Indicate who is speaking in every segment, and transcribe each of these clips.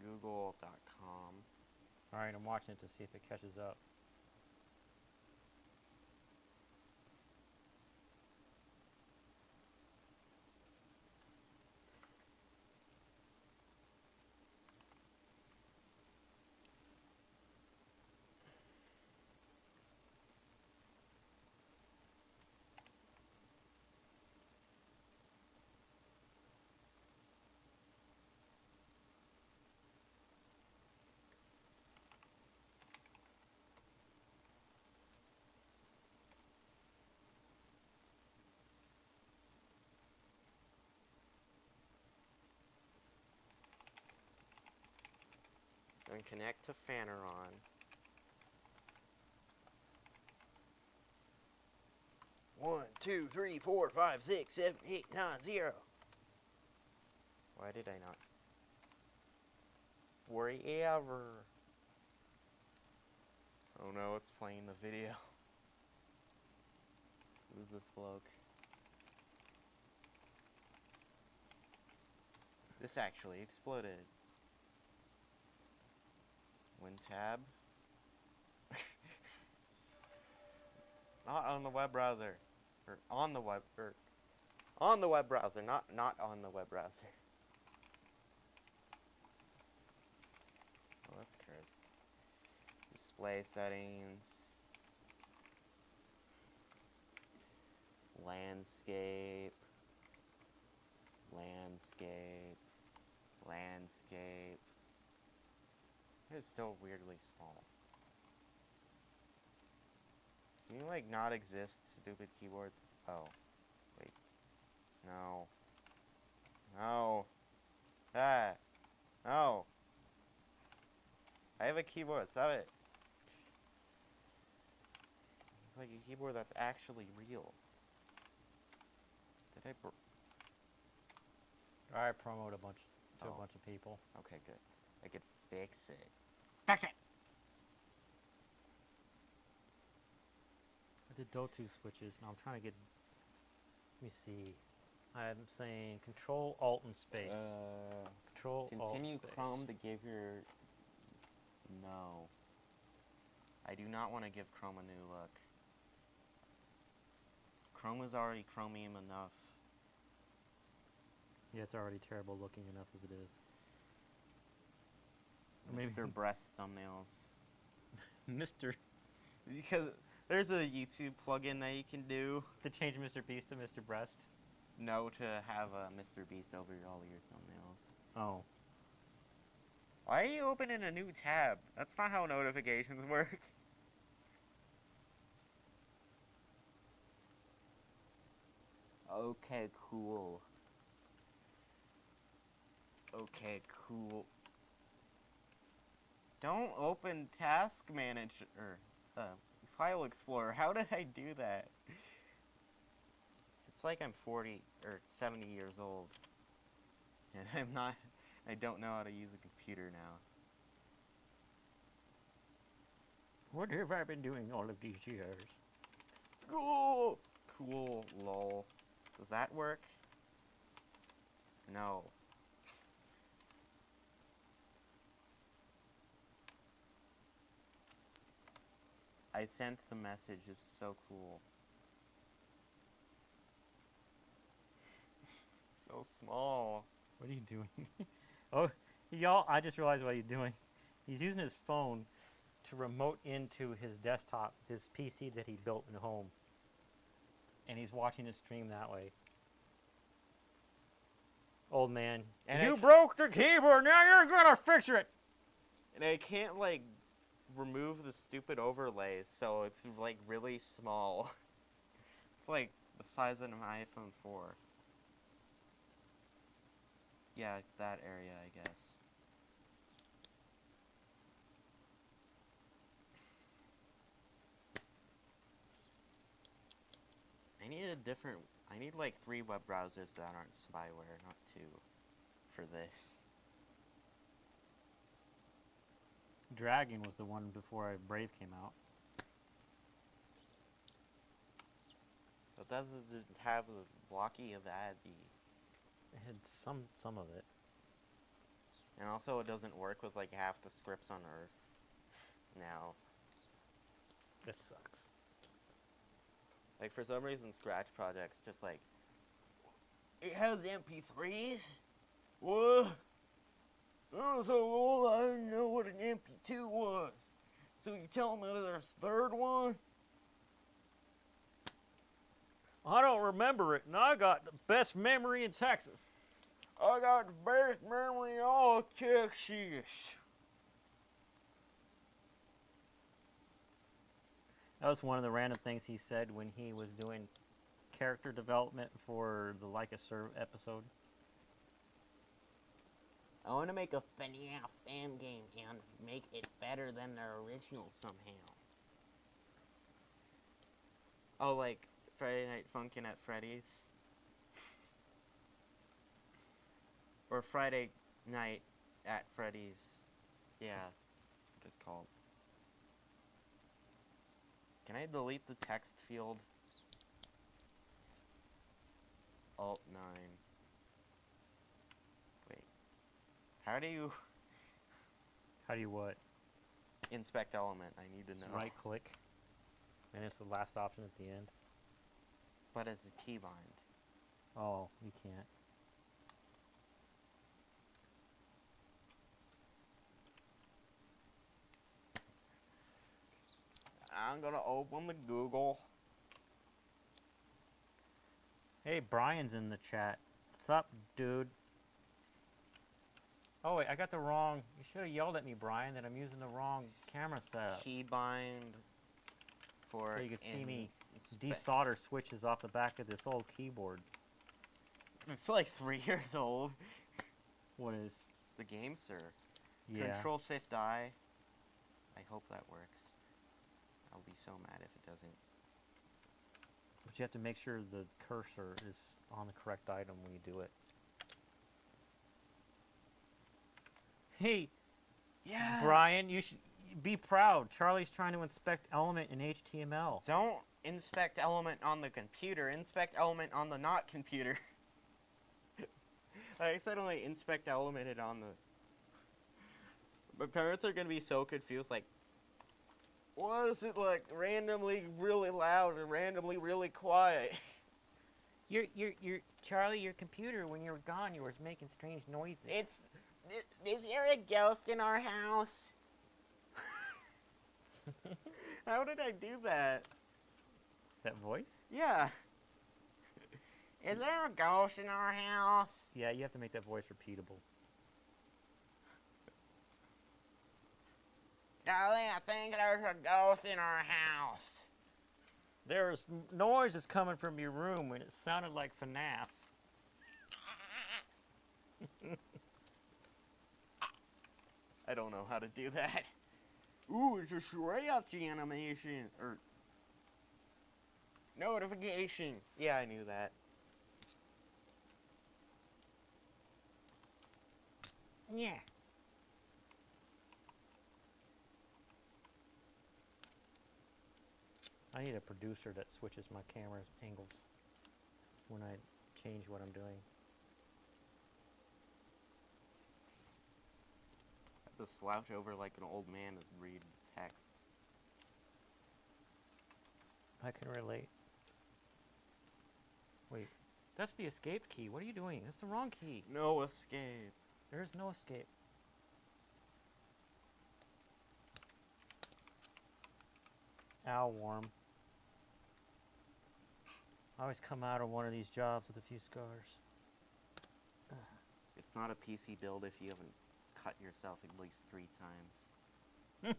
Speaker 1: Google.com.
Speaker 2: Alright, I'm watching it to see if it catches up.
Speaker 1: Then connect to Fanaron. One, two, three, 4, 5, 6, 7, 8, 9, 0. Why did I not? Forever. Oh no, it's playing the video. Who's this bloke? This actually exploded. Win tab. Not on the web browser. Or on the web browser, not on the web browser. Oh, that's cursed. Display settings. Landscape. Landscape. Landscape. It's still weirdly small. Can you, like, not exist, stupid keyboard? Oh. Wait. No. No. Ah. No. I have a keyboard, stop it. It's like a keyboard that's actually real. Did
Speaker 2: I promote a bunch to a bunch of people.
Speaker 1: Okay, good. I could fix it.
Speaker 2: Fix it! I did those two switches. Now I'm trying to get. Let me see. I'm saying Control Alt and Space. Control Alt
Speaker 1: Continue
Speaker 2: Space.
Speaker 1: Chrome to give your. No. I do not want to give Chrome a new look. Chrome is already chromium enough.
Speaker 2: Yeah, it's already terrible looking enough as it is.
Speaker 1: Mr. Breast thumbnails.
Speaker 2: Mr.
Speaker 1: Because there's a YouTube plugin that you can do.
Speaker 2: To change Mr. Beast to Mr. Breast?
Speaker 1: No, to have Mr. Beast over all your thumbnails.
Speaker 2: Oh.
Speaker 1: Why are you opening a new tab? That's not how notifications work. Okay, cool. Okay, cool. Don't open Task Manager, File Explorer. How did I do that? It's like I'm 40 or 70 years old. And I don't know how to use a computer now.
Speaker 2: What have I been doing all of these years?
Speaker 1: Cool! Cool, lol. Does that work? No. I sent the message, it's so cool. So small.
Speaker 2: What are you doing? Oh, y'all, I just realized what he's doing. He's using his phone to remote into his desktop, his PC that he built in home. And he's watching his stream that way. Old man.
Speaker 1: And
Speaker 2: you broke the keyboard, now you're gonna fix it!
Speaker 1: And I can't, like, remove the stupid overlays, so it's, like, really small. It's like the size of an iPhone 4. Yeah, that area, I guess. I need like 3 web browsers that aren't spyware, not 2, for this.
Speaker 2: Dragon was the one before Brave came out.
Speaker 1: But that doesn't have the blocky of Addy.
Speaker 2: It had some of it.
Speaker 1: And also it doesn't work with like half the scripts on Earth now.
Speaker 2: That sucks.
Speaker 1: Like for some reason Scratch Project's just like, it has MP3s? What? Oh, so old, I didn't know what an MP2 was. So you telling me there's a third one?
Speaker 2: I don't remember it, and I got the best memory in Texas.
Speaker 1: I got the best memory in all Texas.
Speaker 2: That was one of the random things he said when he was doing character development for the Like a Serve episode.
Speaker 1: I want to make a funny fan game and make it better than the original somehow. Oh, like Friday Night Funkin' at Freddy's? Or Friday Night at Freddy's. Yeah, what it's called. Can I delete the text field? Alt 9. Wait. How do you
Speaker 2: How do you what?
Speaker 1: inspect element? I need to know.
Speaker 2: Right click, and it's the last option at the end.
Speaker 1: But as a keybind.
Speaker 2: Oh, you can't.
Speaker 1: I'm gonna open the Google.
Speaker 2: Hey, Brian's in the chat. What's up, dude? Oh, wait, I got the wrong... You should have yelled at me, Brian, that I'm using the wrong camera setup.
Speaker 1: Keybind for...
Speaker 2: So you could see me
Speaker 1: inspe-
Speaker 2: desolder switches off the back of this old keyboard.
Speaker 1: It's like 3 years old.
Speaker 2: What is?
Speaker 1: The game, sir.
Speaker 2: Yeah.
Speaker 1: Control Shift I. I hope that works. I'll be so mad if it doesn't.
Speaker 2: But you have to make sure the cursor is on the correct item when you do it. Hey,
Speaker 1: Yeah.
Speaker 2: Brian, you should be proud. Charlie's trying to inspect element in HTML.
Speaker 1: Don't inspect element on the computer. Inspect element on the not computer. I accidentally inspect elemented on the... My parents are gonna be so confused, like, why is it like randomly really loud and randomly really quiet?
Speaker 2: Your Charlie, your computer, when you were gone, you were making strange noises.
Speaker 1: Is there a ghost in our house? How did I do that?
Speaker 2: That voice?
Speaker 1: Yeah. Is there a ghost in our house?
Speaker 2: Yeah, you have to make that voice repeatable.
Speaker 1: Darling, I think there's a ghost in our house.
Speaker 2: There's noises coming from your room, and it sounded like FNAF.
Speaker 1: I don't know how to do that. Ooh, it's a stretch animation. Or notification. Yeah, I knew that.
Speaker 2: Yeah. I need a producer that switches my camera angles when I change what I'm doing.
Speaker 1: I have to slouch over like an old man to read text.
Speaker 2: I can relate. Wait, that's the escape key. What are you doing? That's the wrong key.
Speaker 1: No escape.
Speaker 2: There is no escape. Ow, warm. I always come out of one of these jobs with a few scars.
Speaker 1: It's not a PC build if you haven't cut yourself at least 3 times.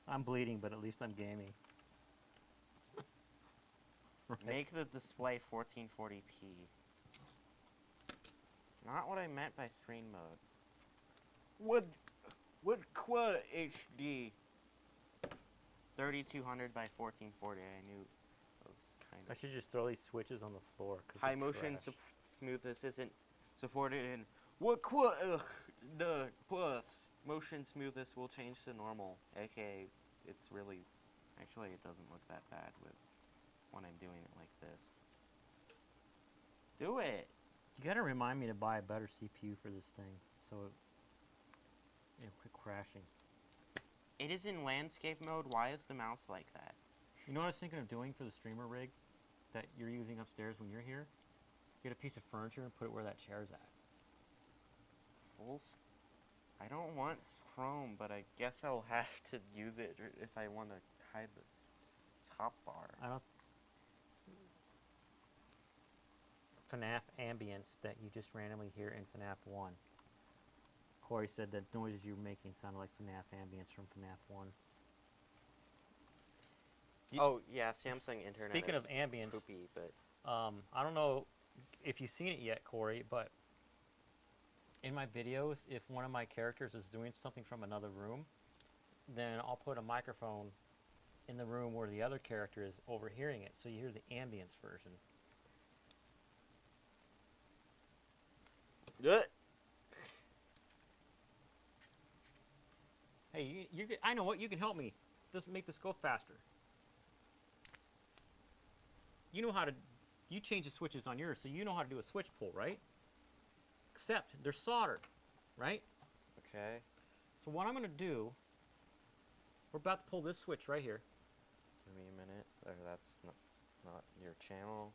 Speaker 2: I'm bleeding, but at least I'm gaming. Right.
Speaker 1: Make the display 1440p. Not what I meant by screen mode. Would Quad HD 3200 by 1440? I knew it was kind
Speaker 2: I
Speaker 1: of...
Speaker 2: should just throw these switches on the floor.
Speaker 1: High motion smoothness isn't supported in what the plus motion smoothness will change to normal, aka it's really, actually it doesn't look that bad with when I'm doing it like this. Do it!
Speaker 2: You gotta remind me to buy a better CPU for this thing, so it quit crashing.
Speaker 1: It is in landscape mode. Why is the mouse like that?
Speaker 2: You know what I was thinking of doing for the streamer rig that you're using upstairs when you're here? Get a piece of furniture and put it where that chair's at.
Speaker 1: I don't want chrome, but I guess I'll have to use it if I want to hide the top bar.
Speaker 2: I don't. FNAF ambience that you just randomly hear in FNAF 1. Corey said that noises you were making sounded like FNAF ambience from FNAF 1.
Speaker 1: Oh, yeah, Samsung internet
Speaker 2: Speaking
Speaker 1: is
Speaker 2: of ambience,
Speaker 1: poopy, but...
Speaker 2: I don't know if you've seen it yet, Corey, but in my videos, if one of my characters is doing something from another room, then I'll put a microphone in the room where the other character is overhearing it, so you hear the ambience version. Hey, I know what, you can help me. Just make this go faster. You know how to, you change the switches on yours, so you know how to do a switch pull, right? Except they're soldered, right?
Speaker 1: Okay.
Speaker 2: So what I'm going to do, we're about to pull this switch right here.
Speaker 1: Give me a minute. Or that's not your channel.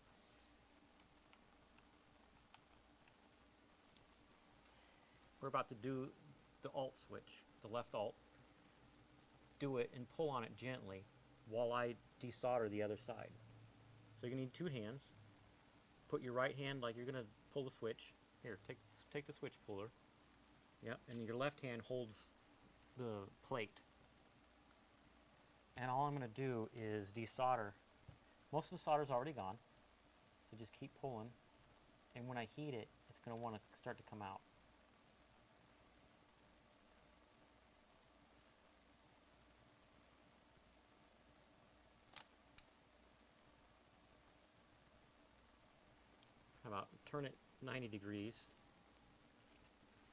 Speaker 2: We're about to do the alt switch, the left alt. Do it and pull on it gently while I desolder the other side. So you're going to need 2 hands. Put your right hand like you're going to pull the switch. Here, take the switch puller. Yep, and your left hand holds the plate. And all I'm going to do is desolder. Most of the solder's already gone, so just keep pulling. And when I heat it, it's going to want to start to come out. How about turn it 90 degrees,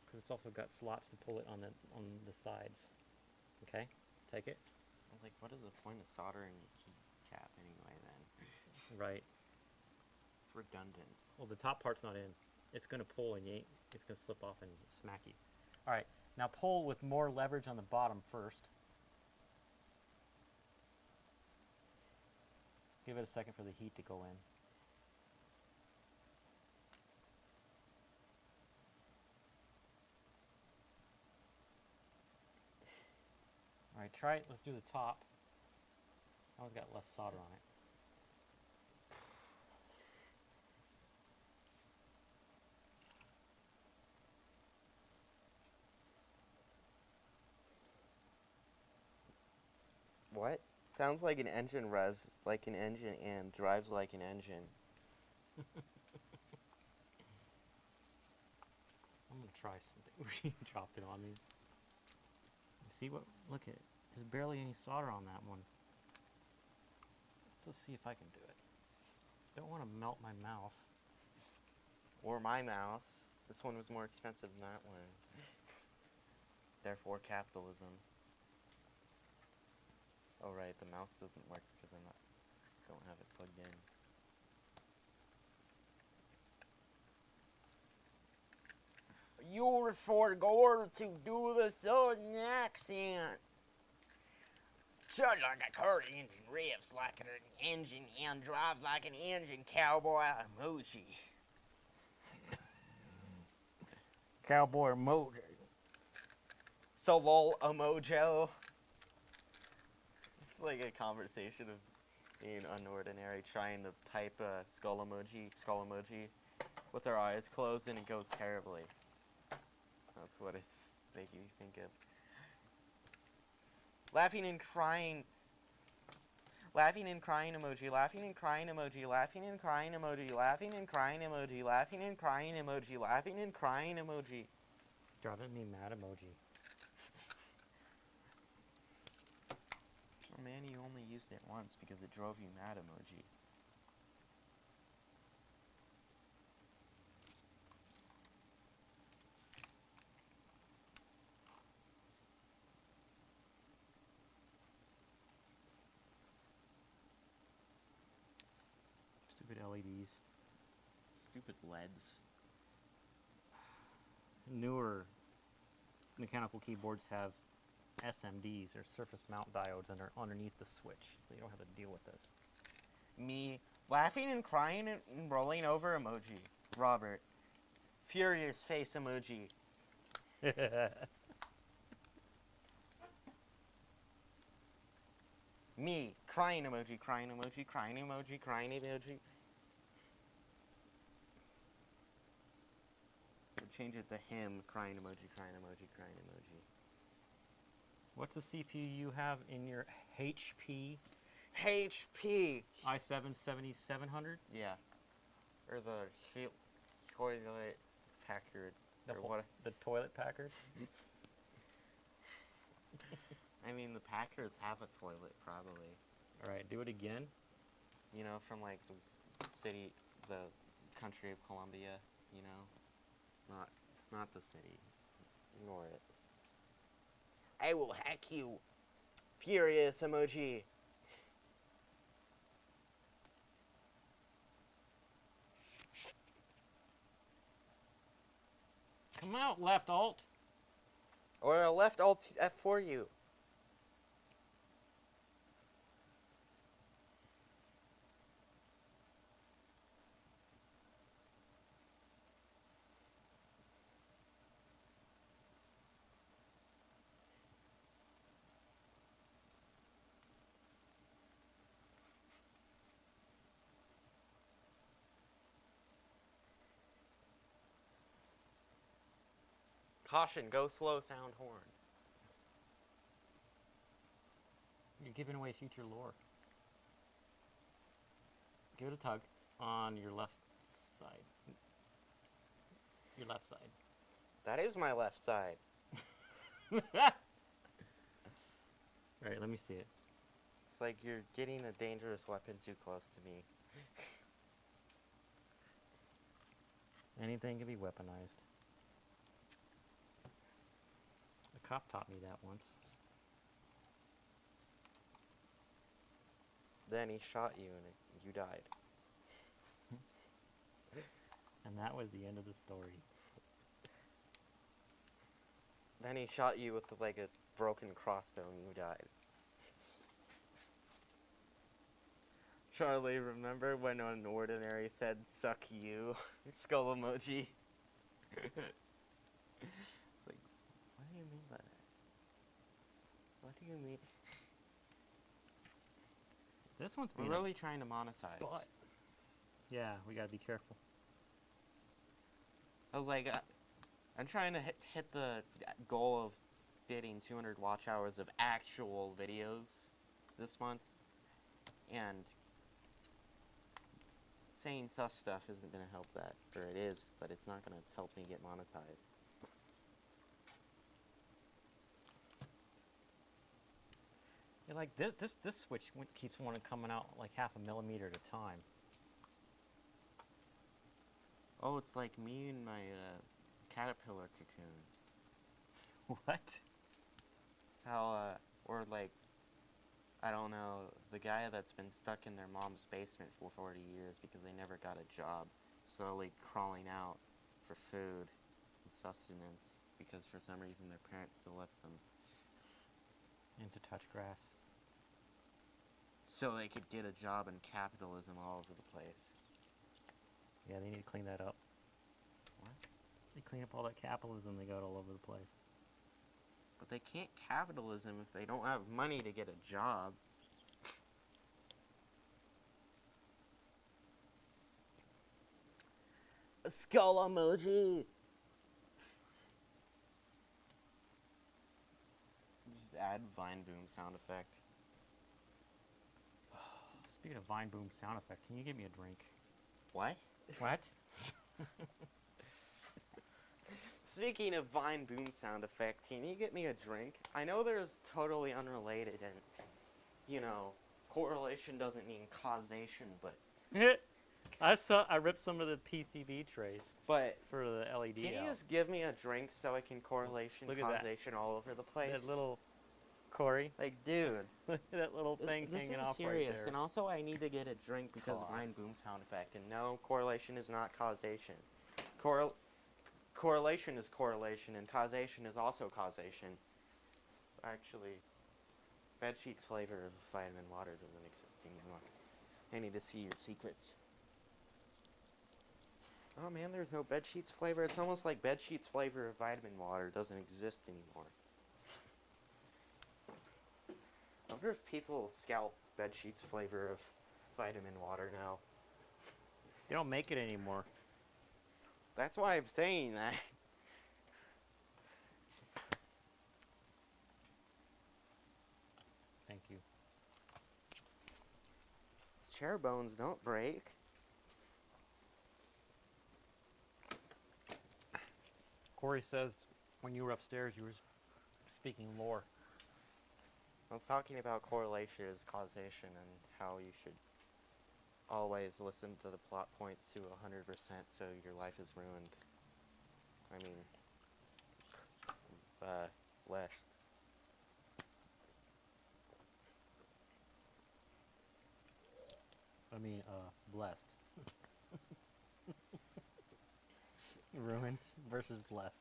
Speaker 2: because it's also got slots to pull it on the sides. Okay, take it.
Speaker 1: Like, what is the point of soldering a keycap anyway, then?
Speaker 2: Right.
Speaker 1: It's redundant.
Speaker 2: Well, the top part's not in. It's going to pull and yank. It's going to slip off and smack you. All right, now pull with more leverage on the bottom first. Give it a second for the heat to go in. All right, try it. Let's do the top. That one's got less solder on it.
Speaker 1: What? Sounds like an engine revs like an engine and drives like an engine.
Speaker 2: I'm going to try something. He dropped it on me. See what? Look at it. There's barely any solder on that one. Let's see if I can do it. Don't want to melt my mouse.
Speaker 1: Or my mouse. This one was more expensive than that one. Therefore, capitalism. Oh right, the mouse doesn't work because don't have it plugged in. You forgot to do the southern accent. Sounds like a car engine revs like an engine and drives like an engine, cowboy emoji.
Speaker 2: Cowboy mode.
Speaker 1: So lol emojo. It's like a conversation of being unordinary, trying to type a skull emoji, with our eyes closed, and it goes terribly. That's what it's making me think of. Laughing and crying emoji, laughing and crying emoji, laughing and crying emoji, laughing and crying emoji, laughing and crying emoji, laughing and crying emoji.
Speaker 2: Driving me mad emoji.
Speaker 1: Oh man, you only used it once because it drove you mad emoji.
Speaker 2: Stupid LEDs.
Speaker 1: Stupid LEDs.
Speaker 2: newer mechanical keyboards have SMDs, or surface mount diodes, underneath the switch, so you don't have to deal with this.
Speaker 1: Me laughing and crying and rolling over emoji. Robert. Furious face emoji. Me crying emoji, crying emoji, crying emoji, crying emoji. We'll change it to him, crying emoji, crying emoji, crying emoji.
Speaker 2: What's the CPU you have in your HP
Speaker 1: HP.
Speaker 2: i7-7700?
Speaker 1: Yeah. Or the toilet Packard. Or what?
Speaker 2: The toilet Packard?
Speaker 1: I mean, the Packards have a toilet, probably.
Speaker 2: All right, do it again.
Speaker 1: You know, from like the country of Colombia. You know, not the city. Ignore it. I will hack you. Furious emoji.
Speaker 2: Come out, left alt.
Speaker 1: Or a left alt F for you. Caution, go slow, sound horn.
Speaker 2: You're giving away future lore. Give it a tug on your left side. Your left side.
Speaker 1: That is my left side.
Speaker 2: Alright, let me see it.
Speaker 1: It's like you're getting a dangerous weapon too close to me.
Speaker 2: Anything can be weaponized. A cop taught me that once.
Speaker 1: Then he shot you and you died.
Speaker 2: And that was the end of the story.
Speaker 1: Then he shot you with like a broken crossbow and you died. Charlie, remember when an ordinary said, "Suck you"? Skull emoji. It's like, what do you mean by that? What do you mean?
Speaker 2: This one's
Speaker 1: We're
Speaker 2: being
Speaker 1: really trying to monetize.
Speaker 2: But yeah, we gotta be careful.
Speaker 1: I was like, I'm trying to hit the goal of getting 200 watch hours of actual videos this month, and saying sus stuff isn't going to help that, or it is, but it's not going to help me get monetized.
Speaker 2: Yeah, like this switch keeps coming out like 0.5 millimeter at a time.
Speaker 1: Oh, it's like me and my caterpillar cocoon.
Speaker 2: What?
Speaker 1: It's how, or like, I don't know, the guy that's been stuck in their mom's basement for 40 years because they never got a job, slowly crawling out for food and sustenance because for some reason their parent still lets them.
Speaker 2: And to touch grass.
Speaker 1: So they could get a job in capitalism all over the place.
Speaker 2: Yeah, they need to clean that up.
Speaker 1: What?
Speaker 2: They clean up all that capitalism they got all over the place.
Speaker 1: But they can't capitalism if they don't have money to get a job. A skull emoji! Just add Vine Boom sound effect.
Speaker 2: Speaking of Vine Boom sound effect, can you give me a drink?
Speaker 1: What?
Speaker 2: What?
Speaker 1: Speaking of Vine Boom sound effect, can you get me a drink? I know there's totally unrelated and, you know, correlation doesn't mean causation, but...
Speaker 2: I ripped some of the PCB trays
Speaker 1: But
Speaker 2: for the LED
Speaker 1: can you
Speaker 2: out.
Speaker 1: just give me a drink so I can correlation,
Speaker 2: Look at that.
Speaker 1: causation all over the place?
Speaker 2: That little Corey,
Speaker 1: Like, dude.
Speaker 2: look at that little thing
Speaker 1: This
Speaker 2: hanging
Speaker 1: is
Speaker 2: off
Speaker 1: serious,
Speaker 2: right there.
Speaker 1: and also I need to get a drink because
Speaker 2: Toss.
Speaker 1: Vine Boom sound effect, and no, correlation is not causation. correlation is correlation, and causation is also causation. Actually, bedsheets flavor of vitamin water doesn't exist anymore. I need to see your secrets. Oh man, there's no bedsheets flavor. It's almost like bedsheets flavor of vitamin water doesn't exist anymore. I wonder if people scalp bedsheets flavor of vitamin water now.
Speaker 2: They don't make it anymore.
Speaker 1: That's why I'm saying that.
Speaker 2: Thank you.
Speaker 1: Chair bones don't break.
Speaker 2: Corey says when you were upstairs, you were speaking lore.
Speaker 1: I was talking about correlation as causation and how you should always listen to the plot points to 100% so your life is ruined. I mean, less.
Speaker 2: Blessed. Ruined versus blessed.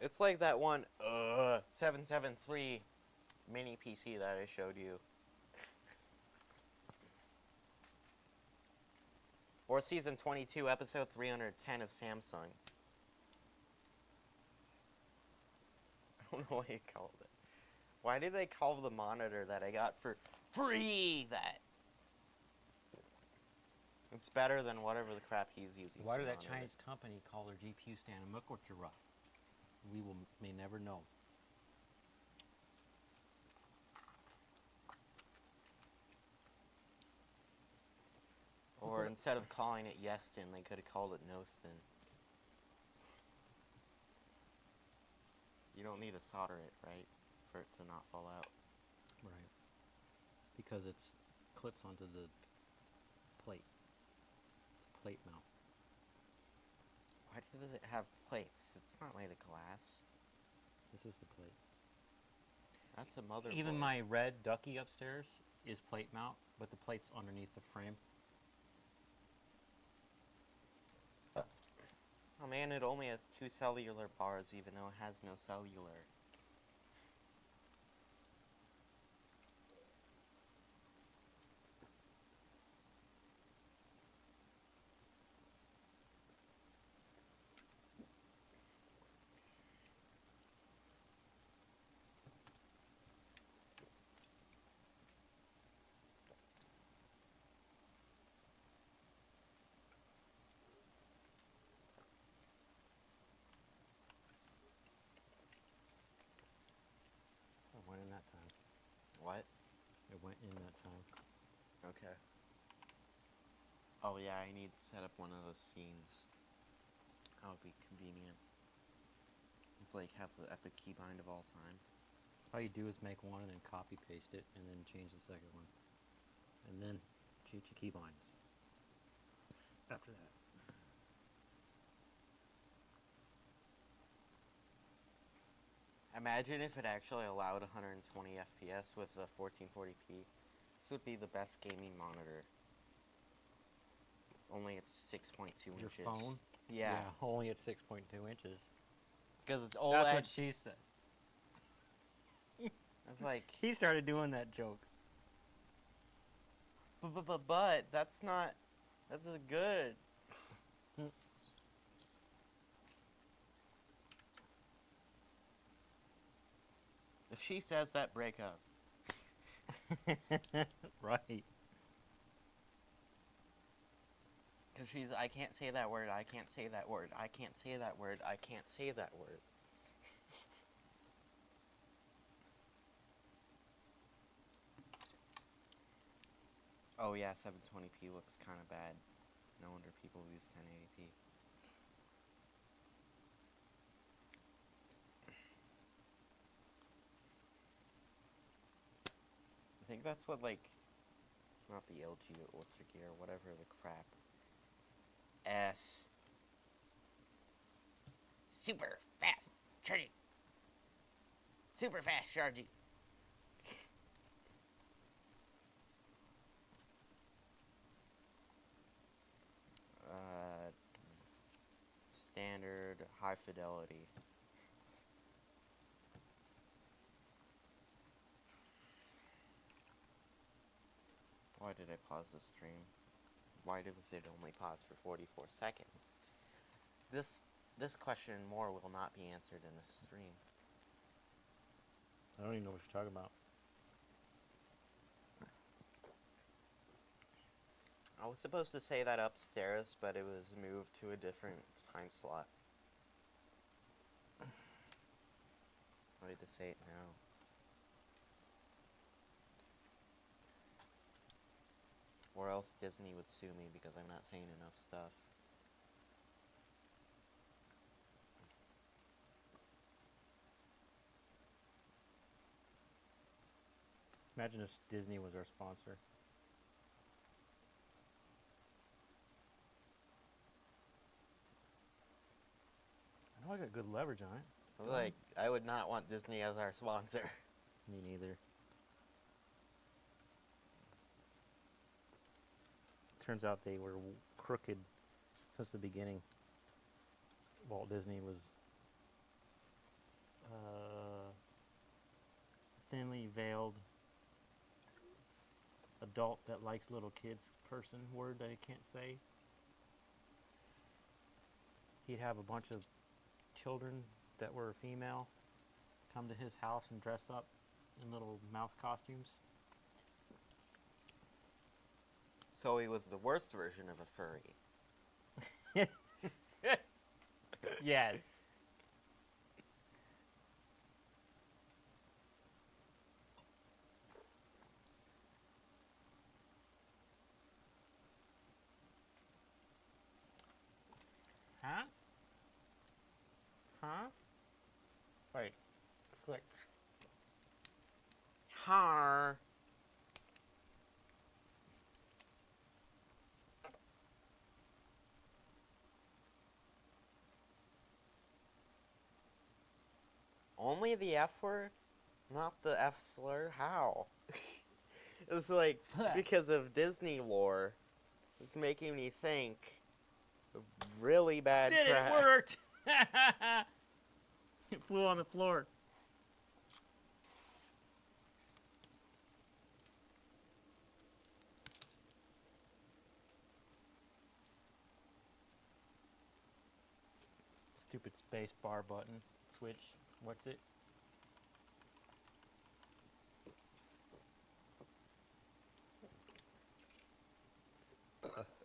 Speaker 1: It's like that one 773 mini PC that I showed you. Or season 22, episode 310 of Samsung. I don't know what you called it. Why did they call the monitor that I got for free that? It's better than whatever the crap he's using.
Speaker 2: Why
Speaker 1: for
Speaker 2: did that
Speaker 1: monitors.
Speaker 2: Chinese company call their GPU stand a Mukotjara? We may never know.
Speaker 1: Or instead of calling it Yeston, they could have called it Nostin. You don't need to solder it, right? For it to not fall out.
Speaker 2: Right. Because it's clips onto the plate. It's a plate mount.
Speaker 1: Why does it have plates? It's not made of glass.
Speaker 2: This is the plate.
Speaker 1: That's a motherboard.
Speaker 2: Even my red ducky upstairs is plate mount, but the plate's underneath the frame.
Speaker 1: Oh man, it only has 2 cellular bars even though it has no cellular.
Speaker 2: It went in that time.
Speaker 1: What?
Speaker 2: It went in that time.
Speaker 1: Okay. Oh yeah, I need to set up one of those scenes. That would be convenient. It's like have the epic keybind of all time.
Speaker 2: All you do is make one and then copy paste it and then change the second one. And then change your keybinds. After that.
Speaker 1: Imagine if it actually allowed 120 FPS with a 1440p. This would be the best gaming monitor. Only it's 6.2
Speaker 2: Your
Speaker 1: inches.
Speaker 2: phone?
Speaker 1: Yeah.
Speaker 2: Only at 6.2 inches.
Speaker 1: Because it's OLED.
Speaker 2: That's what she said.
Speaker 1: It's like,
Speaker 2: He started doing that joke.
Speaker 1: but that's not, that's good. If she says that, break up.
Speaker 2: Right.
Speaker 1: Because she's, I can't say that word, I can't say that word, I can't say that word, I can't say that word. Oh yeah, 720p looks kind of bad. No wonder people use 1080p. I think that's what, like, not the LG, Ultra Gear, whatever the crap. S. Super fast charging. Super fast charging. fidelity. Why did I pause the stream? Why did it only pause for 44 seconds? This question and more will not be answered in this stream.
Speaker 2: I don't even know what you're talking about.
Speaker 1: I was supposed to say that upstairs, but it was moved to a different time slot. I need to say it now. Or else Disney would sue me because I'm not saying enough stuff.
Speaker 2: Imagine if Disney was our sponsor. I know I got good leverage on it.
Speaker 1: Like, I would not want Disney as our sponsor.
Speaker 2: Me neither. Turns out they were crooked since the beginning. Walt Disney was thinly veiled adult that likes little kids person, word that I can't say. He'd have a bunch of children that were female come to his house and dress up in little mouse costumes.
Speaker 1: So he was the worst version of a furry.
Speaker 2: Yes. Huh? Huh? Wait. Click.
Speaker 1: Har. Only the F word? Not the F slur? How? It's like, because of Disney lore, it's making me think of really bad crap.
Speaker 2: It worked! It flew on the floor. Stupid space bar button. Switch. What's it?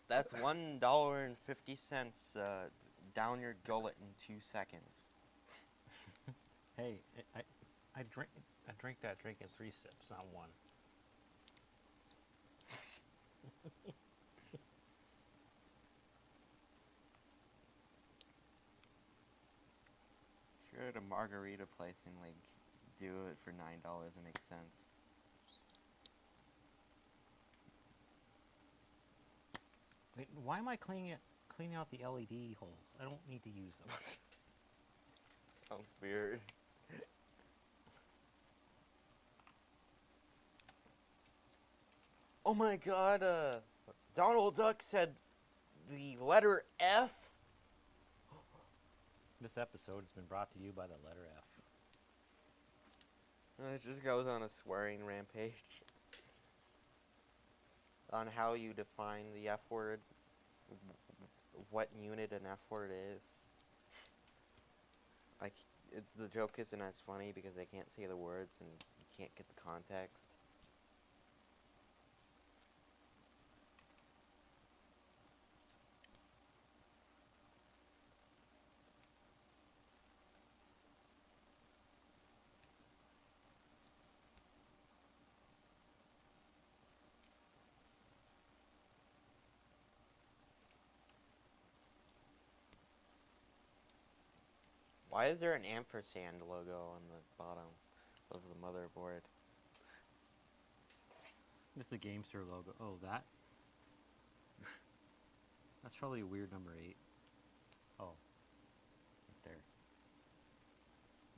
Speaker 1: That's $1.50 down your gullet in 2 seconds.
Speaker 2: Hey, I drink that drink in 3 sips, not 1.
Speaker 1: Sure, at a margarita place and like do it for $9, it makes sense.
Speaker 2: Wait, why am I cleaning out the LED holes? I don't need to use them.
Speaker 1: Sounds weird. Oh my god, Donald Duck said the letter F?
Speaker 2: This episode has been brought to you by the letter F.
Speaker 1: It just goes on a swearing rampage on how you define the F word, what unit an F word is. Like, the joke isn't as funny because they can't say the words and you can't get the context. Why is there an ampersand logo on the bottom of the motherboard?
Speaker 2: This is the Gamester logo. Oh, that? That's probably a weird number 8. Oh. Right there.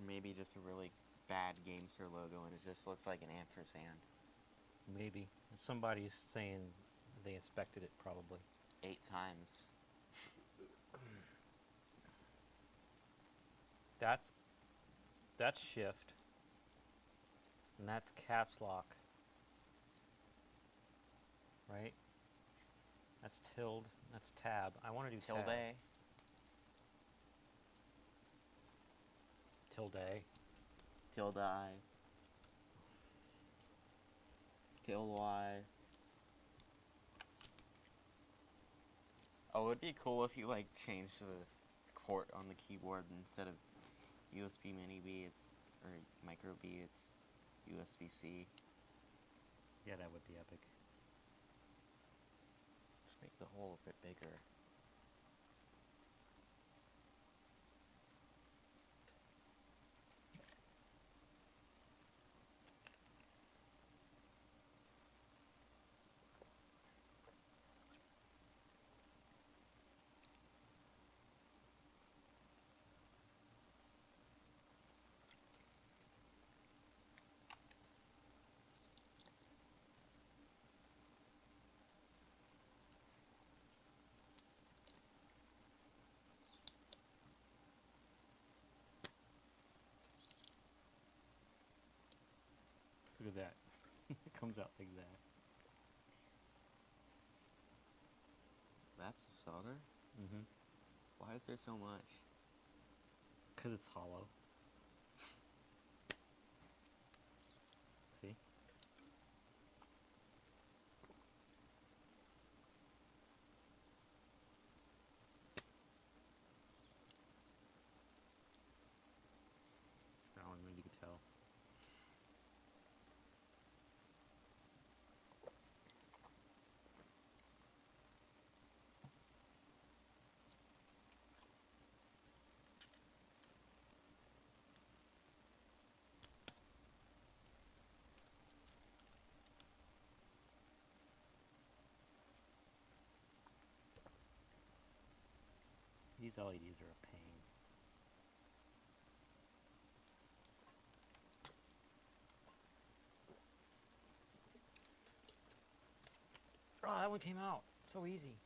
Speaker 1: Maybe just a really bad Gamester logo and it just looks like an ampersand.
Speaker 2: Maybe. Somebody's saying they inspected it, probably.
Speaker 1: 8 times.
Speaker 2: That's shift. And that's caps lock. Right? That's tilde. That's tab. I want to do
Speaker 1: Tilde.
Speaker 2: tab. Tilde.
Speaker 1: Tilde. Tilde. Oh, it'd be cool if you like changed the port on the keyboard instead of USB mini B, it's or micro B, it's USB-C.
Speaker 2: Yeah, that would be epic.
Speaker 1: Just make the hole a bit bigger.
Speaker 2: Look at that. It comes out like that.
Speaker 1: That's a solder?
Speaker 2: Mm-hmm.
Speaker 1: Why is there so much?
Speaker 2: Because it's hollow. See? That one, maybe you could tell. These LEDs are a pain. Oh, that one came out. So easy.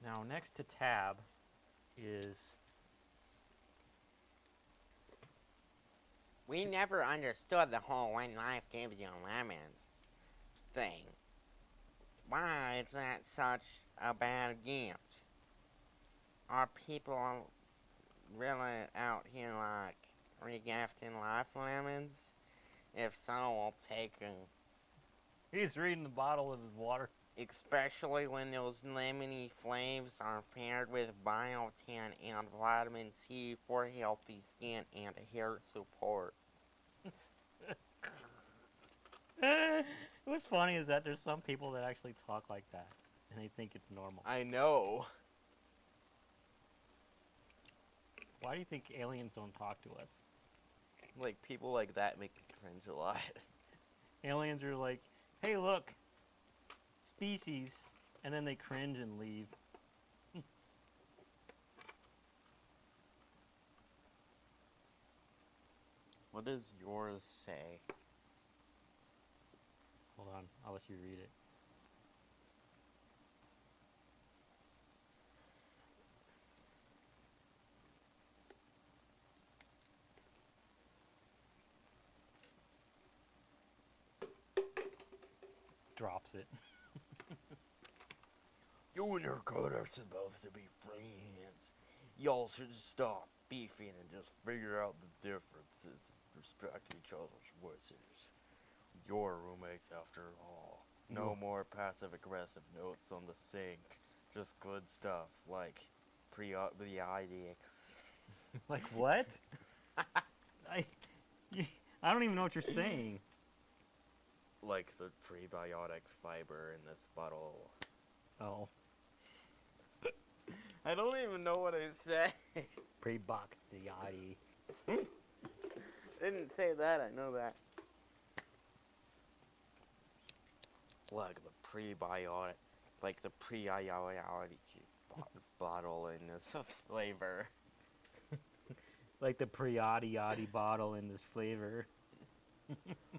Speaker 2: Now, next to tab is...
Speaker 3: We never understood the whole when life gives you lemons thing. Why is that such a bad gift? Are people really out here like regifting life lemons? If so, I'll take them.
Speaker 2: He's reading the bottle of his water.
Speaker 3: Especially when those lemony flavors are paired with biotin and vitamin C for healthy skin and hair support.
Speaker 2: What's funny is that there's some people that actually talk like that, and they think it's normal.
Speaker 1: I know.
Speaker 2: Why do you think aliens don't talk to us?
Speaker 1: Like, people like that make me cringe a lot.
Speaker 2: Aliens are like, hey, look, species, and then they cringe and leave.
Speaker 1: What does yours say?
Speaker 2: Hold on, I'll let you read it. Drops it.
Speaker 1: You and your god are supposed to be friends. Y'all should stop beefing and just figure out the differences. Respect each other's wishes. You're roommates after all. No more passive-aggressive notes on the sink. Just good stuff, like prebiotics.
Speaker 2: Like what? I don't even know what you're saying.
Speaker 1: Like the prebiotic fiber in this bottle.
Speaker 2: Oh,
Speaker 1: I don't even know what I said.
Speaker 2: prebiotic.
Speaker 1: Didn't say that, I know that. Like the prebiotic, like the prebiotic bottle in this flavor.
Speaker 2: Like the pre-yachty bottle in this flavor.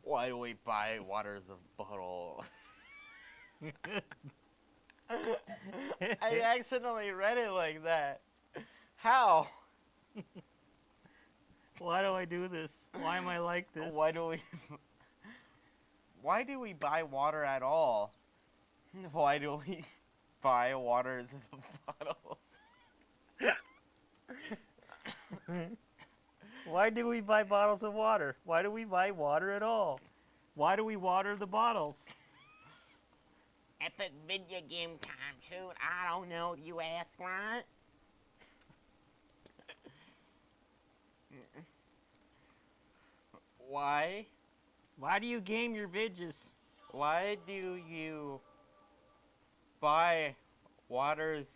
Speaker 1: Why do we buy waters of bottle? I accidentally read it like that. How?
Speaker 2: Why do I do this? Why am I like this?
Speaker 1: Why do we buy water at all? Why do we buy water in the bottles?
Speaker 2: Why do we buy bottles of water? Why do we buy water at all? Why do we water the bottles?
Speaker 3: Epic video game time soon. I don't know, you ask, right?
Speaker 1: Why?
Speaker 2: Why do you game your vidges?
Speaker 1: Why do you buy waters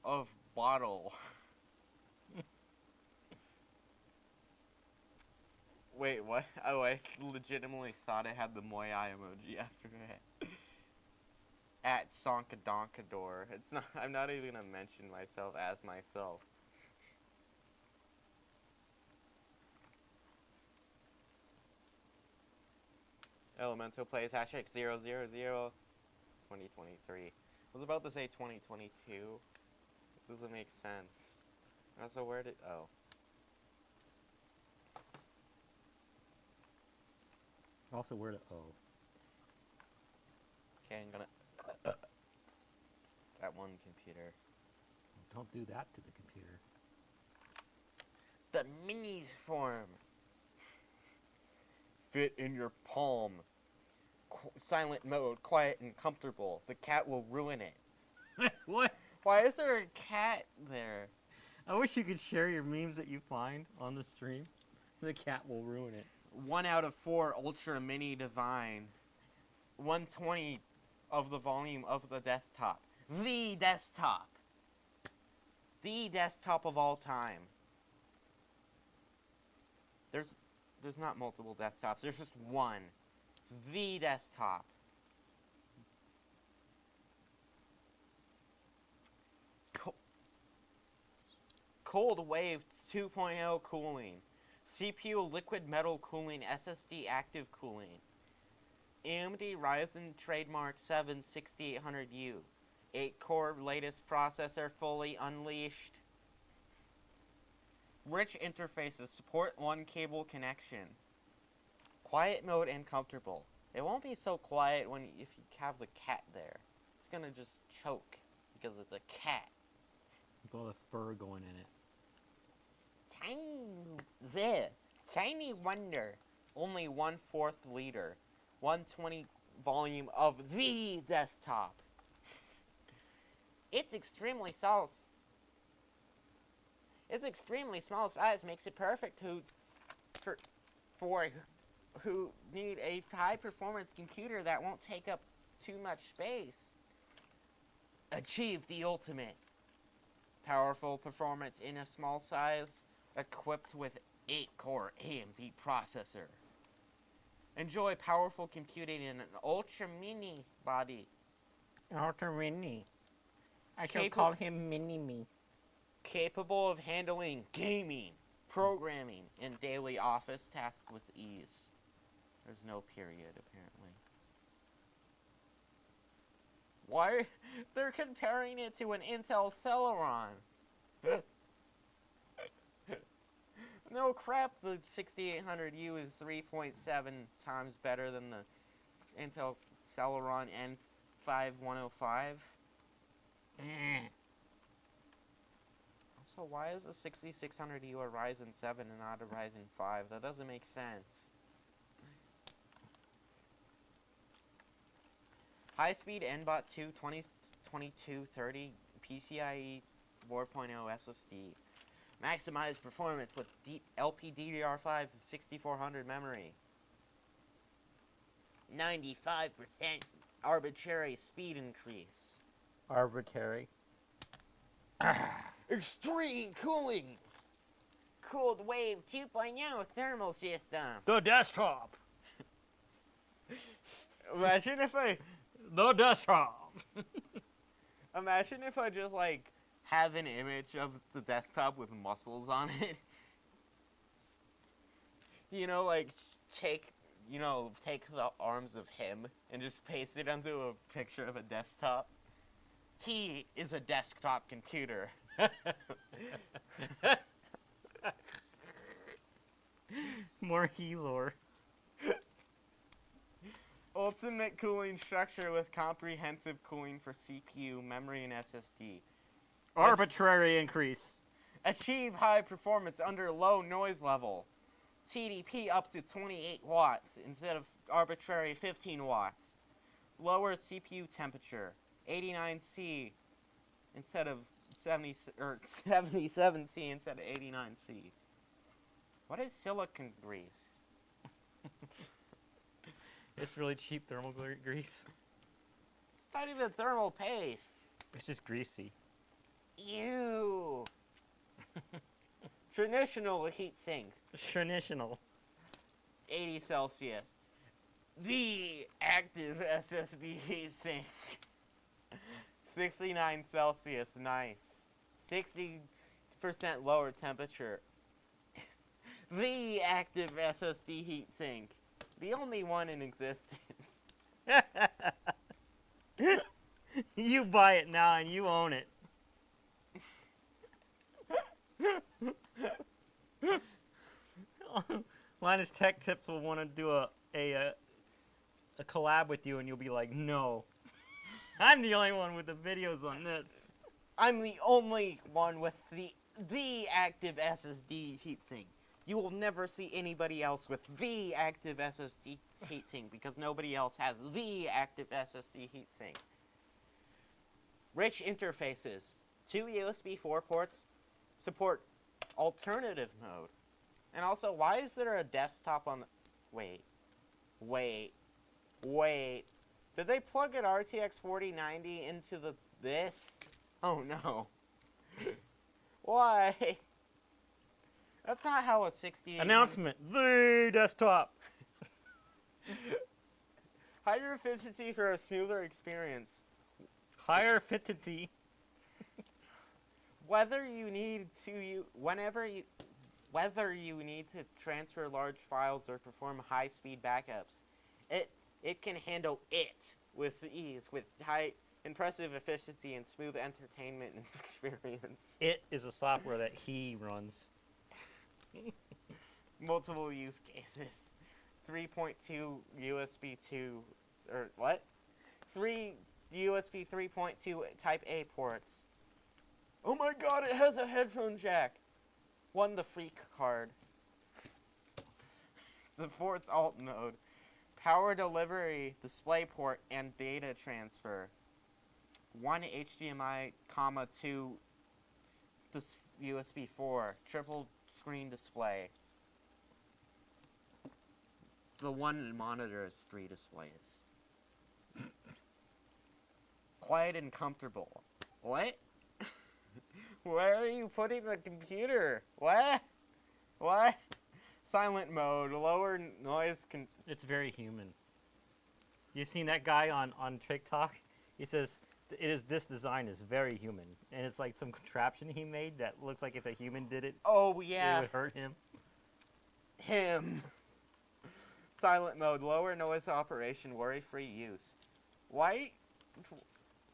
Speaker 1: of bottle? Wait, what? Oh, I legitimately thought it had the Moi emoji after it. At Sonkadonkador. It's not. I'm not even gonna mention myself as myself. Elemental plays hashtag 000 2023. I was about to say 2022. This doesn't make sense. Also, where did. Oh.
Speaker 2: Also, where to O.
Speaker 1: Okay, I'm gonna. That one computer.
Speaker 2: Don't do that to the computer.
Speaker 1: The minis form. Fit in your palm. Silent mode, quiet and comfortable. The cat will ruin it.
Speaker 2: What?
Speaker 1: Why is there a cat there?
Speaker 2: I wish you could share your memes that you find on the stream. The cat will ruin it.
Speaker 1: 1 out of 4 Ultra Mini Divine. 120 of the volume of the desktop. The desktop. The desktop of all time. There's not multiple desktops. There's just one. It's the desktop. Cold Wave 2.0 cooling. CPU liquid metal cooling. SSD active cooling. AMD Ryzen trademark 7 6800U. 8-core latest processor fully unleashed. Rich interfaces, support 1 cable connection. Quiet mode and comfortable. It won't be so quiet if you have the cat there. It's gonna just choke because it's a cat.
Speaker 2: With all the fur going in it.
Speaker 3: Tiny wonder.
Speaker 1: Only 1/4 liter. 120 volume of the desktop.
Speaker 3: Its extremely small size makes it perfect for who need a high performance computer that won't take up too much space.
Speaker 1: Achieve the ultimate. Powerful performance in a small size, equipped with 8-core AMD processor. Enjoy powerful computing in an ultra mini body.
Speaker 2: Ultra Mini. I shall call him Mini-Me.
Speaker 1: Capable of handling gaming, programming, and daily office tasks with ease. There's no period, apparently. Why? They're comparing it to an Intel Celeron. No crap, the 6800U is 3.7 times better than the Intel Celeron N5105. So why is the 6600U a Ryzen 7 and not a Ryzen 5? That doesn't make sense. High-speed NBOT 2 202230 PCIe 4.0 SSD. Maximize performance with LPDDR5 6400 memory. 95% arbitrary speed increase.
Speaker 2: Arbitrary.
Speaker 3: Extreme cooling. Cold Wave 2.0 thermal system.
Speaker 2: The desktop.
Speaker 1: Imagine if I...
Speaker 2: The desktop.
Speaker 1: Imagine if I just, like, have an image of the desktop with muscles on it. You know, like, take you know, take the arms of him and just paste it onto a picture of a desktop. He is a desktop computer.
Speaker 2: More he lore.
Speaker 1: Ultimate cooling structure with comprehensive cooling for CPU, memory, and SSD.
Speaker 2: Arbitrary increase.
Speaker 1: Achieve high performance under low noise level. TDP up to 28 watts instead of arbitrary 15 watts. Lower CPU temperature, 89C instead of 77C instead of 89C. What is silicon grease?
Speaker 2: It's really cheap thermal grease.
Speaker 1: It's not even thermal paste.
Speaker 2: It's just greasy.
Speaker 1: Ew. Traditional heatsink,
Speaker 2: Traditional.
Speaker 1: 80 Celsius. The active SSD heatsink, 69 Celsius, nice. 60% lower temperature. The active SSD heatsink, the only one in existence.
Speaker 2: You buy it now and you own it. Linus Tech Tips will want to do a collab with you, and you'll be like, no. I'm the only one with the videos on this.
Speaker 1: I'm the only one with the active SSD heatsink. You will never see anybody else with the active SSD heatsink because nobody else has the active SSD heatsink. Rich interfaces. 2 USB 4 ports support alternative mode. And also, why is there a desktop on the... Wait. Did they plug an RTX 4090 into this? Oh no. Why? That's not how a 68...
Speaker 2: Announcement. The desktop.
Speaker 1: Higher efficiency for a smoother experience.
Speaker 2: Higher fidelity.
Speaker 1: Whether you need to transfer large files or perform high-speed backups, it can handle it with ease, with high impressive efficiency and smooth entertainment experience.
Speaker 2: It is a software that he runs.
Speaker 1: Multiple use cases. 3.2 USB 2 or what? 3 USB 3.2 Type A ports. Oh my god, it has a headphone jack. Won the freak card. Supports alt mode. Power delivery, DisplayPort, and data transfer. 1 HDMI, 2 USB 4. Triple screen display. The one monitor is 3 displays. Quiet and comfortable. What? Where are you putting the computer? What? Silent mode, lower noise.
Speaker 2: It's very human. You seen that guy on TikTok? He says, this design is very human. And it's like some contraption he made that looks like if a human did it,
Speaker 1: Oh yeah.
Speaker 2: it would hurt him.
Speaker 1: Silent mode, lower noise operation, worry-free use. Why?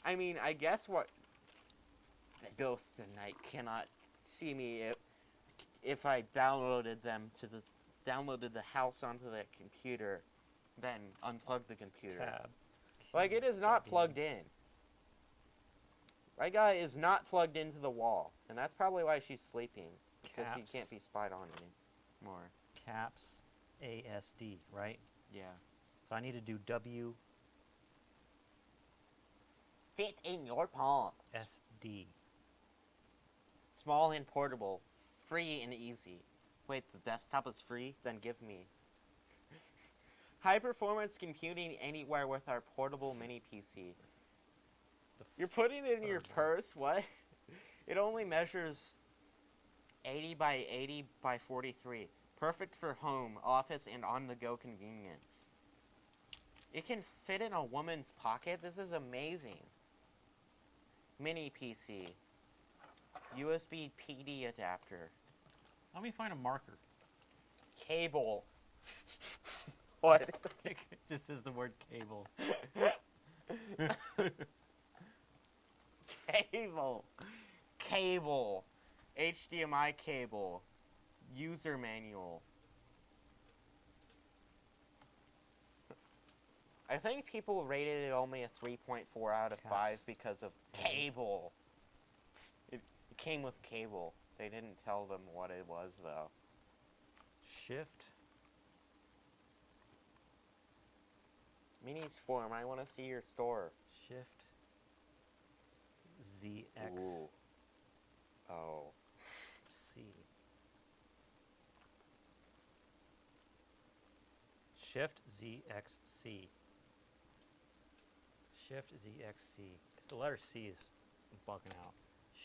Speaker 1: I mean, I guess what the ghosts at night cannot see me if I downloaded the house onto the computer, then unplug the computer.
Speaker 2: Tab.
Speaker 1: Like, it is not plugged in. My guy is not plugged into the wall, and that's probably why she's sleeping, because he
Speaker 2: Caps.
Speaker 1: can't be spied on anymore.
Speaker 2: Caps ASD, right?
Speaker 1: Yeah.
Speaker 2: So I need to do WSD.
Speaker 1: Fit in your palm. Small and portable, free and easy. Wait, the desktop is free? Then give me. High performance computing anywhere with our portable mini PC. You're putting it in your purse? What? It only measures 80 by 80 by 43. Perfect for home, office, and on-the-go convenience. It can fit in a woman's pocket? This is amazing. Mini PC. USB PD adapter.
Speaker 2: Let me find a marker.
Speaker 1: Cable.
Speaker 3: What?
Speaker 2: It just says the word cable.
Speaker 3: Cable. Cable. HDMI cable. User manual. I think people rated it only a 3.4 out of 5 because of cable. It came with cable. They didn't tell them what it was, though.
Speaker 2: Shift.
Speaker 3: Minis form, I want to see your store.
Speaker 2: Shift. ZX.
Speaker 3: Ooh. Oh.
Speaker 2: C. Shift ZXC. Shift ZXC. Because the letter C is bugging out.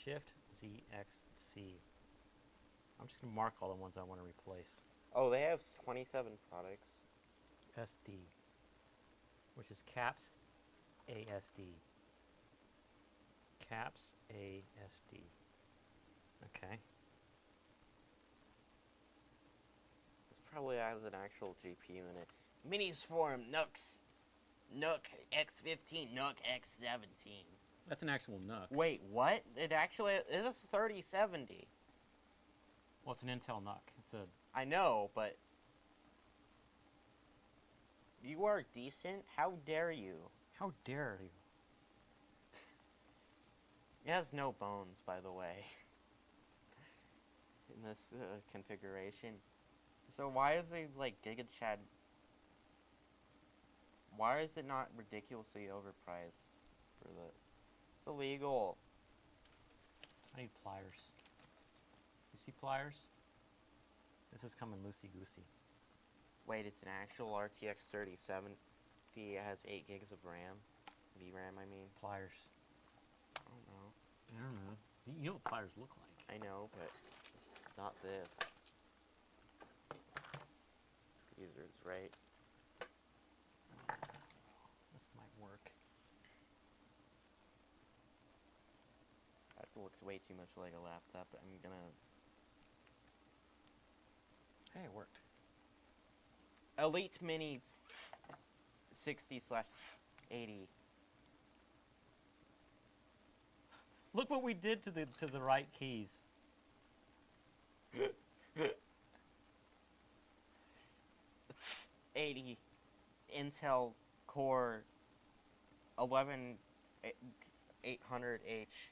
Speaker 2: Shift ZXC. I'm just going to mark all the ones I want to replace.
Speaker 3: Oh, they have 27 products.
Speaker 2: SD. Which is caps ASD. Caps ASD. Okay.
Speaker 3: This probably has an actual GPU in it. Minis form, Nook X15, Nook X17.
Speaker 2: That's an actual NUC.
Speaker 3: Wait, what? It actually is a 3070.
Speaker 2: Well, it's an Intel NUC. It's a.
Speaker 3: I know, but you are decent. How dare you?
Speaker 2: How dare you?
Speaker 3: It has no bones, by the way, in this configuration. So why is it like GigaChad? Why is it not ridiculously overpriced for the? It's illegal.
Speaker 2: I need pliers. You see pliers? This is coming loosey-goosey.
Speaker 3: Wait, it's an actual RTX 3070. It has 8 gigs of RAM. VRAM, I mean.
Speaker 2: Pliers.
Speaker 3: I don't know.
Speaker 2: I don't know. You know what pliers look like.
Speaker 3: I know, but it's not this. Tweezers, right?
Speaker 2: This might work.
Speaker 3: That looks way too much like a laptop. I'm gonna...
Speaker 2: Hey, it worked.
Speaker 3: Elite Mini 60/80.
Speaker 2: Look what we did to the right keys.
Speaker 3: 80 Intel Core 11800H.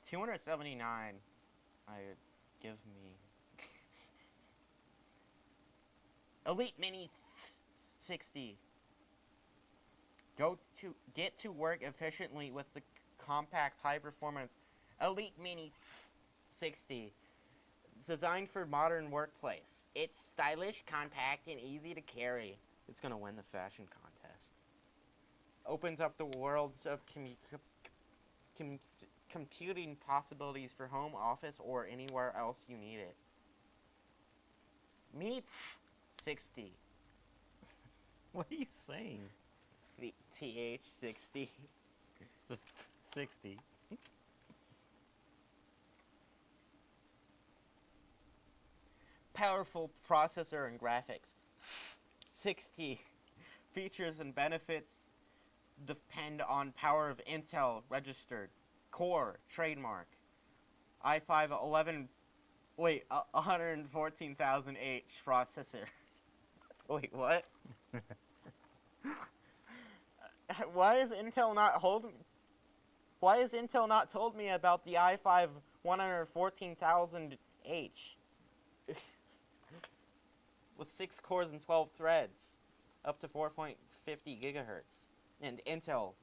Speaker 3: 279. I would give me Elite Mini 60. Get to work efficiently with the compact high performance Elite Mini 60. Designed for modern workplace. It's stylish, compact, and easy to carry. It's gonna win the fashion contest. Opens up the worlds of computing possibilities for home, office, or anywhere else you need it. Mini 60.
Speaker 2: What are you saying?
Speaker 3: The TH60.
Speaker 2: The 60.
Speaker 3: Powerful processor and graphics. 60. Features and benefits depend on power of Intel registered. Core, trademark. i5 114,000H processor. Wait, what? Why is Intel not told me about the i5 114,000H? With 6 cores and 12 threads, up to 4.50 gigahertz, and Intel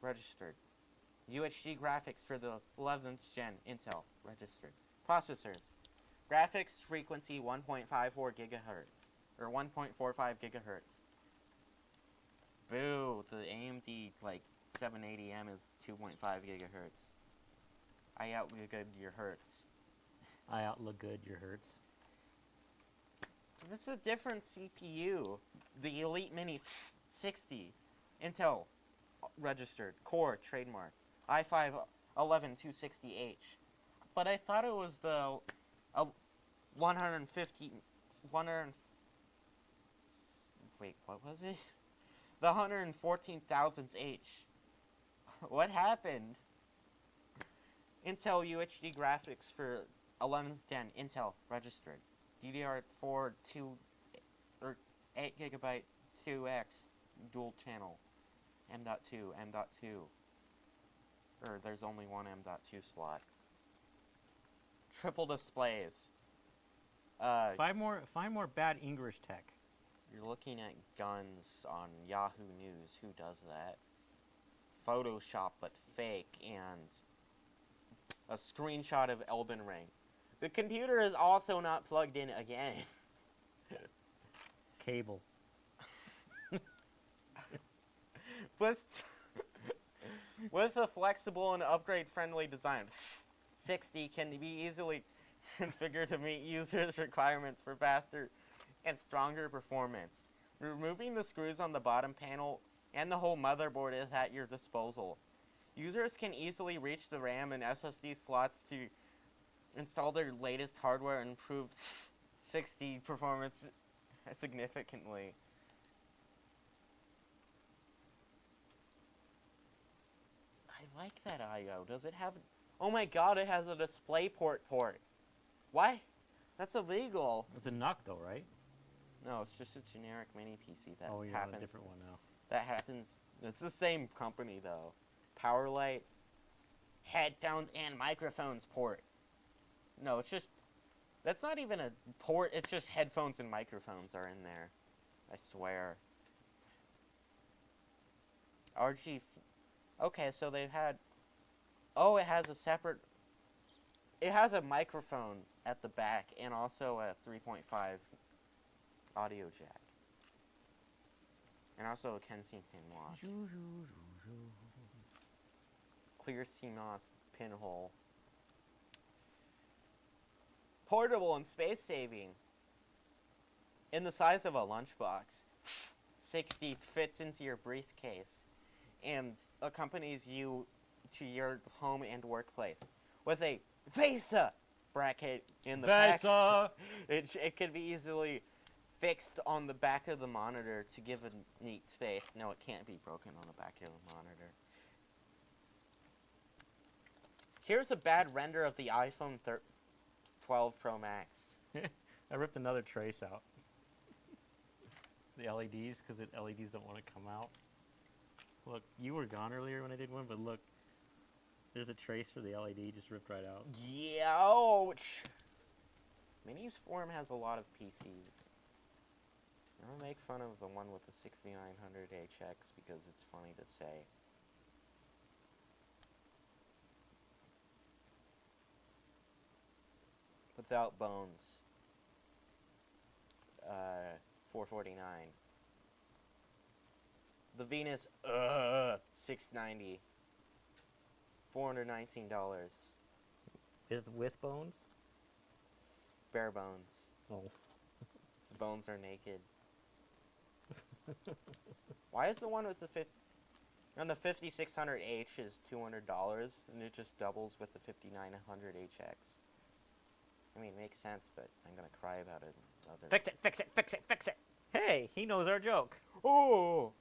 Speaker 3: registered. UHD graphics for the 11th gen Intel registered. Processors. Graphics frequency 1.54 gigahertz, or 1.45 gigahertz. Boo, the AMD, 780M is 2.5 gigahertz. I outgood your hertz.
Speaker 2: I outlook good, your hertz.
Speaker 3: It's a different CPU. The Elite Mini 60. Intel registered. Core trademark. i5 11260H. But I thought it was the 150
Speaker 1: Wait, what was it? The 114,000th H. What happened? Intel UHD graphics for 11th Gen. Intel registered. DDR4 2 or 8 gigabyte 2x dual channel. M.2, M.2. Or there's only one M.2 slot. Triple displays.
Speaker 2: Find more bad English tech.
Speaker 1: You're looking at guns on Yahoo News. Who does that? Photoshop but fake, and a screenshot of Elden Ring. The computer is also not plugged in again.
Speaker 2: Cable.
Speaker 1: With a flexible and upgrade-friendly design, 60 can be easily configured to meet users' requirements for faster and stronger performance. Removing the screws on the bottom panel and the whole motherboard is at your disposal. Users can easily reach the RAM and SSD slots to install their latest hardware and improve 60 performance significantly. I like that I/O. Does it have... Oh my god, it has a DisplayPort port. Why? That's illegal.
Speaker 2: It's a NUC though, right?
Speaker 1: No, it's just a generic mini PC that
Speaker 2: Oh, you're on a different one now.
Speaker 1: That happens. It's the same company though. Powerlight, headphones and microphones port. No, it's just... That's not even a port. It's just headphones and microphones are in there. I swear. RG... Okay, so they've had... Oh, it has a separate... It has a microphone at the back and also a 3.5 audio jack. And also a Kensington watch. Clear CMOS pinhole. Portable and space saving. In the size of a lunchbox. 60 fits into your briefcase and accompanies you to your home and workplace with a VESA bracket in the back.
Speaker 2: VESA!
Speaker 1: It could be easily fixed on the back of the monitor to give a neat space. No, it can't be broken on the back of the monitor. Here's a bad render of the iPhone 12 Pro Max.
Speaker 2: I ripped another trace out. The LEDs, because the LEDs don't want to come out. Look, you were gone earlier when I did one, but look. There's a trace for the LED just ripped right out.
Speaker 1: Ouch! Minis Forum has a lot of PCs. I'm gonna make fun of the one with the 6900 HX because it's funny to say. Without bones. 449. The Venus, 690. $419.
Speaker 2: With bones?
Speaker 1: Bare bones.
Speaker 2: Oh.
Speaker 1: Its bones are naked. Why is the one with the on the 5600H is $200 and it just doubles with the 5900HX? I mean, it makes sense, but I'm gonna cry about it.
Speaker 2: Fix it, fix it, fix it, fix it! Hey, he knows our joke.
Speaker 1: Oh!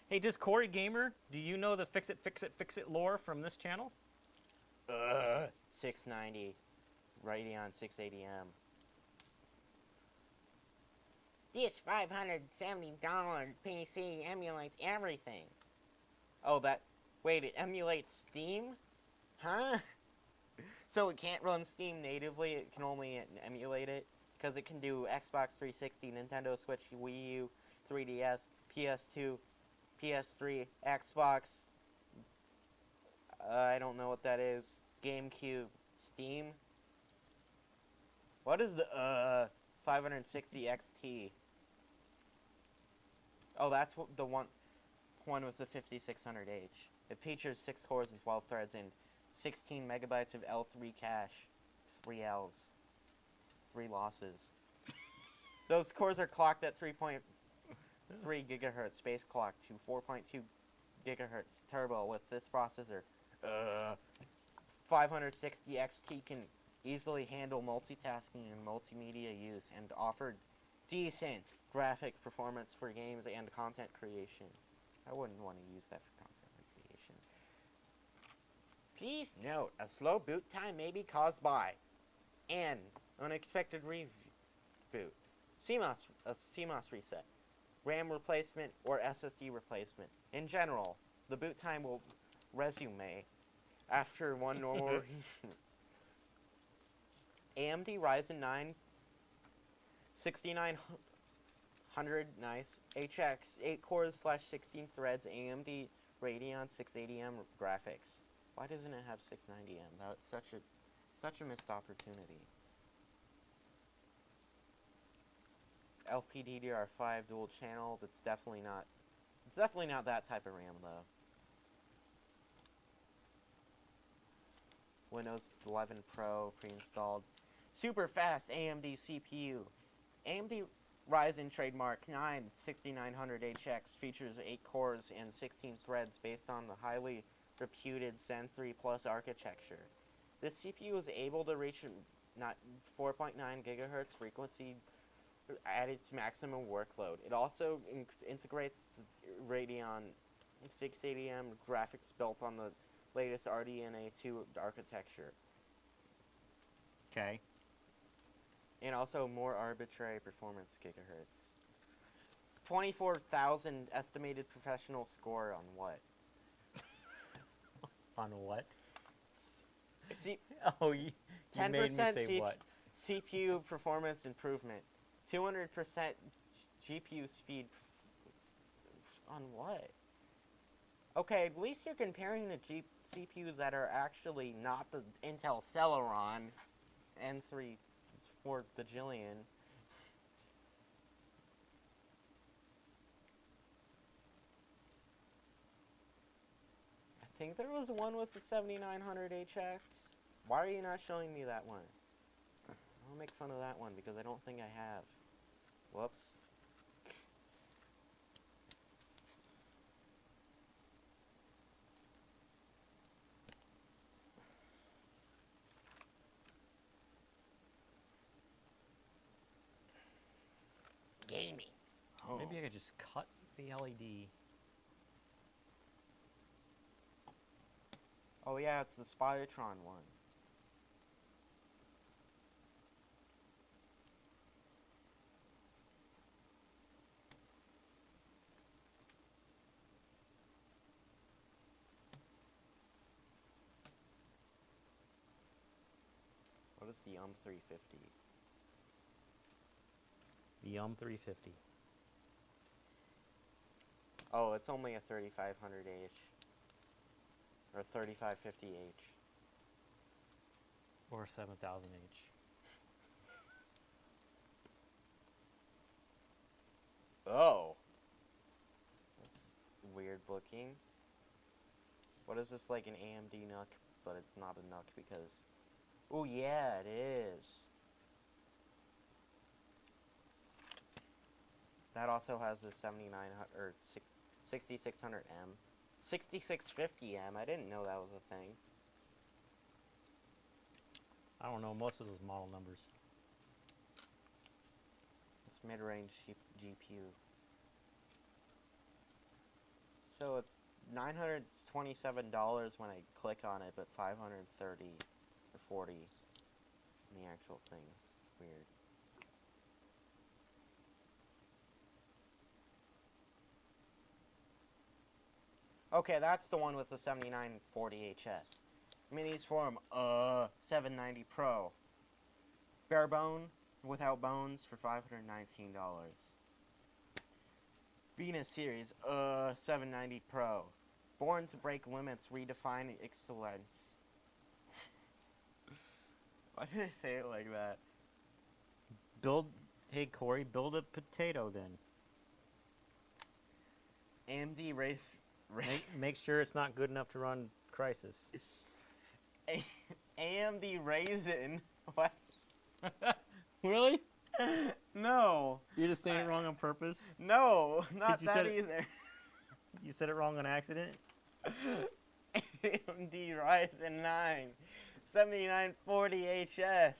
Speaker 2: Hey, does Corey Gamer, do you know the fix it, fix it, fix it lore from this channel?
Speaker 1: 690. Radeon 680M.
Speaker 3: This $570 PC emulates everything.
Speaker 1: Oh, wait, it emulates Steam? Huh? So it can't run Steam natively, it can only emulate it? Because it can do Xbox 360, Nintendo Switch, Wii U, 3DS, PS2, PS3, Xbox, I don't know what that is, GameCube, Steam? What is the, 560 XT? Oh, that's the one with the 5600H. It features 6 cores and 12 threads and 16 megabytes of L3 cache. 3 Ls. 3 losses. Those cores are clocked at 3.3 gigahertz space clock to 4.2 gigahertz turbo with this processor. 560 XT can easily handle multitasking and multimedia use and offered decent graphic performance for games and content creation. I wouldn't want to use that for content creation. Please note, a slow boot time may be caused by an unexpected reboot, a CMOS reset, RAM replacement, or SSD replacement. In general, the boot time will resume after one normal AMD Ryzen 9 6900 nice HX 8 cores / 16 threads AMD Radeon 680M graphics. Why doesn't it have 690M? That's such a missed opportunity. LPDDR5 dual channel. It's definitely not that type of RAM though. Windows 11 Pro pre-installed. Super fast AMD CPU. AMD Ryzen trademark 9 6900HX features 8 cores and 16 threads based on the highly reputed Zen 3 Plus architecture. This CPU is able to reach 4.9 gigahertz frequency at its maximum workload. It also integrates the Radeon 680M graphics built on the latest RDNA 2 architecture.
Speaker 2: Okay.
Speaker 1: And also more arbitrary performance gigahertz. 24,000 estimated professional score on what?
Speaker 2: On what?
Speaker 1: See,
Speaker 2: Oh, you made me say what?
Speaker 1: CPU performance improvement. 200% GPU speed. On what? Okay, at least you're comparing the CPUs that are actually not the Intel Celeron N3 4 bajillion. I think there was one with the 7900 HX. Why are you not showing me that one? I'll make fun of that one because I don't think I have. Whoops. Gaming. Oh.
Speaker 2: Maybe I could just cut the LED.
Speaker 1: Oh yeah, it's the Spytron one. What is the 350?
Speaker 2: The 350.
Speaker 1: Oh, it's only a 3500H. Or 3550H.
Speaker 2: Or 7000H.
Speaker 1: Oh. That's weird looking. What is this, like an AMD NUC? But it's not a NUC because... Oh yeah, it is. That also has the 7900 or 6600M. 6650M. I didn't know that was a thing.
Speaker 2: I don't know most of those model numbers.
Speaker 1: It's mid-range GPU. So it's $927 when I click on it, but $530 or $40 in the actual thing. It's weird. Okay, that's the one with the 7940HS. Minis Form 790 Pro. Bare bone, without bones for $519. Venus Series 790 Pro. Born to break limits, redefine excellence. Why did they say it like that?
Speaker 2: Hey Corey, build a potato then.
Speaker 1: AMD
Speaker 2: Make sure it's not good enough to run Crysis.
Speaker 1: AMD Ryzen. What?
Speaker 2: Really?
Speaker 1: No.
Speaker 2: You're just saying it wrong on purpose?
Speaker 1: No, not
Speaker 2: you
Speaker 1: that
Speaker 2: said
Speaker 1: either.
Speaker 2: You said it wrong on accident?
Speaker 1: AMD Ryzen 9 7940HS.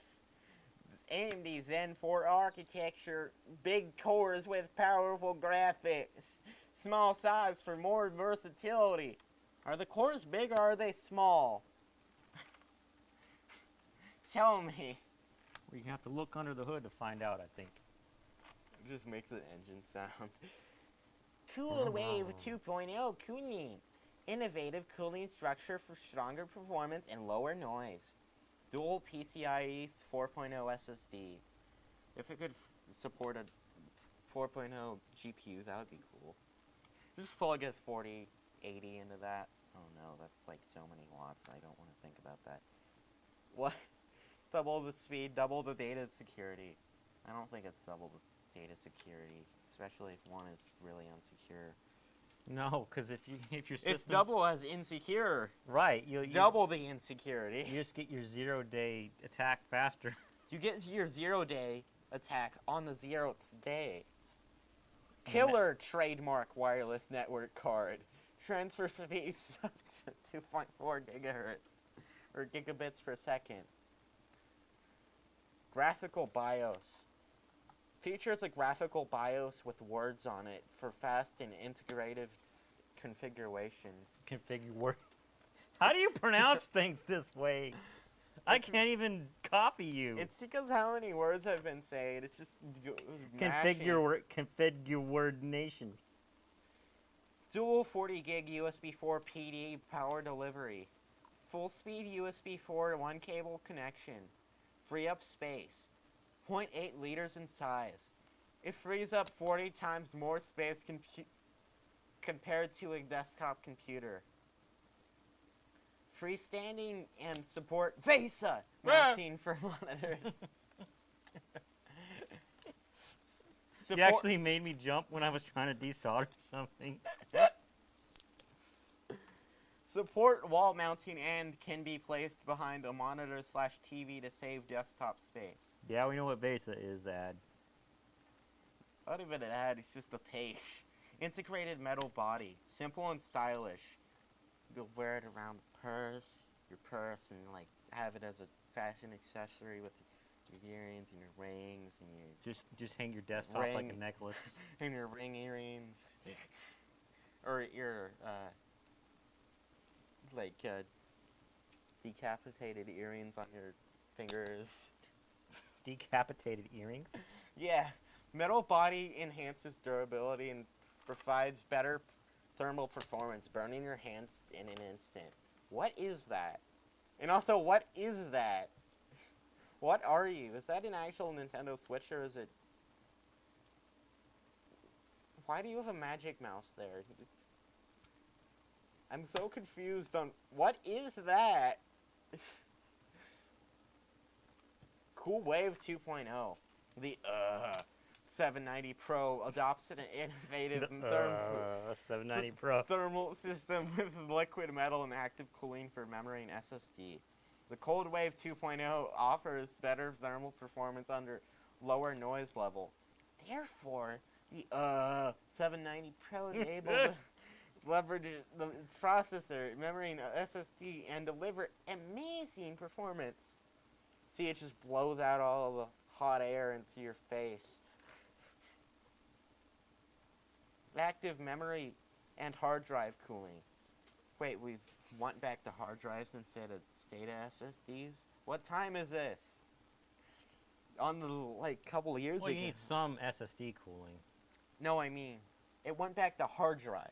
Speaker 3: AMD Zen 4 architecture, big cores with powerful graphics, small size for more versatility. Are the cores big or are they small? Tell me.
Speaker 2: Well, you have to look under the hood to find out, I think.
Speaker 3: It just makes an engine sound. Cool Wave 2.0 cooling. Innovative cooling structure for stronger performance and lower noise. Dual PCIe 4.0 SSD. If it could support a 4.0 GPU, that would be cool. Just plug a 4080 into that. Oh no, that's like so many watts. I don't want to think about that. What? Double the speed, double the data security. I don't think it's double the data security, especially if one is really unsecure.
Speaker 2: No, because if your system...
Speaker 3: It's double as insecure.
Speaker 2: Right. You
Speaker 3: Double the insecurity.
Speaker 2: You just get your 0-day attack faster.
Speaker 3: You get your 0-day attack on the 0th day. Killer trademark wireless network card. Transfer speeds up to 2.4 gigahertz or gigabits per second. Graphical BIOS. Features a graphical BIOS with words on it for fast and integrative configuration.
Speaker 2: Configure. How do you pronounce things this way? I can't even copy you.
Speaker 3: It's because how many words have been said. It's just
Speaker 2: configuration.
Speaker 3: Dual 40 gig USB 4 PD power delivery. Full speed USB 4 to 1 cable connection. Free up space. 0.8 liters in size. It frees up 40 times more space compared to a desktop computer. Freestanding and support VESA mounting for monitors.
Speaker 2: You actually made me jump when I was trying to desolder something.
Speaker 3: Support wall mounting and can be placed behind a monitor/TV to save desktop space.
Speaker 2: Yeah, we know what VESA is, Ad.
Speaker 3: Not even an ad, it's just a page. Integrated metal body. Simple and stylish. You'll wear it around your purse, and like have it as a fashion accessory with your earrings and your rings and your...
Speaker 2: Just hang your desktop like a necklace.
Speaker 3: And your ring earrings. Or your, decapitated earrings on your fingers.
Speaker 2: Decapitated earrings?
Speaker 3: Yeah. Metal body enhances durability and provides better thermal performance, burning your hands in an instant. What is that? And also, what is that? What are you? Is that an actual Nintendo Switch, or is it... Why do you have a magic mouse there? I'm so confused on... What is that? Cool Wave 2.0. The 790 Pro adopts an innovative
Speaker 2: 790 Pro
Speaker 3: thermal system with liquid metal and active cooling for memory and SSD. The Cold Wave 2.0 offers better thermal performance under lower noise level. Therefore, the 790 Pro is able to leverage its processor, memory, and SSD and deliver amazing performance. See, it just blows out all the hot air into your face. Active memory and hard drive cooling. Wait, we want back to hard drives instead of SATA SSDs? What time is this? On the, couple of years ago.
Speaker 2: Well, you need some SSD cooling.
Speaker 3: No, I mean, it went back to hard drive.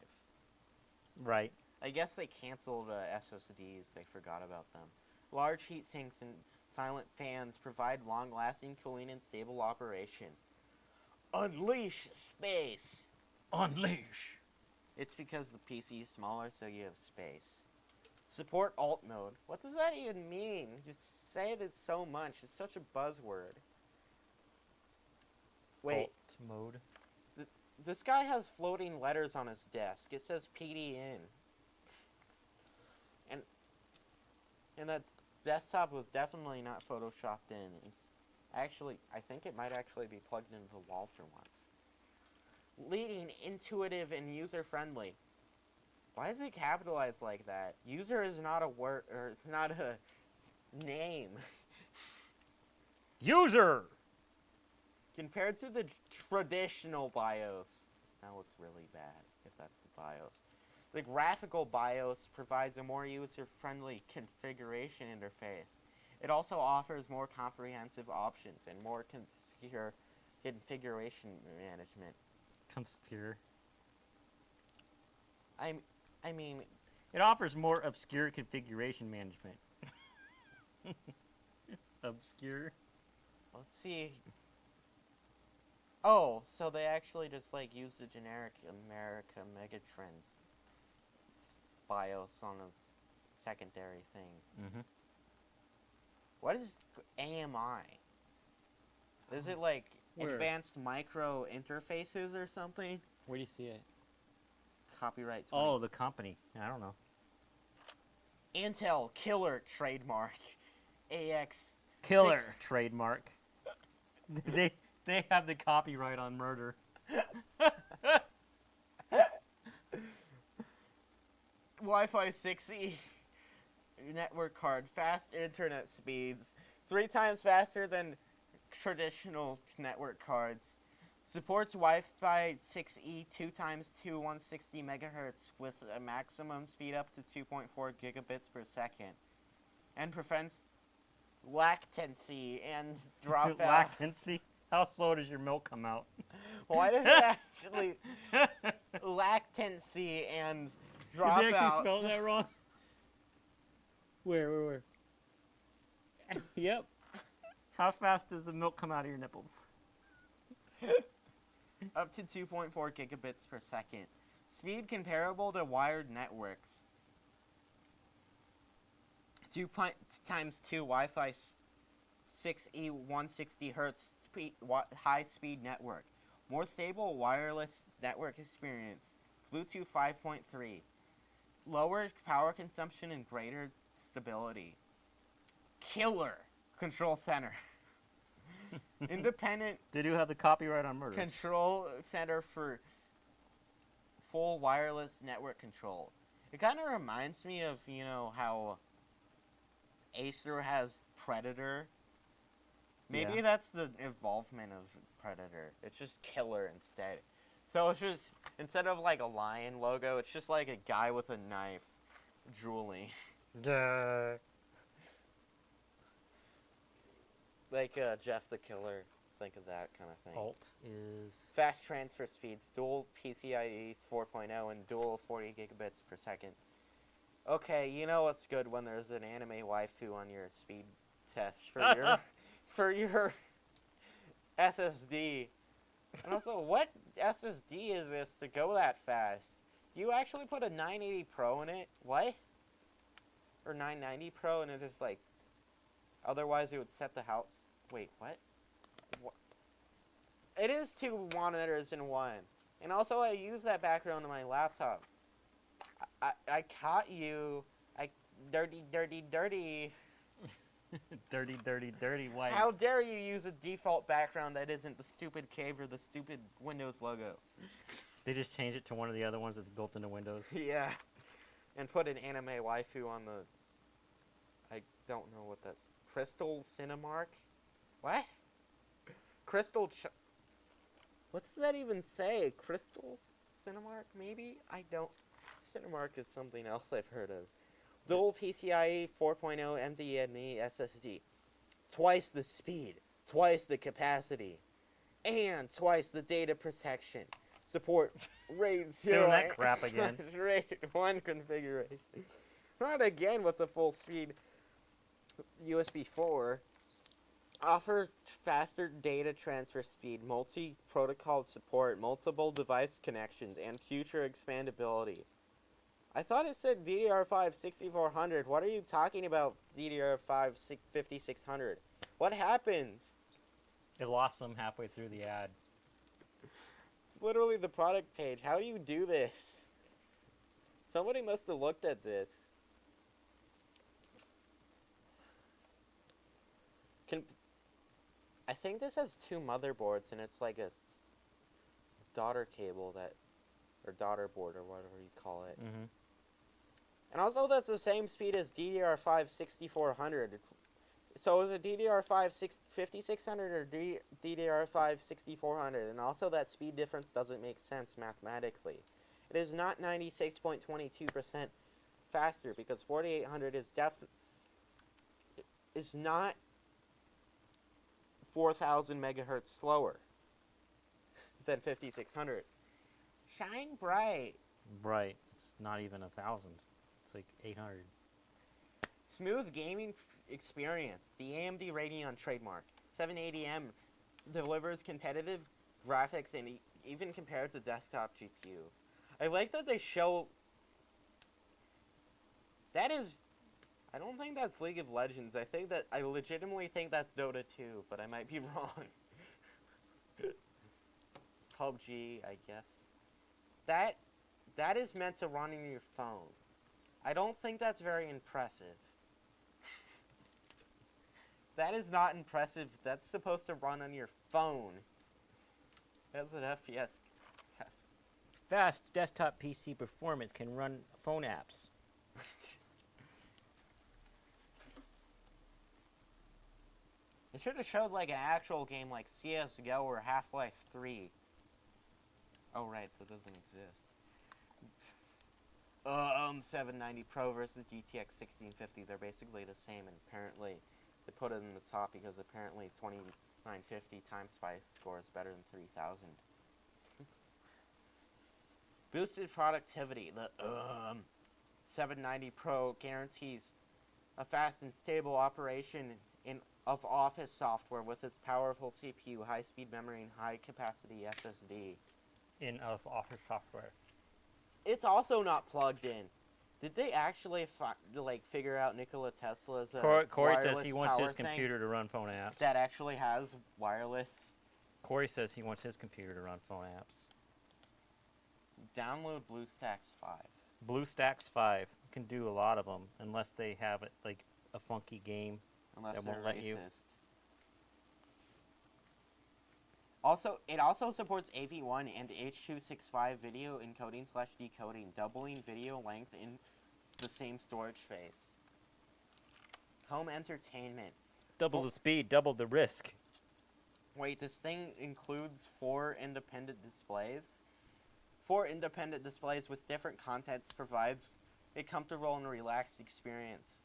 Speaker 2: Right.
Speaker 3: I guess they canceled SSDs. They forgot about them. Large heat sinks and silent fans provide long-lasting cooling and stable operation. Unleash space.
Speaker 2: Unleash.
Speaker 3: It's because the PC is smaller, so you have space. Support alt mode. What does that even mean? You say it so much. It's such a buzzword. Wait.
Speaker 2: Alt mode.
Speaker 3: This guy has floating letters on his desk. It says PDN. And that desktop was definitely not photoshopped in. It's actually, I think it might actually be plugged into the wall for once. Leading, intuitive, and user-friendly. Why is it capitalized like that? User is not a word, or it's not a name.
Speaker 2: User!
Speaker 1: Compared to the traditional BIOS, that looks really bad if that's the BIOS. The graphical BIOS provides a more user-friendly configuration interface. It also offers more comprehensive options and more secure configuration management.
Speaker 2: Obscure.
Speaker 1: I mean,
Speaker 2: It offers more obscure configuration management. Obscure?
Speaker 1: let's see. Oh, so they actually just like use the generic America Megatrends BIOS on a secondary thing.
Speaker 2: Mm-hmm.
Speaker 1: What is AMI? Is it like
Speaker 2: Where?
Speaker 1: advanced micro interfaces or something?
Speaker 2: Where do you see it?
Speaker 1: Copyright 20.
Speaker 2: Oh, the company. I don't know.
Speaker 1: Intel killer trademark. AX.
Speaker 2: Killer trademark. they have the copyright on murder.
Speaker 1: Wi-Fi 6E network card. Fast internet speeds. 3 times faster than traditional network cards. Supports Wi-Fi 6E 2 times 2 160 megahertz with a maximum speed up to 2.4 gigabits per second. And prevents lactancy and dropout.
Speaker 2: Lactancy? How slow does your milk come out?
Speaker 1: Why does it actually lactancy and dropout?
Speaker 2: Did they actually spell that wrong? Where? Yep. How fast does the milk come out of your nipples?
Speaker 1: Up to 2.4 gigabits per second. Speed comparable to wired networks. 2 times 2 Wi-Fi 6E 160 hertz high-speed network. More stable wireless network experience. Bluetooth 5.3. Lower power consumption and greater stability. Killer control center. Independent
Speaker 2: They do have the copyright on murder.
Speaker 1: control center for full wireless network control. It kind of reminds me of, you know, how Acer has Predator. Maybe
Speaker 2: Yeah.
Speaker 1: that's the involvement of Predator. It's just killer instead. So it's just, instead of like a lion logo, it's just like a guy with a knife drooling.
Speaker 2: Duh.
Speaker 1: Like Jeff the Killer. Think of that kind of thing.
Speaker 2: Alt is...
Speaker 1: Fast transfer speeds, dual PCIe 4.0 and dual 40 gigabits per second. Okay, you know what's good when there's an anime waifu on your speed test for your SSD. And also, what SSD is this to go that fast? You actually put a 980 Pro in it? What? Or 990 Pro and it just like... Otherwise it would set the house... Wait, what? It is 2 monitors in one. And also I use that background on my laptop. I caught you. Dirty.
Speaker 2: dirty white.
Speaker 1: How dare you use a default background that isn't the stupid cave or the stupid Windows logo?
Speaker 2: They just changed it to one of the other ones that's built into Windows.
Speaker 1: Yeah. And put an anime waifu on the... I don't know what that's... Crystal Cinemark? What? Crystal... What does that even say? Crystal Cinemark, maybe? I don't... Cinemark is something else I've heard of. Dual PCIe 4.0 NVMe SSD. Twice the speed. Twice the capacity. And twice the data protection. Support RAID 0.
Speaker 2: Doing that crap again.
Speaker 1: RAID 1 configuration. Not again with the full speed. USB 4. Offers faster data transfer speed, multi-protocol support, multiple device connections, and future expandability. I thought it said DDR5 6400. What are you talking about, DDR5 5600? What happened?
Speaker 2: It lost them halfway through the ad.
Speaker 1: It's literally the product page. How do you do this? Somebody must have looked at this. I think this has 2 motherboards, and it's like a daughter cable that, or daughter board, or whatever you call it.
Speaker 2: Mm-hmm.
Speaker 1: And also, that's the same speed as DDR5 6400.
Speaker 3: So is it DDR5 5600 or DDR5 6400? And also that speed difference doesn't make sense mathematically. It is not 96.22% faster because 4800 is not 4000 megahertz slower than 5600. Shine bright.
Speaker 2: Right. It's not even 1,000. It's like 800.
Speaker 3: Smooth gaming experience. The AMD Radeon trademark. 780M delivers competitive graphics and even compared to desktop GPU. I like that they show... That is... I don't think that's League of Legends. I legitimately think that's Dota 2, but I might be wrong. PUBG, I guess. That is meant to run on your phone. I don't think that's very impressive. That is not impressive. That's supposed to run on your phone. That's an FPS.
Speaker 2: Fast desktop PC performance can run phone apps.
Speaker 3: It should have showed like an actual game like CSGO or Half-Life 3. Oh right, that doesn't exist. 790 Pro versus GTX 1650. They're basically the same, and apparently they put it in the top because apparently 2950 times spy score is better than 3000. Boosted productivity. The 790 Pro guarantees a fast and stable operation of Office software with its powerful CPU, high-speed memory, and high-capacity SSD.
Speaker 2: In Office software.
Speaker 3: It's also not plugged in. Did they actually figure out Nikola Tesla's
Speaker 2: Corey says he wants his
Speaker 3: thing
Speaker 2: computer to run phone apps.
Speaker 3: that actually has wireless?
Speaker 2: Corey says he wants his computer to run phone apps.
Speaker 3: Download BlueStacks 5.
Speaker 2: BlueStacks 5 can do a lot of them, unless they have it like a funky game
Speaker 3: Unless
Speaker 2: that
Speaker 3: they're
Speaker 2: won't let you.
Speaker 3: racist. Also, it also supports AV1 and H.265 video encoding/decoding, doubling video length in the same storage space. Home entertainment.
Speaker 2: Double the speed, double the risk.
Speaker 3: Wait, this thing includes 4 independent displays? 4 independent displays with different contents provides a comfortable and relaxed experience.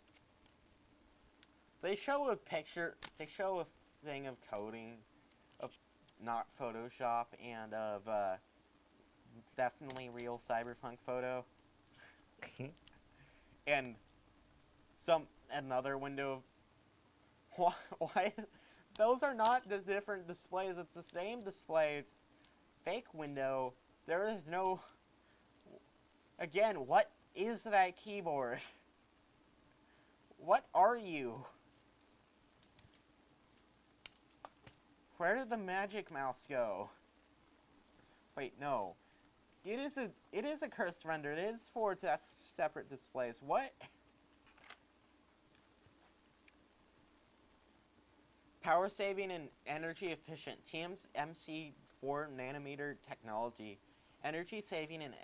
Speaker 3: They show a picture, they show a thing of coding, of not Photoshop, and of definitely real cyberpunk photo. And another window of, why, those are not the different displays, it's the same display, fake window. There is no, again, what is that keyboard? What are you? Where did the magic mouse go? Wait, no. It is a cursed render. It is 4 separate displays. What? Power saving and energy efficient. TSMC 4 nanometer technology. Energy saving and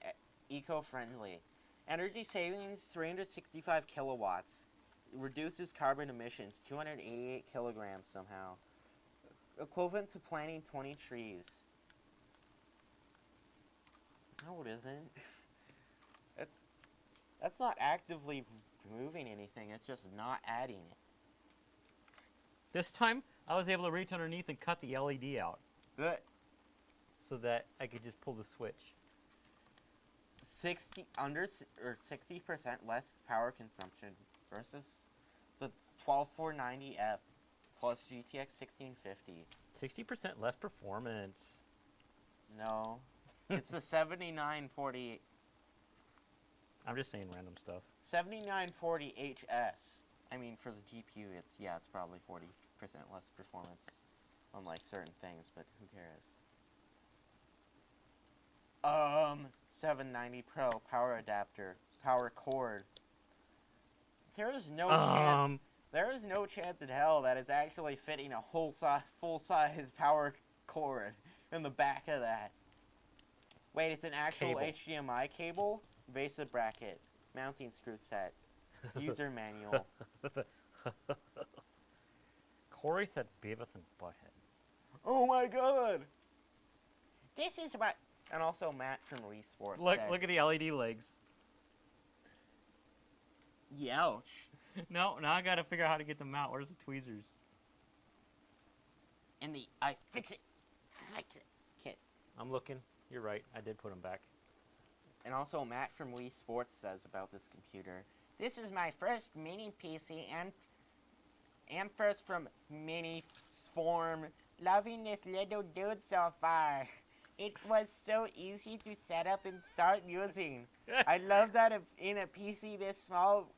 Speaker 3: eco-friendly. Energy savings 365 kilowatts. It reduces carbon emissions 288 kilograms somehow. Equivalent to planting 20 trees. No, it isn't. That's not actively removing anything. It's just not adding it.
Speaker 2: This time, I was able to reach underneath and cut the LED out.
Speaker 3: Good.
Speaker 2: So that I could just pull the switch.
Speaker 3: 60% less power consumption versus the 12490F plus GTX 1650.
Speaker 2: 60% less performance.
Speaker 3: No, it's the 7940.
Speaker 2: I'm just saying random stuff.
Speaker 3: 7940 HS. I mean, for the GPU, it's probably 40% less performance on like certain things, but who cares? 790 Pro power adapter, power cord. There is no chance. There is no chance in hell that it's actually fitting a full-size power cord in the back of that. Wait, it's an actual
Speaker 2: Cable.
Speaker 3: HDMI cable, VESA bracket, mounting screw set, user manual.
Speaker 2: Corey said Beavis and Butthead.
Speaker 1: Oh my god! This is what... And also Matt from Wii Sports
Speaker 2: Look,
Speaker 1: said,
Speaker 2: look at the LED legs.
Speaker 1: Youch.
Speaker 2: No, now I gotta figure out how to get them out. Where's the tweezers?
Speaker 1: And the fixit kit.
Speaker 2: I'm looking. You're right. I did put them back.
Speaker 1: And also Matt from Wii Sports says about this computer, this is my first mini PC and first from mini form. Loving this little dude so far. It was so easy to set up and start using. I love that in a PC this small,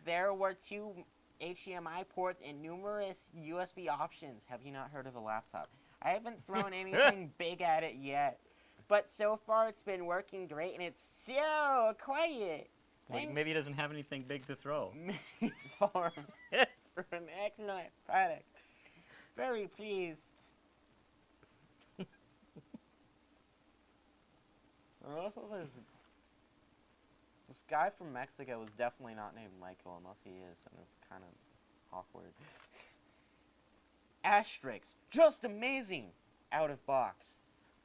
Speaker 1: there were 2 HDMI ports and numerous USB options. Have you not heard of a laptop? I haven't thrown anything big at it yet. But so far it's been working great and it's so quiet.
Speaker 2: Like, maybe he doesn't have anything big to throw.
Speaker 1: Minis Farm for an excellent product. Very pleased. Also, this guy from Mexico is definitely not named Michael, unless he is, and it's kind of awkward. Asterisk, just amazing, out of box.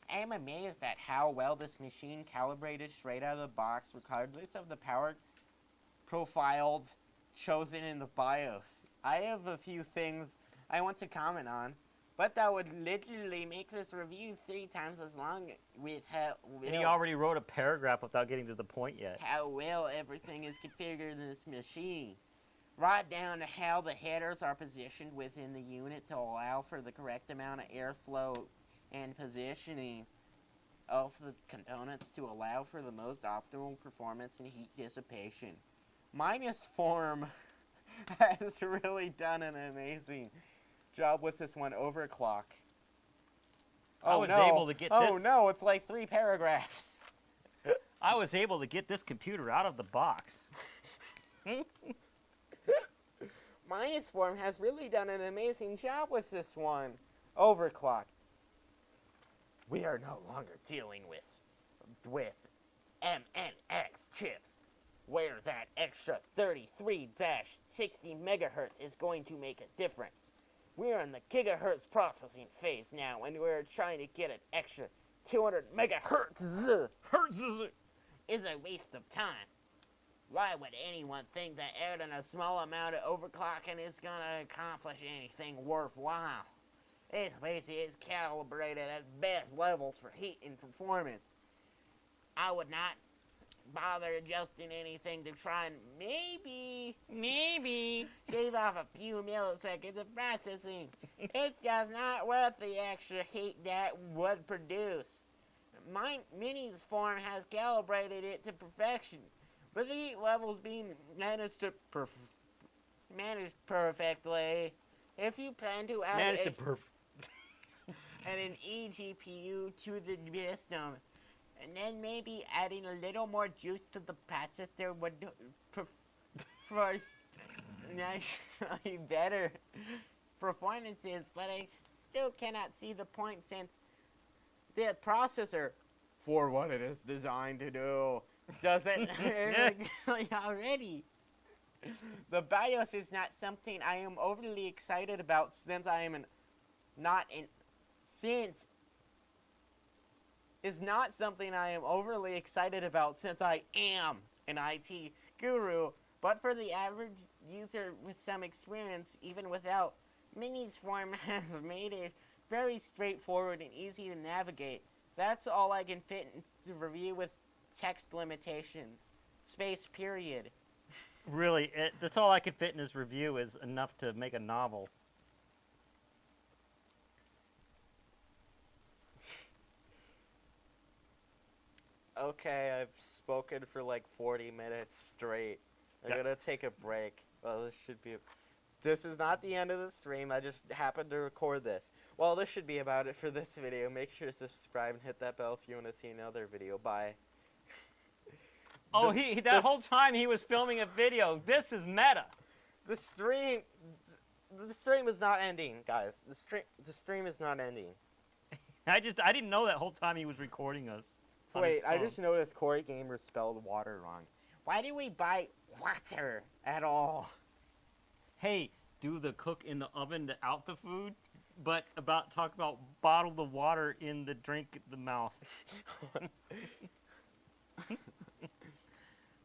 Speaker 1: I am amazed at how well this machine calibrated straight out of the box, regardless of the power profiles chosen in the BIOS. I have a few things I want to comment on, but that would literally make this review 3 times as long with how
Speaker 2: And he already wrote a paragraph without getting to the point yet.
Speaker 1: how well everything is configured in this machine. Right down to how the headers are positioned within the unit to allow for the correct amount of airflow and positioning of the components to allow for the most optimal performance and heat dissipation. Minus Form has really done an amazing job with this one. Overclock.
Speaker 2: I was able to get this.
Speaker 1: No, it's like 3 paragraphs.
Speaker 2: I was able to get this computer out of the box.
Speaker 1: Minus Form has really done an amazing job with this one. Overclock. We are no longer dealing with MNX chips, where that extra 33-60 megahertz is going to make a difference. We are in the gigahertz processing phase now, and we're trying to get an extra 200 megahertz.
Speaker 2: Hertz
Speaker 1: Is a waste of time. Why would anyone think that adding a small amount of overclocking is going to accomplish anything worthwhile? This PC is calibrated at best levels for heat and performance. I would not bother adjusting anything to try and maybe shave off a few milliseconds of processing. It's just not worth the extra heat that would produce. My Mini's Form has calibrated it to perfection, but the heat levels being managed perfectly. If you plan to add an eGPU to the system, and then maybe adding a little more juice to the processor would for naturally better performances, but I still cannot see the point since the processor, for what it is designed to do, doesn't already. The BIOS is not something I am overly excited about since I am is not something I am overly excited about since I am an IT guru, but for the average user with some experience, even without, Mini's Form has made it very straightforward and easy to navigate. That's all I can fit into the review with text limitations. Space period.
Speaker 2: Really, that's all I could fit in this review is enough to make a novel.
Speaker 1: Okay, I've spoken for like 40 minutes straight. I'm gonna take a break. Well, this is not the end of the stream. I just happened to record this. Well, this should be about it for this video. Make sure to subscribe and hit that bell if you want to see another video. Bye.
Speaker 2: Oh, that whole time he was filming a video. This is meta.
Speaker 1: The stream is not ending, guys. The stream is not ending.
Speaker 2: I didn't know that whole time he was recording us.
Speaker 1: Wait, I just noticed Corey Gamer spelled water wrong. Why do we buy water at all?
Speaker 2: Hey, do the cook in the oven to out the food, but talk about bottle the water in the drink the mouth.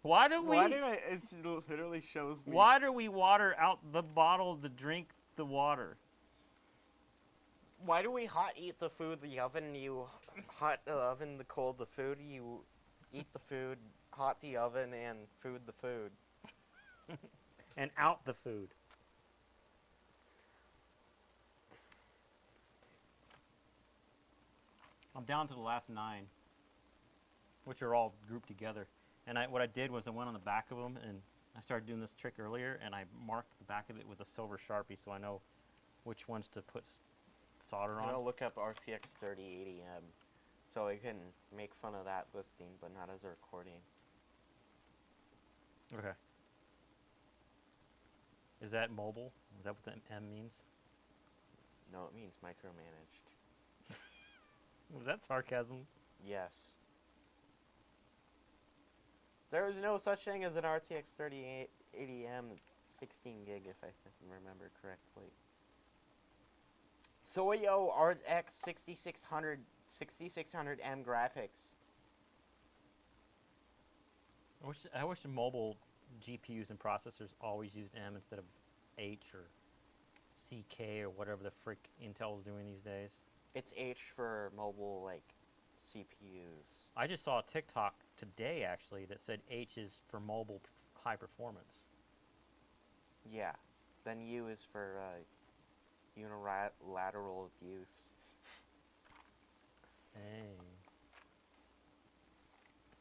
Speaker 2: Why do we?
Speaker 1: It literally shows me.
Speaker 2: Why do we water out the bottle to drink the water?
Speaker 1: Why do we hot eat the food the oven? You hot the oven, the cold the food. You eat the food, hot the oven, and food the food.
Speaker 2: And out the food. I'm down to the last 9, which are all grouped together. And what I did was I went on the back of them, and I started doing this trick earlier, and I marked the back of it with a silver Sharpie so I know which ones to put solder
Speaker 1: I'm
Speaker 2: on.
Speaker 1: gonna look up RTX 3080M so I can make fun of that listing, but not as a recording.
Speaker 2: Okay. Is that mobile? Is that what the M means?
Speaker 1: No, it means micromanaged.
Speaker 2: Was that sarcasm?
Speaker 1: Yes. There is no such thing as an RTX 3080M 16 gig, if I remember correctly. Soyo RX 6600M graphics.
Speaker 2: I wish the mobile GPUs and processors always used M instead of H or CK or whatever the frick Intel is doing these days.
Speaker 1: It's H for mobile, like, CPUs.
Speaker 2: I just saw a TikTok today, actually, that said H is for mobile high performance.
Speaker 1: Yeah. Then U is for unilateral abuse.
Speaker 2: Hey.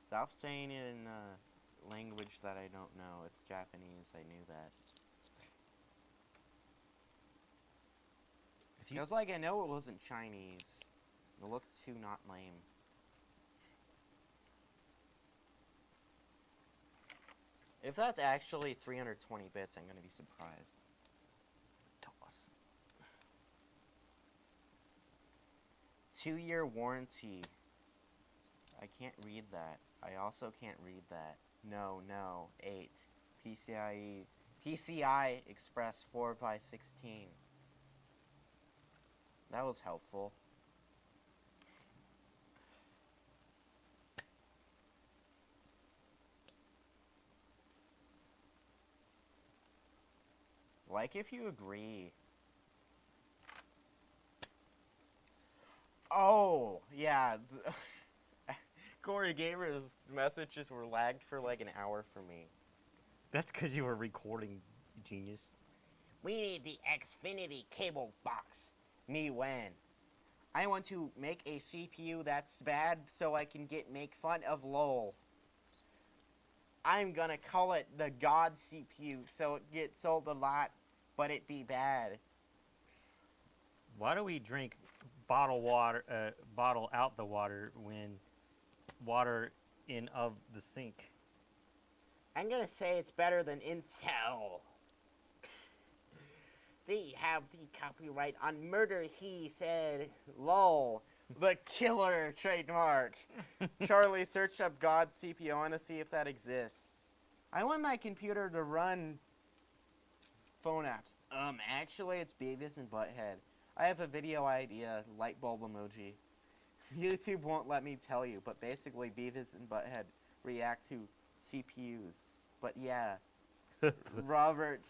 Speaker 1: Stop saying it in language that I don't know. It's Japanese. I knew that. It was like I know it wasn't Chinese. It looked too not lame. If that's actually 320 bits, I'm gonna be surprised.
Speaker 2: Toss.
Speaker 1: 2-year warranty. I can't read that. I also can't read that. No. 8. PCI Express 4x16. That was helpful. Like if you agree. Oh, yeah. Corey Gamer's messages were lagged for like an hour for me.
Speaker 2: That's because you were recording, genius.
Speaker 1: We need the Xfinity cable box. Me when? I want to make a CPU that's bad so I can make fun of LOL. I'm gonna call it the God CPU so it gets sold a lot, but it be bad.
Speaker 2: Why do we drink bottle out the water when water in of the sink?
Speaker 1: I'm gonna say it's better than Intel. They have the copyright on murder, he said. LOL. The killer trademark. Charlie, search up God CPU. I want to see if that exists. I want my computer to run phone apps. Actually, it's Beavis and Butthead. I have a video idea, light bulb emoji. YouTube won't let me tell you, but basically Beavis and Butthead react to CPUs. But yeah, Robert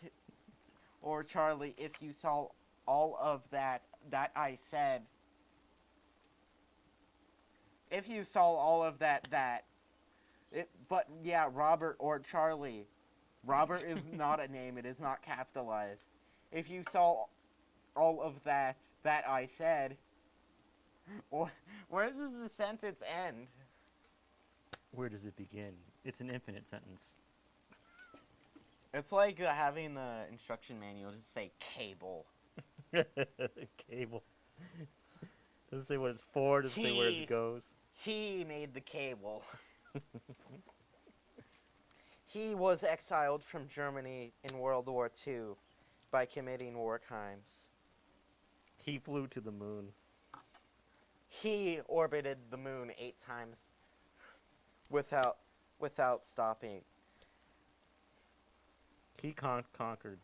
Speaker 1: or Charlie, if you saw all of that I said, if you saw all of but yeah, Robert or Charlie, Robert is not a name, it is not capitalized. If you saw all of that I said, where does the sentence end?
Speaker 2: Where does it begin? It's an infinite sentence.
Speaker 1: It's like having the instruction manual just say cable.
Speaker 2: Cable. Doesn't say what it's for, doesn't say where it goes.
Speaker 1: He made the cable. He was exiled from Germany in World War II by committing war crimes.
Speaker 2: He flew to the moon.
Speaker 1: He orbited the moon 8 times without stopping.
Speaker 2: He conquered.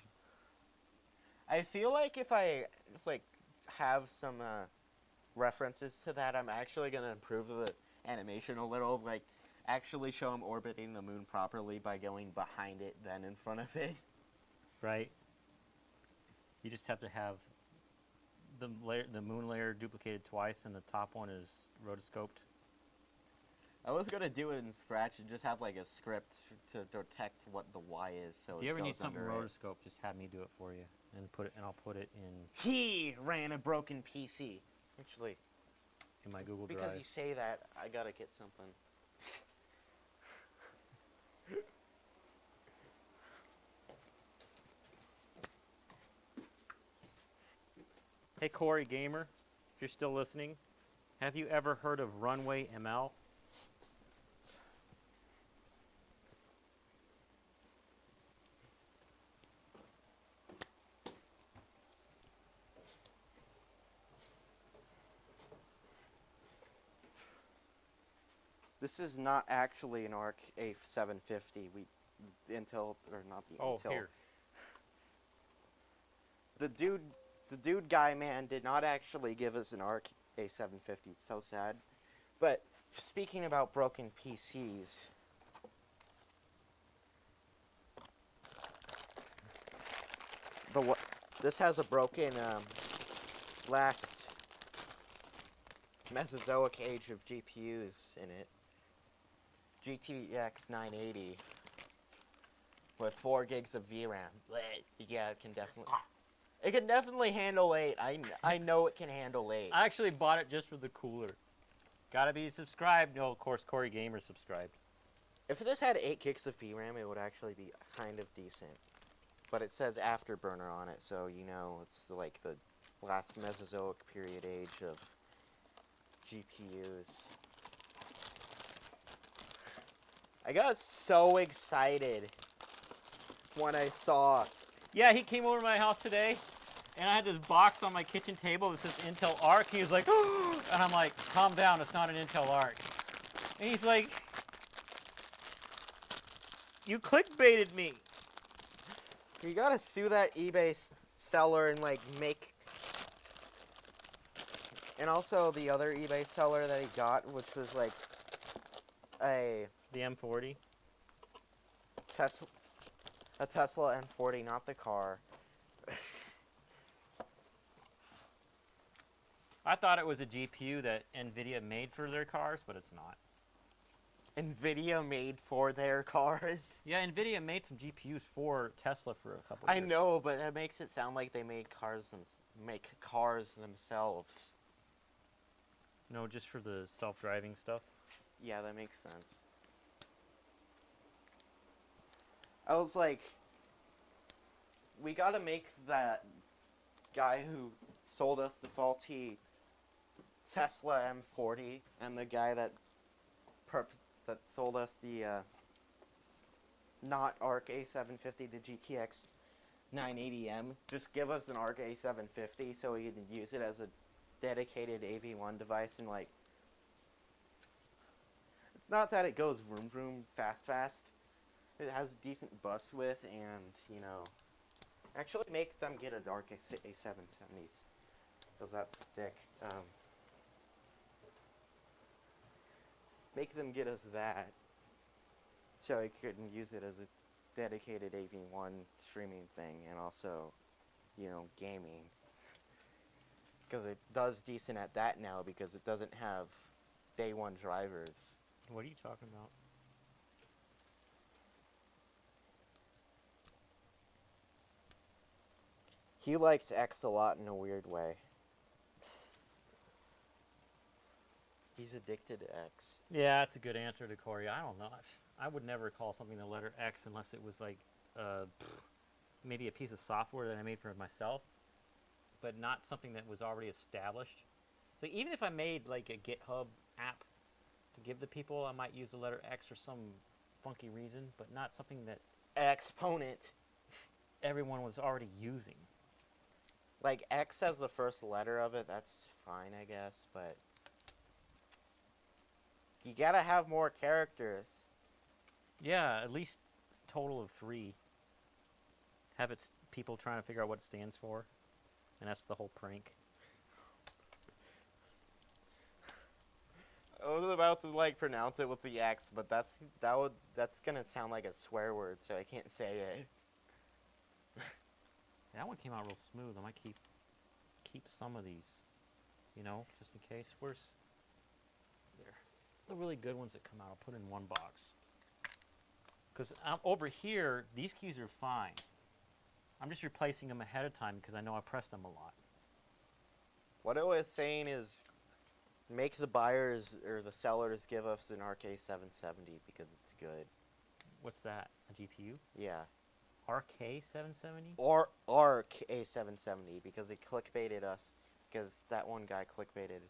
Speaker 1: I feel like if I like have some references to that, I'm actually gonna improve the animation a little. Like actually show him orbiting the moon properly by going behind it, then in front of it.
Speaker 2: Right? You just have to have the moon layer duplicated twice, and the top one is rotoscoped.
Speaker 1: I was gonna do it in Scratch and just have like a script to detect what the Y is. So
Speaker 2: If you ever
Speaker 1: it
Speaker 2: need
Speaker 1: goes
Speaker 2: something
Speaker 1: under it.
Speaker 2: rotoscoped, just have me do it for you, and I'll put it
Speaker 1: He ran a broken PC. Actually,
Speaker 2: in my Google
Speaker 1: because
Speaker 2: Drive.
Speaker 1: you say that, I gotta get something.
Speaker 2: Hey Corey Gamer, if you're still listening, have you ever heard of Runway ML?
Speaker 1: This is not actually an ARC A750. Intel or not the
Speaker 2: Oh,
Speaker 1: Intel.
Speaker 2: here.
Speaker 1: The dude guy man did not actually give us an ARC A750. It's so sad. But speaking about broken PCs, this has a broken last Mesozoic age of GPUs in it. GTX 980 with 4 gigs of VRAM. Yeah, it can definitely handle 8. I know it can handle 8.
Speaker 2: I actually bought it just for the cooler. Gotta be subscribed. No, of course, Corey Gamer subscribed.
Speaker 1: If this had 8 gigs of VRAM, it would actually be kind of decent. But it says Afterburner on it, so you know it's like the last Mesozoic period age of GPUs. I got so excited when I saw.
Speaker 2: Yeah, he came over to my house today, and I had this box on my kitchen table that says Intel Arc. He was like, oh, and I'm like, calm down, it's not an Intel Arc. And he's like, you clickbaited me.
Speaker 1: You gotta sue that eBay seller and like make. And also the other eBay seller that he got, which was like the
Speaker 2: M40.
Speaker 1: Tesla M40, not the car.
Speaker 2: I thought it was a GPU that NVIDIA made for their cars, but it's not.
Speaker 1: NVIDIA made for their cars.
Speaker 2: Yeah, NVIDIA made some GPUs for Tesla for a couple
Speaker 1: I
Speaker 2: years.
Speaker 1: know, but it makes it sound like they made make cars themselves.
Speaker 2: No, just for the self-driving stuff.
Speaker 1: Yeah, that makes sense. I was like, we gotta make that guy who sold us the faulty Tesla M40 and the guy that sold us the not ARC A750, the GTX 980M, just give us an ARC A750 so we can use it as a dedicated AV1 device and like, it's not that it goes vroom vroom fast. It has decent bus width and, you know, actually make them get a ARC A770s because that's thick. Make them get us that so I couldn't use it as a dedicated AV1 streaming thing and also, you know, gaming. Because it does decent at that now because it doesn't have day one drivers.
Speaker 2: What are you talking about?
Speaker 1: He likes X a lot in a weird way. He's addicted to X.
Speaker 2: Yeah, that's a good answer to Corey. I don't know. I would never call something the letter X unless it was like maybe a piece of software that I made for myself, but not something that was already established. So even if I made like a GitHub app to give to people, I might use the letter X for some funky reason, but not something that
Speaker 1: Exponent.
Speaker 2: everyone was already using.
Speaker 1: Like X as the first letter of it, that's fine, I guess, but you gotta have more characters.
Speaker 2: Yeah, at least total of 3. Have its people trying to figure out what it stands for, and that's the whole prank.
Speaker 1: I was about to like pronounce it with the X, but that's gonna sound like a swear word, so I can't say it.
Speaker 2: That one came out real smooth. I might keep some of these, you know, just in case. Where's there? The really good ones that come out, I'll put in one box. Because over here, these keys are fine. I'm just replacing them ahead of time because I know I press them a lot.
Speaker 1: What I was saying is, make the buyers or the sellers give us an RK770 because it's good.
Speaker 2: What's that? A GPU?
Speaker 1: Yeah.
Speaker 2: RK770?
Speaker 1: Or RK770 because they clickbaited us. Because that one guy clickbaited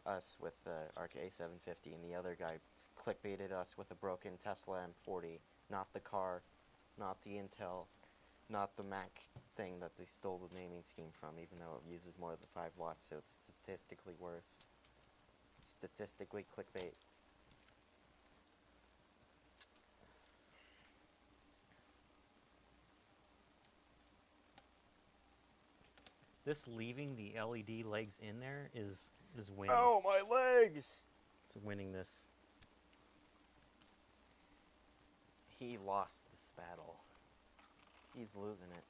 Speaker 1: us with the RK750, and the other guy clickbaited us with a broken Tesla M40. Not the car, not the Intel, not the Mac thing that they stole the naming scheme from, even though it uses more than 5 watts, so it's statistically worse. Statistically clickbait.
Speaker 2: This leaving the LED legs in there is winning.
Speaker 1: Oh, my legs!
Speaker 2: It's winning this.
Speaker 1: He lost this battle. He's losing it.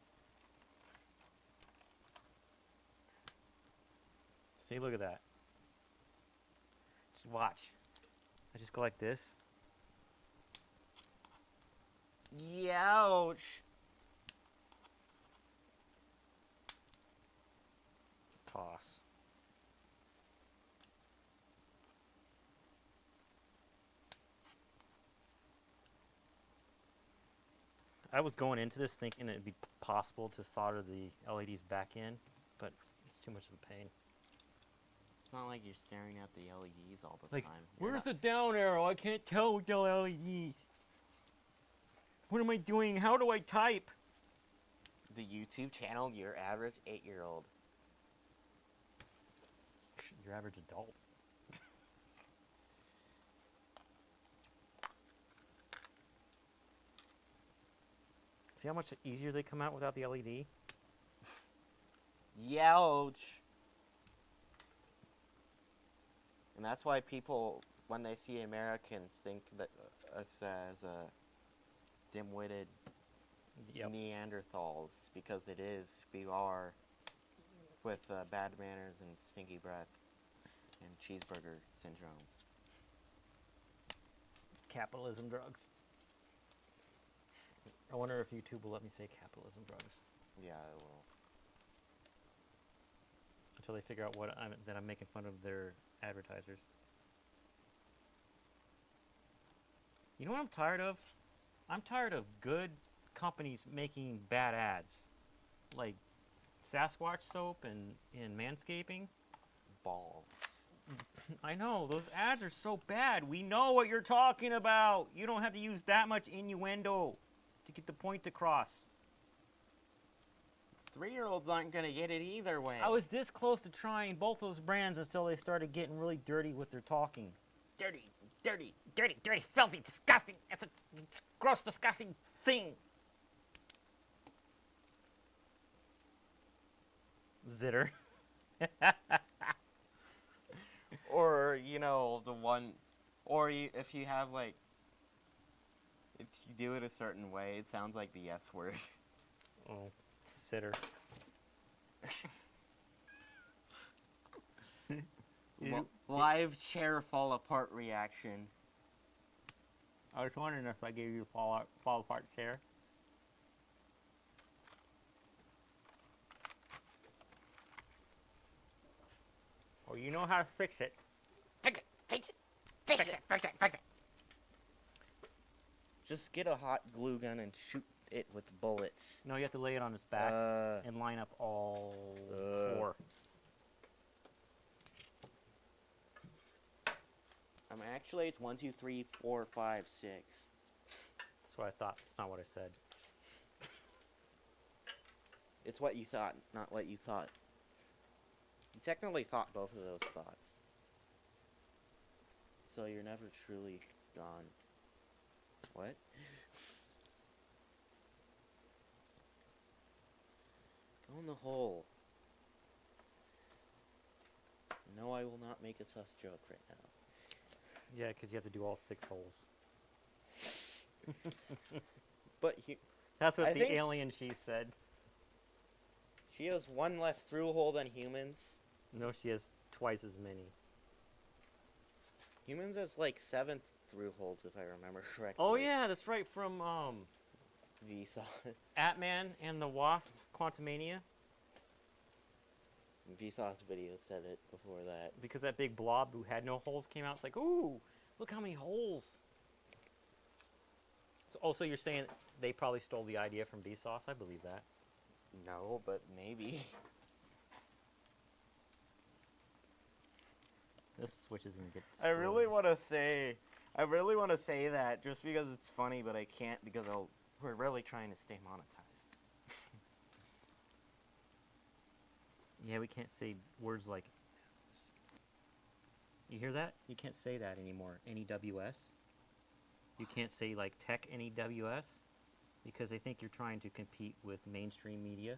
Speaker 2: See, look at that. Just watch. I just go like this.
Speaker 1: Youch!
Speaker 2: Toss. I was going into this thinking it'd be possible to solder the LEDs back in, but it's too much of a pain.
Speaker 1: It's not like you're staring at the LEDs all the
Speaker 2: Like,
Speaker 1: time.
Speaker 2: where's the down arrow? I can't tell with the LEDs. What am I doing? How do I type?
Speaker 1: the YouTube channel? Your average 8-year-old.
Speaker 2: Your average adult. See how much easier they come out without the LED?
Speaker 1: Youch! And that's why people, when they see Americans, think that us as dim-witted Neanderthals, because it is, we are, with bad manners and stinky breath and cheeseburger syndrome.
Speaker 2: Capitalism drugs. I wonder if YouTube will let me say capitalism drugs
Speaker 1: Yeah, it will.
Speaker 2: until they figure out that I'm making fun of their advertisers. You know what I'm tired of? I'm tired of good companies making bad ads, like Sasquatch soap and Manscaping.
Speaker 1: Balls.
Speaker 2: I know, those ads are so bad. We know what you're talking about. You don't have to use that much innuendo to get the point across.
Speaker 1: 3-year-olds aren't gonna get it either way.
Speaker 2: I was this close to trying both those brands until they started getting really dirty with their talking.
Speaker 1: dirty, dirty.
Speaker 2: Dirty, dirty, filthy, disgusting. It's a gross, disgusting thing. Zitter.
Speaker 1: Or, you know, the one, or if you have, like, if you do it a certain way, it sounds like the S word.
Speaker 2: Oh, sitter.
Speaker 1: Live chair fall apart reaction.
Speaker 2: I was wondering if I gave you a fall apart chair. Oh, you know how to fix it.
Speaker 3: Fix it, fix it, fix it, fix it, fix it.
Speaker 1: Just get a hot glue gun and shoot it with bullets.
Speaker 2: No, you have to lay it on its back and line up all 4.
Speaker 1: Actually, it's 1, 2, 3, 4, 5, 6.
Speaker 2: That's what I thought. It's not what I said.
Speaker 1: It's what you thought, not what you thought. You technically thought both of those thoughts. So you're never truly gone. What? Go in the hole. No, I will not make a sus joke right now.
Speaker 2: Yeah, because you have to do all 6 holes.
Speaker 1: But
Speaker 2: That's what
Speaker 1: I
Speaker 2: the
Speaker 1: think
Speaker 2: alien she said.
Speaker 1: she has one less through hole than humans.
Speaker 2: No, she has twice as many.
Speaker 1: Humans has like 7 through holes, if I remember correctly.
Speaker 2: Oh yeah, that's right, from
Speaker 1: Vsauce.
Speaker 2: Atman and the Wasp, Quantumania.
Speaker 1: Vsauce video said it before that.
Speaker 2: Because that big blob who had no holes came out. It's like, ooh, look how many holes. So also, you're saying they probably stole the idea from Vsauce? I believe that.
Speaker 1: No, but maybe.
Speaker 2: This switch is gonna get
Speaker 1: I really
Speaker 2: destroyed.
Speaker 1: want to say that just because it's funny, but I can't because we're really trying to stay monetized.
Speaker 2: Yeah, we can't say words like. You hear that? You can't say that anymore. NEWS. You can't say like tech NEWS because they think you're trying to compete with mainstream media.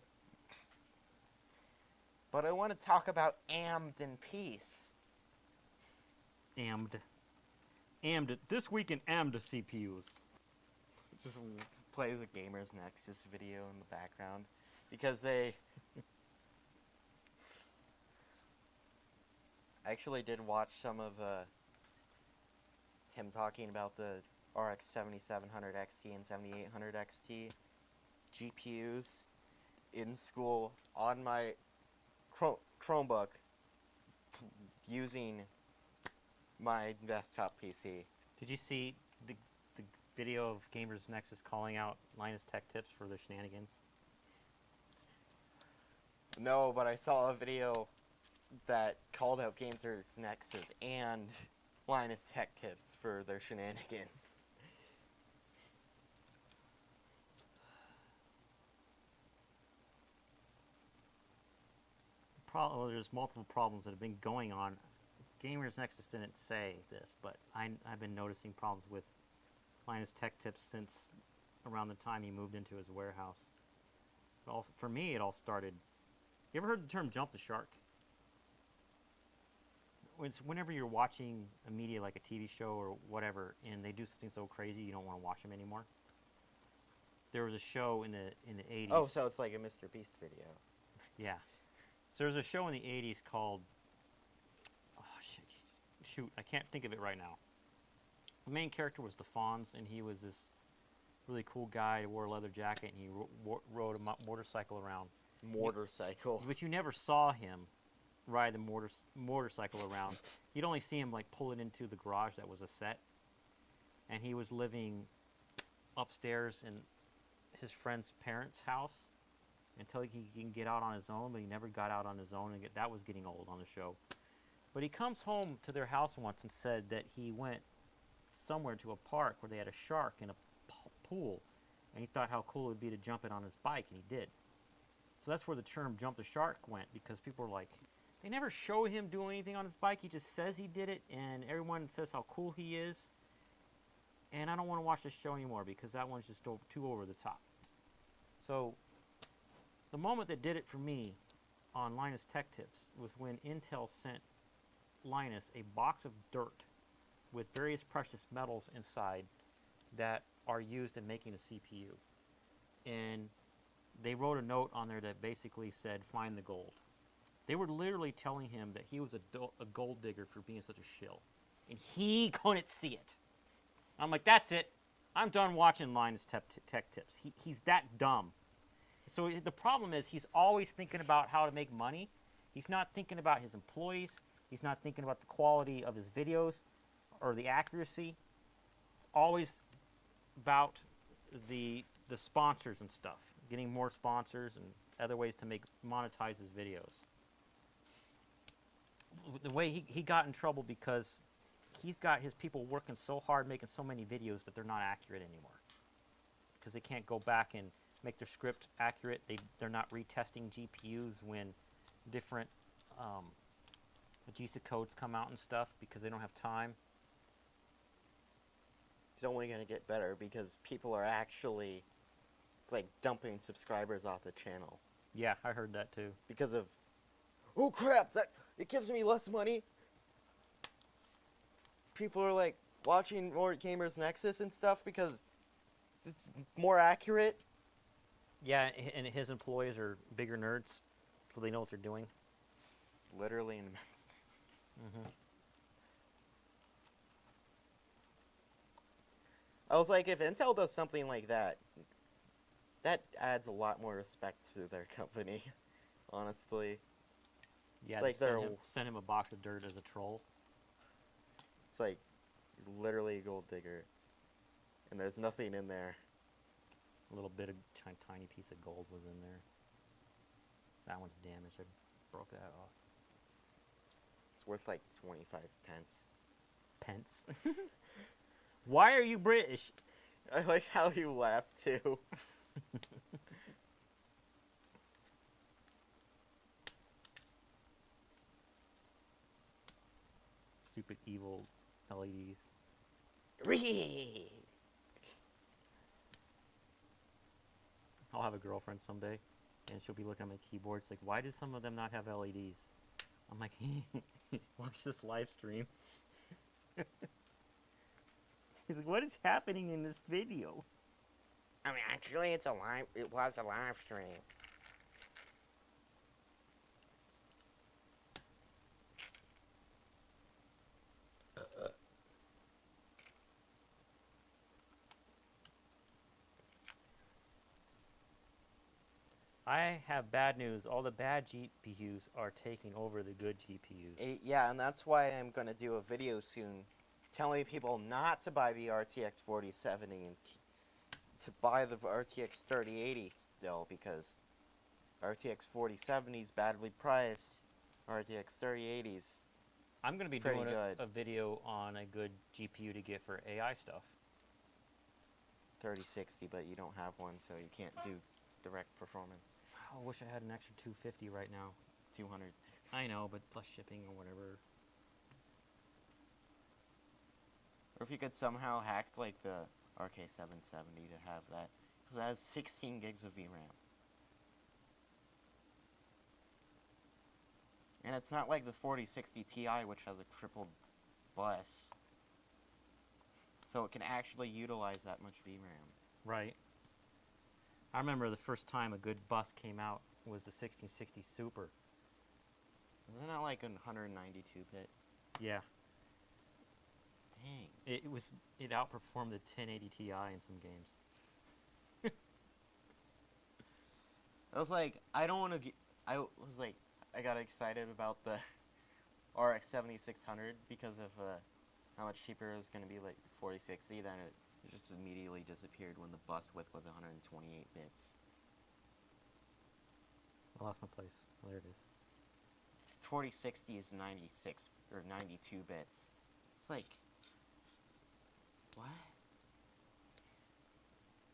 Speaker 1: But I want to talk about AMD in peace.
Speaker 2: AMD. This week in AMD CPUs.
Speaker 1: Just plays a Gamers Nexus video in the background because they I actually did watch some of Tim talking about the RX 7700 XT and 7800 XT GPUs in school on my Chromebook using my desktop PC.
Speaker 2: Did you see the video of Gamers Nexus calling out Linus Tech Tips for their shenanigans?
Speaker 1: No, but I saw a video that called out Gamers Nexus and Linus Tech Tips for their shenanigans.
Speaker 2: Well, there's multiple problems that have been going on. Gamers Nexus didn't say this, but I've been noticing problems with Linus Tech Tips since around the time he moved into his warehouse. But also, for me, it all started. You ever heard the term "jump the shark"? Whenever you're watching a media like a TV show or whatever, and they do something so crazy you don't want to watch them anymore. There was a show in the 80s.
Speaker 1: Oh, so it's like a Mr. Beast video.
Speaker 2: Yeah. So there was a show in the 80s called. Oh, shoot, I can't think of it right now. The main character was the Fonz, and he was this really cool guy who wore a leather jacket, and he rode a motorcycle around.
Speaker 1: Motorcycle.
Speaker 2: But you never saw him ride the motorcycle around. You'd only see him like pull it into the garage that was a set, and he was living upstairs in his friend's parents' house until he can get out on his own, but he never got out on his own, and that was getting old on the show. But he comes home to their house once and said that he went somewhere to a park where they had a shark in a pool, and he thought how cool it would be to jump it on his bike, and he did. So that's where the term "jump the shark" went, because people were like, they never show him doing anything on his bike, he just says he did it, and everyone says how cool he is, and I don't want to watch this show anymore because that one's just too over the top. So the moment that did it for me on Linus Tech Tips was when Intel sent Linus a box of dirt with various precious metals inside that are used in making a CPU. And they wrote a note on there that basically said, find the gold. They were literally telling him that he was a gold digger for being such a shill. And he couldn't see it. I'm like, that's it. I'm done watching Linus Tech Tips. He's that dumb. So the problem is he's always thinking about how to make money. He's not thinking about his employees. He's not thinking about the quality of his videos or the accuracy. It's always about the sponsors and stuff, getting more sponsors and other ways to monetize his videos. The way he got in trouble because he's got his people working so hard making so many videos that they're not accurate anymore because they can't go back and make their script accurate. They're not retesting GPUs when different GISA codes come out and stuff because they don't have time.
Speaker 1: It's only going to get better because people are actually like dumping subscribers off the channel.
Speaker 2: Yeah, I heard that too.
Speaker 1: because of, oh crap, that it gives me less money. People are like watching more Gamers Nexus and stuff because it's more accurate.
Speaker 2: Yeah, and his employees are bigger nerds, so they know what they're doing.
Speaker 1: Literally and immensely.
Speaker 2: Mm-hmm.
Speaker 1: I was like, if Intel does something like that, that adds a lot more respect to their company, honestly.
Speaker 2: Yeah,
Speaker 1: Like
Speaker 2: to
Speaker 1: they're
Speaker 2: send him a box of dirt as a troll.
Speaker 1: It's like literally a gold digger, and there's nothing in there.
Speaker 2: A little bit of tiny piece of gold was in there. That one's damaged. I broke that off.
Speaker 1: It's worth like 25 pence.
Speaker 2: Pence. Why are you British?
Speaker 1: I like how you laugh too.
Speaker 2: Stupid evil LEDs. I'll have a girlfriend someday, and she'll be looking at my keyboard. It's like, why do some of them not have LEDs? I'm like, watch this live stream. He's like, what is happening in this video?
Speaker 3: I mean, actually, it was a live stream.
Speaker 2: I have bad news. All the bad GPUs are taking over the good GPUs.
Speaker 1: Yeah, and that's why I'm gonna do a video soon, telling people not to buy the RTX 4070 and to buy the RTX 3080 still, because RTX 4070 is badly priced. RTX 3080 is
Speaker 2: I'm going to be
Speaker 1: pretty
Speaker 2: doing
Speaker 1: good.
Speaker 2: a video on a good GPU to get for AI stuff.
Speaker 1: 3060, but you don't have one, so you can't do direct performance.
Speaker 2: I wish I had an extra 250 right now.
Speaker 1: 200.
Speaker 2: I know, but plus shipping or whatever.
Speaker 1: Or if you could somehow hack like the RK770 to have that, because it has 16 gigs of VRAM. And it's not like the 4060 Ti, which has a triple bus. So it can actually utilize that much VRAM.
Speaker 2: Right. I remember the first time a good bus came out was the 1660 Super.
Speaker 1: Isn't that like a 192-bit?
Speaker 2: Yeah.
Speaker 1: Dang.
Speaker 2: It outperformed the 1080 Ti in some games.
Speaker 1: I was like, I don't want to get... I was like, I got excited about the RX 7600 because of how much cheaper it was going to be, like 4060. Then it just immediately disappeared when the bus width was 128 bits.
Speaker 2: I lost my place. Oh, there it is.
Speaker 1: 4060 is 96 or 92 bits. It's like, what?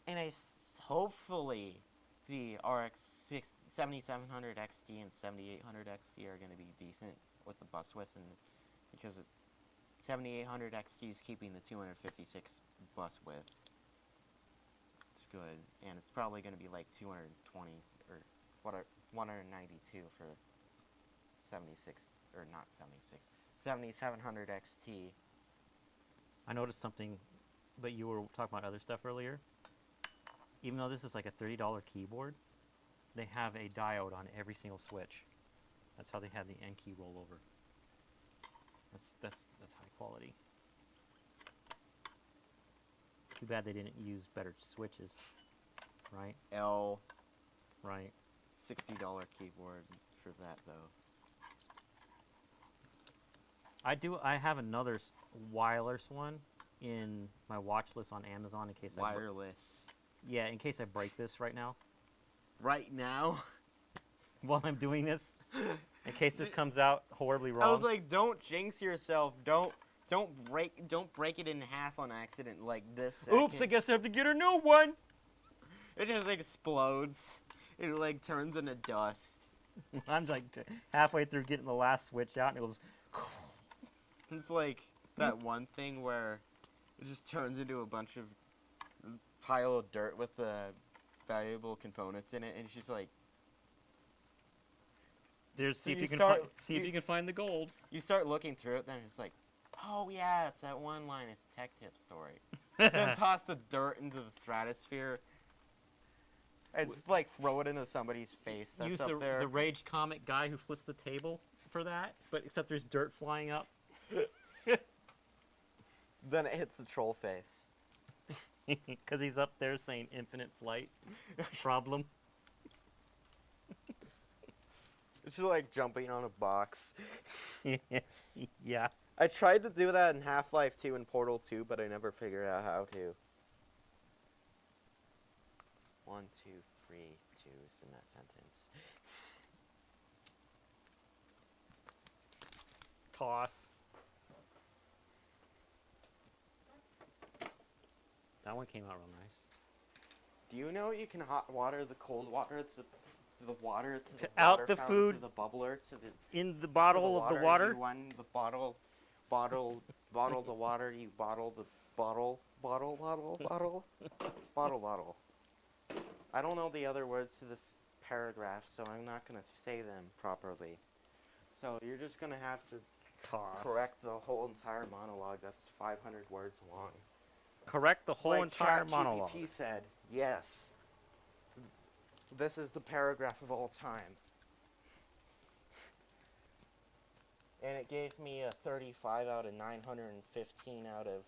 Speaker 1: And hopefully the RX 7700 XT and 7800 XT are going to be decent with the bus width, and because 7800 XT is keeping the 256 bus width. It's good, and it's probably going to be like 220 or 192 for 76 or not 76 7700 XT.
Speaker 2: I noticed something, but you were talking about other stuff earlier. Even though this is like a $30 keyboard, they have a diode on every single switch. That's how they have the N key rollover. That's high quality. Too bad they didn't use better switches, right?
Speaker 1: Right. $60 keyboard for that though.
Speaker 2: I have another wireless one in my watch list on Amazon in case
Speaker 1: Wireless.
Speaker 2: yeah, in case I break this right now.
Speaker 1: Right now?
Speaker 2: While I'm doing this, in case this comes out horribly wrong.
Speaker 1: I was like, don't jinx yourself. Don't break it in half on accident like this.
Speaker 2: oops, I guess I have to get a new one.
Speaker 1: It just explodes. It like turns into dust.
Speaker 2: I'm like halfway through getting the last switch out, and it goes.
Speaker 1: It's like that one thing where it just turns into a bunch of pile of dirt with the valuable components in it, and it's just like
Speaker 2: There's
Speaker 1: So
Speaker 2: see if
Speaker 1: you
Speaker 2: you can
Speaker 1: start-
Speaker 2: find see if
Speaker 1: you-
Speaker 2: you can find the gold.
Speaker 1: You start looking through it, then it's like, oh yeah, it's that one Linus Tech Tip story. Then toss the dirt into the stratosphere. And like throw it into somebody's face that's
Speaker 2: Use
Speaker 1: up there.
Speaker 2: the rage comic guy who flips the table for that, but except there's dirt flying up.
Speaker 1: Then it hits the troll face.
Speaker 2: Because he's up there saying infinite flight problem.
Speaker 1: It's just like jumping on a box.
Speaker 2: Yeah.
Speaker 1: I tried to do that in Half-Life 2 and Portal 2, but I never figured out how to. 1, 2, 3, 2's in that sentence.
Speaker 2: Toss. That one came out real nice.
Speaker 1: Do you know you can hot water the cold water to the water to the
Speaker 2: out
Speaker 1: water
Speaker 2: the
Speaker 1: fountain,
Speaker 2: food
Speaker 1: to the bubbler to the
Speaker 2: In the bottle of the water?
Speaker 1: You won the bottle the water. You bottle the bottle. I don't know the other words to this paragraph, so I'm not gonna say them properly. So you're just gonna have to
Speaker 2: Toss.
Speaker 1: correct the whole entire monologue. That's 500 words long.
Speaker 2: Correct the whole
Speaker 1: Like
Speaker 2: entire
Speaker 1: ChatGPT
Speaker 2: monologue.
Speaker 1: said, yes. This is the paragraph of all time. And it gave me a 35 out of 915 out of,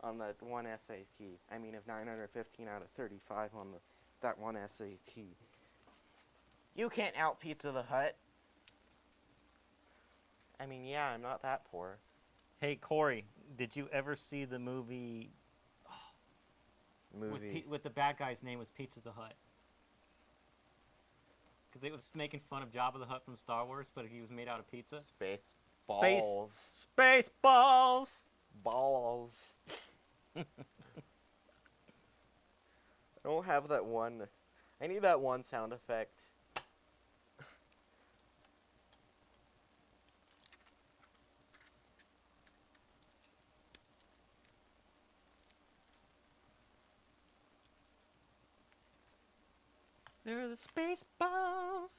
Speaker 1: on that one SAT. I mean, of 915 out of 35 on that one SAT. You can't out Pizza the Hut. I mean, yeah, I'm not that poor.
Speaker 2: Hey, Corey, did you ever see the movie
Speaker 1: Movie.
Speaker 2: with the bad guy's name was Pizza the Hut? Because it was making fun of Jabba the Hutt from Star Wars, but he was made out of pizza.
Speaker 1: Space balls.
Speaker 2: Space balls!
Speaker 1: Balls. I don't have that one. I need that one sound effect.
Speaker 2: They're the space balls.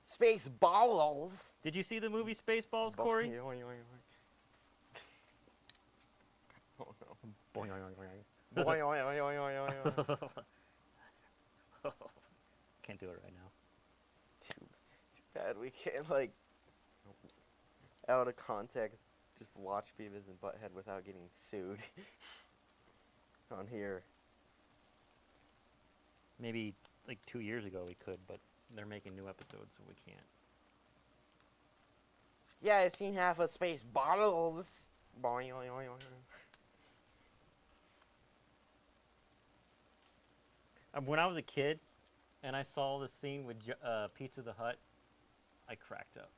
Speaker 1: Space balls.
Speaker 2: Did you see the movie Spaceballs, Corey?
Speaker 1: Oh no.
Speaker 2: Boing, boing, boing,
Speaker 1: Boing,
Speaker 2: boing.
Speaker 1: oing, oing, oing, oing, oing.
Speaker 2: Can't do it right now.
Speaker 1: Too bad we can't, like, out of context, just watch Beavis and Butthead without getting sued. On here.
Speaker 2: Maybe like 2 years ago we could, but they're making new episodes, so we can't.
Speaker 1: Yeah, I've seen half of Space Bottles. Boing, oing, oing, oing.
Speaker 2: When I was a kid and I saw the scene with Pizza the Hut, I cracked up.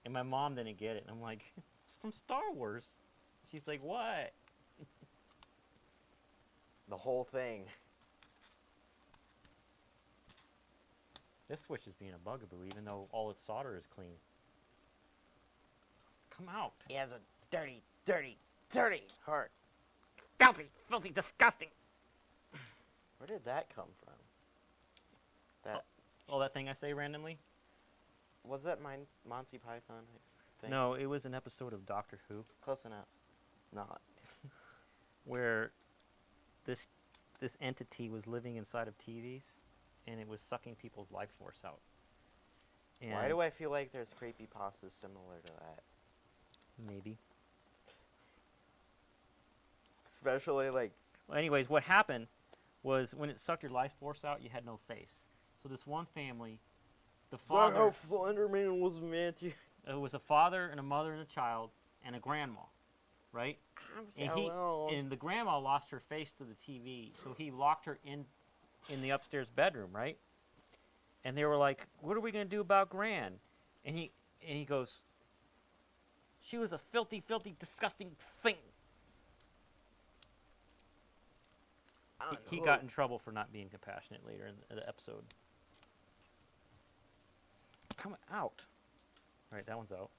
Speaker 2: And my mom didn't get it. And I'm like, it's from Star Wars. She's like, what?
Speaker 1: The whole thing.
Speaker 2: This switch is being a bugaboo, even though all its solder is clean. Come out.
Speaker 3: He has a dirty, dirty, dirty heart.
Speaker 2: Filthy, filthy, disgusting.
Speaker 1: Where did that come from? That
Speaker 2: Oh, that thing I say randomly?
Speaker 1: was that Monty Python thing?
Speaker 2: No, it was an episode of Doctor Who
Speaker 1: Close enough. Not.
Speaker 2: where this entity was living inside of TVs, and it was sucking people's life force out. And
Speaker 1: Why do I feel like there's creepypastas similar to that?
Speaker 2: Maybe.
Speaker 1: Especially like
Speaker 2: Well, anyways, what happened was when it sucked your life force out, you had no face. So this one family, the father,
Speaker 1: how Slenderman was meant to.
Speaker 2: it was a father and a mother and a child and a grandma, right? And the grandma lost her face to the TV, so he locked her in the upstairs bedroom, right? And they were like, "What are we gonna do about Gran?" And he goes, "She was a filthy, filthy, disgusting thing." He got in trouble for not being compassionate later in the episode. Come out. All right, that one's out.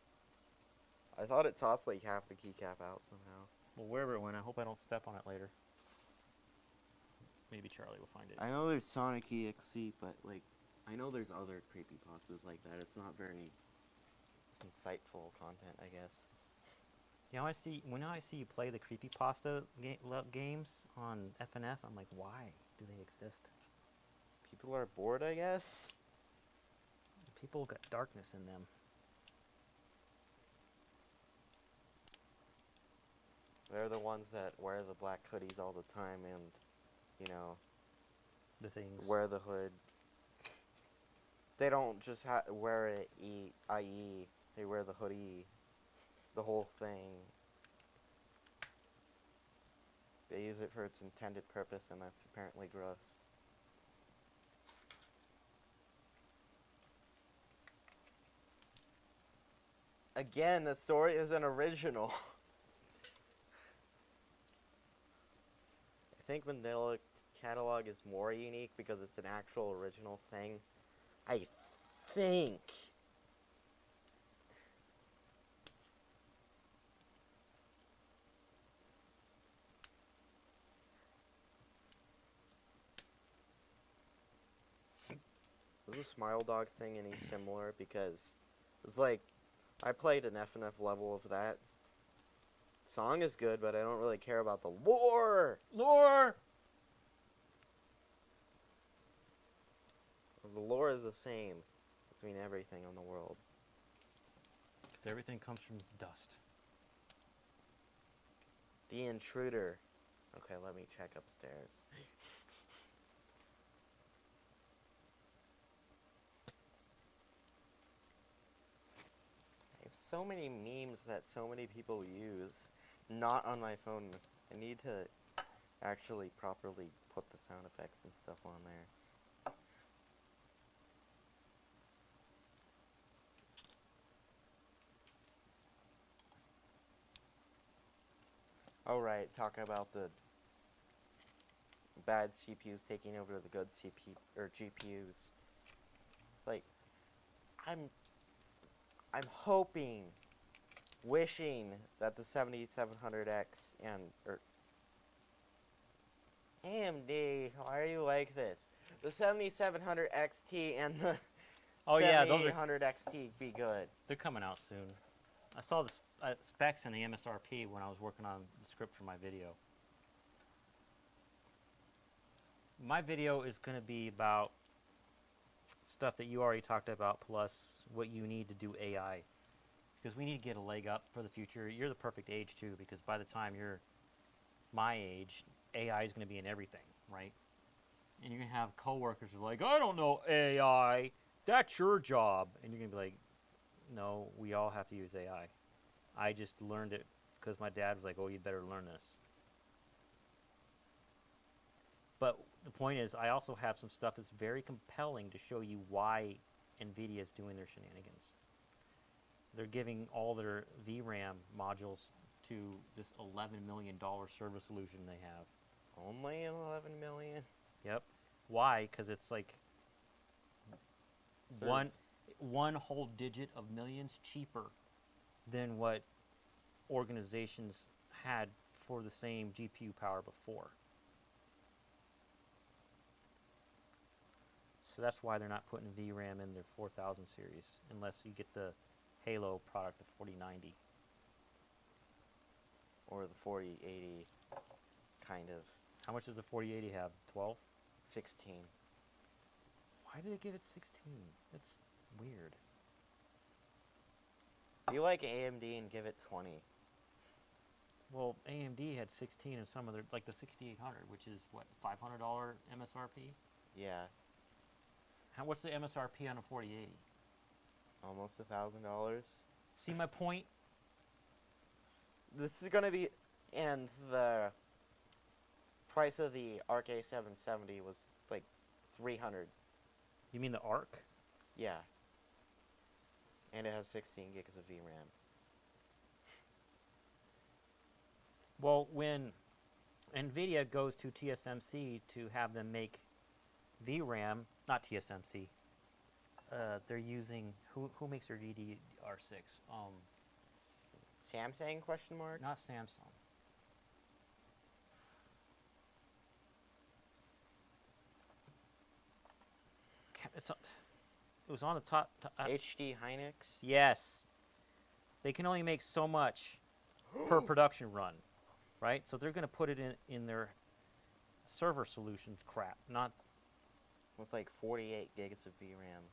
Speaker 1: I thought it tossed like half the keycap out somehow.
Speaker 2: Well, wherever it went, I hope I don't step on it later. maybe Charlie will find it.
Speaker 1: I know there's Sonic EXE, but like, I know there's other creepypastas like that. It's not very insightful content, I guess.
Speaker 2: You know, when I see you play the creepypasta games on FNF, I'm like, why do they exist?
Speaker 1: People are bored, I guess.
Speaker 2: People got darkness in them.
Speaker 1: They're the ones that wear the black hoodies all the time and, you know,
Speaker 2: The things.
Speaker 1: wear the hood. They don't just wear it, i.e., they wear the hoodie, the whole thing. They use it for its intended purpose, and that's apparently gross. Again, the story isn't original. I think Vanilla Catalog is more unique because it's an actual original thing. I think. Is the Smile Dog thing any similar? Because it's like, I played an FNF level of that. Song is good, but I don't really care about the lore!
Speaker 2: Lore!
Speaker 1: The lore is the same between everything on the world.
Speaker 2: Because everything comes from dust.
Speaker 1: The Intruder. Okay, let me check upstairs. I have so many memes that so many people use. Not on my phone. I need to actually properly put the sound effects and stuff on there. Alright, talk about the bad CPUs taking over the good CPU or GPUs. It's like I'm hoping, wishing that the 7700X and AMD, why are you like this? The 7700 XT and the
Speaker 2: Oh yeah, those
Speaker 1: 7800 XT be good.
Speaker 2: they're coming out soon. I saw the specs and the MSRP when I was working on the script for my video. My video is going to be about stuff that you already talked about, plus what you need to do AI. Because we need to get a leg up for the future. You're the perfect age, too, because by the time you're my age, AI is going to be in everything, right? And you're going to have coworkers who are like, I don't know AI. That's your job. And you're going to be like, no, we all have to use AI. I just learned it because my dad was like, oh, you better learn this. But the point is, I also have some stuff that's very compelling to show you why NVIDIA is doing their shenanigans. They're giving all their VRAM modules to this $11 million server solution they have.
Speaker 1: Only 11 million?
Speaker 2: Yep. Why? Because it's like
Speaker 1: Sort of.
Speaker 2: one whole digit of millions cheaper than what organizations had for the same GPU power before. So that's why they're not putting VRAM in their 4000 series unless you get the Halo product, the 4090.
Speaker 1: Or the 4080, kind of.
Speaker 2: How much does the 4080 have? 12?
Speaker 1: 16.
Speaker 2: Why did they give it 16? That's weird.
Speaker 1: Be like AMD and give it 20.
Speaker 2: Well, AMD had 16 in some of their, like the 6800, which is what, $500 MSRP?
Speaker 1: Yeah,
Speaker 2: What's the MSRP on a 4080?
Speaker 1: almost $1,000.
Speaker 2: See my point?
Speaker 1: This is gonna be, and the price of the Arc A770 was like 300.
Speaker 2: You mean the ARC?
Speaker 1: Yeah. And it has 16 gigs of VRAM.
Speaker 2: Well, when NVIDIA goes to TSMC to have them make VRAM, not TSMC, they're using, who makes their DDR6?
Speaker 1: Samsung question mark?
Speaker 2: Not Samsung. it was on the top.
Speaker 3: HD Hynix.
Speaker 2: Yes. They can only make so much per production run, right? So they're going to put it in their server solutions crap, not.
Speaker 3: With like 48 gigs of VRAM.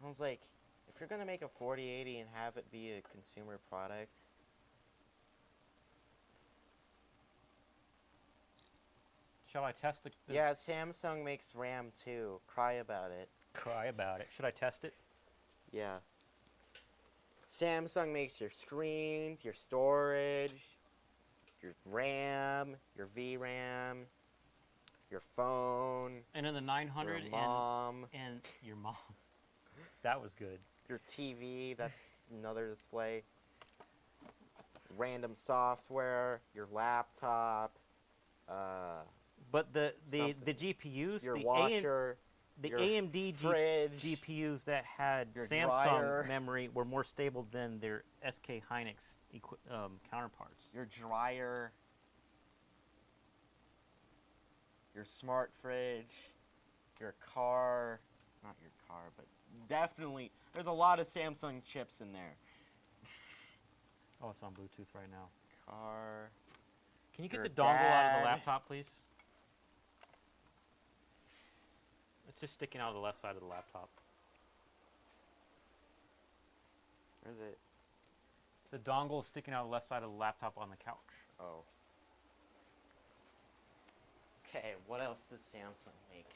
Speaker 3: I was like, if you're gonna make a 4080 and have it be a consumer product,
Speaker 2: Shall I test the
Speaker 3: yeah, Samsung makes RAM too. Cry about it.
Speaker 2: Cry about it. Should I test it?
Speaker 3: Yeah. Samsung makes your screens, your storage, your RAM, your VRAM, your phone,
Speaker 2: And in the 900
Speaker 3: your mom,
Speaker 2: and your mom. That was good.
Speaker 3: your TV, that's another display, random software, your laptop,
Speaker 2: But the
Speaker 3: Something.
Speaker 2: GPUs,
Speaker 3: your
Speaker 2: the
Speaker 3: washer,
Speaker 2: the
Speaker 3: your
Speaker 2: AMD
Speaker 3: fridge,
Speaker 2: GPUs that had
Speaker 3: your
Speaker 2: Samsung
Speaker 3: dryer.
Speaker 2: memory were more stable than their SK Hynix counterparts.
Speaker 3: your dryer, your smart fridge, your car, not your car, but definitely, there's a lot of Samsung chips in there.
Speaker 2: Oh, it's on Bluetooth right now.
Speaker 3: Car.
Speaker 2: Can you get
Speaker 3: Your
Speaker 2: the dongle out of
Speaker 3: dad.
Speaker 2: the laptop, please? It's just sticking out of the left side of the laptop.
Speaker 3: Where's it?
Speaker 2: The dongle is sticking out of the left side of the laptop on the couch.
Speaker 3: Oh. Okay, what else does Samsung make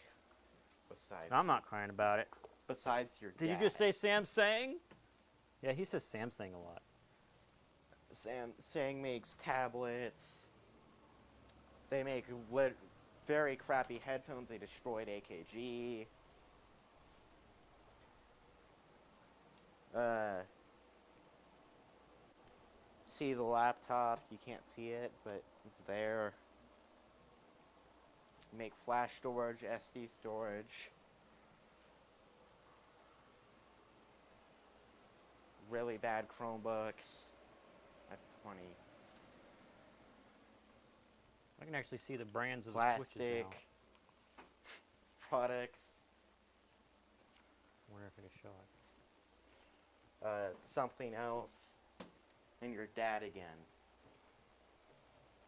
Speaker 3: besides
Speaker 2: I'm not crying about it.
Speaker 3: besides your
Speaker 2: Did you
Speaker 3: dad?
Speaker 2: just say Samsung? Yeah, he says Samsung a lot.
Speaker 3: Samsung makes tablets. They make very crappy headphones. They destroyed AKG. See the laptop. You can't see it, but it's there. Make flash storage, SD storage. Really bad Chromebooks. That's 20.
Speaker 2: I can actually see the brands of the
Speaker 3: Plastic
Speaker 2: switches now.
Speaker 3: products.
Speaker 2: I wonder if I can show it.
Speaker 3: Something else. And your dad again.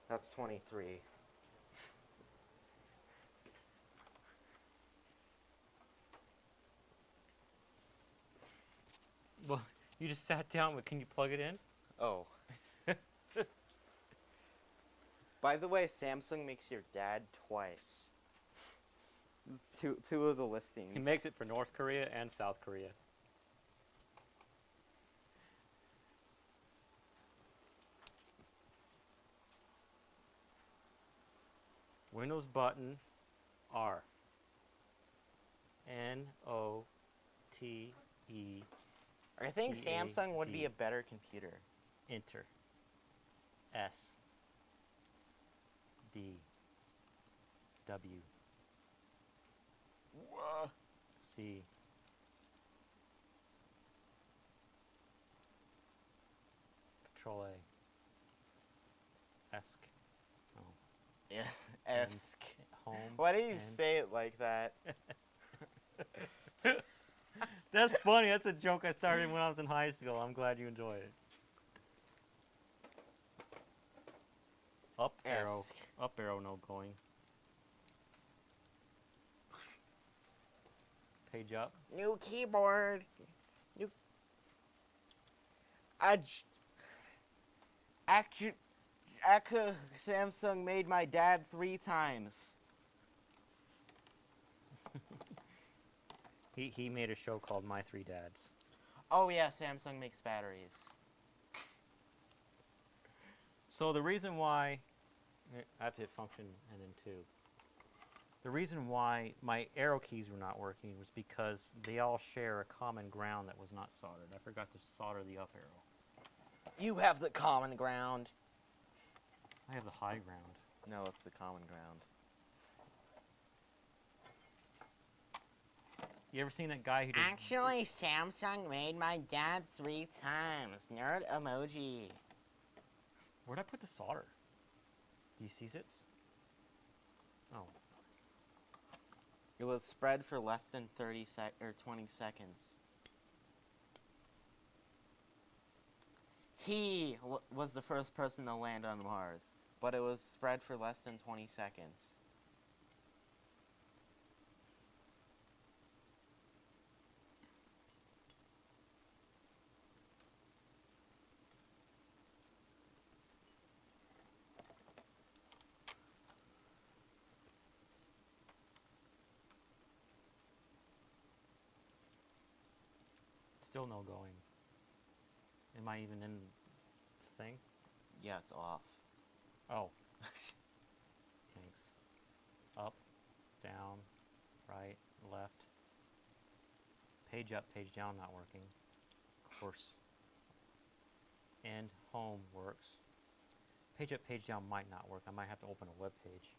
Speaker 3: That's 23.
Speaker 2: Well, you just sat down, but can you plug it in?
Speaker 3: Oh. By the way, Samsung makes your dad twice. Two of the listings.
Speaker 2: He makes it for North Korea and South Korea. Windows button R. N-O-T-E
Speaker 3: I think
Speaker 2: EAD.
Speaker 3: Samsung would be a better computer.
Speaker 2: Enter. S. D. W.
Speaker 3: Whoa.
Speaker 2: C. Control A. Esc. Oh.
Speaker 3: Yeah.
Speaker 2: And
Speaker 3: Esk.
Speaker 2: Home.
Speaker 3: Why do you
Speaker 2: and-
Speaker 3: say it like that?
Speaker 2: That's funny. That's a joke I started when I was in high school. I'm glad you enjoy it. Up arrow.
Speaker 3: Esk.
Speaker 2: Up arrow, no going. Page up.
Speaker 3: New keyboard. New. Samsung made my dad 3 times.
Speaker 2: He made a show called My Three Dads.
Speaker 3: Oh yeah, Samsung makes batteries.
Speaker 2: So the reason why I have to hit function and then 2. The reason why my arrow keys were not working was because they all share a common ground that was not soldered. I forgot to solder the up arrow.
Speaker 3: You have the common ground.
Speaker 2: I have the high ground.
Speaker 3: No, it's the common ground.
Speaker 2: You ever seen that guy who did...
Speaker 3: Actually, Samsung made my dad 3 times. Nerd emoji.
Speaker 2: Where'd I put the solder? Do you see it? Oh.
Speaker 1: It was spread for less than 20 seconds. He was the first person to land on Mars, but it was spread for less than 20 seconds.
Speaker 2: Still no going. Am I even in the thing?
Speaker 1: Yeah, it's off.
Speaker 2: Oh. Thanks. Up, down, right, left. Page up, page down not working. Of course. And home works. Page up, page down might not work. I might have to open a web page.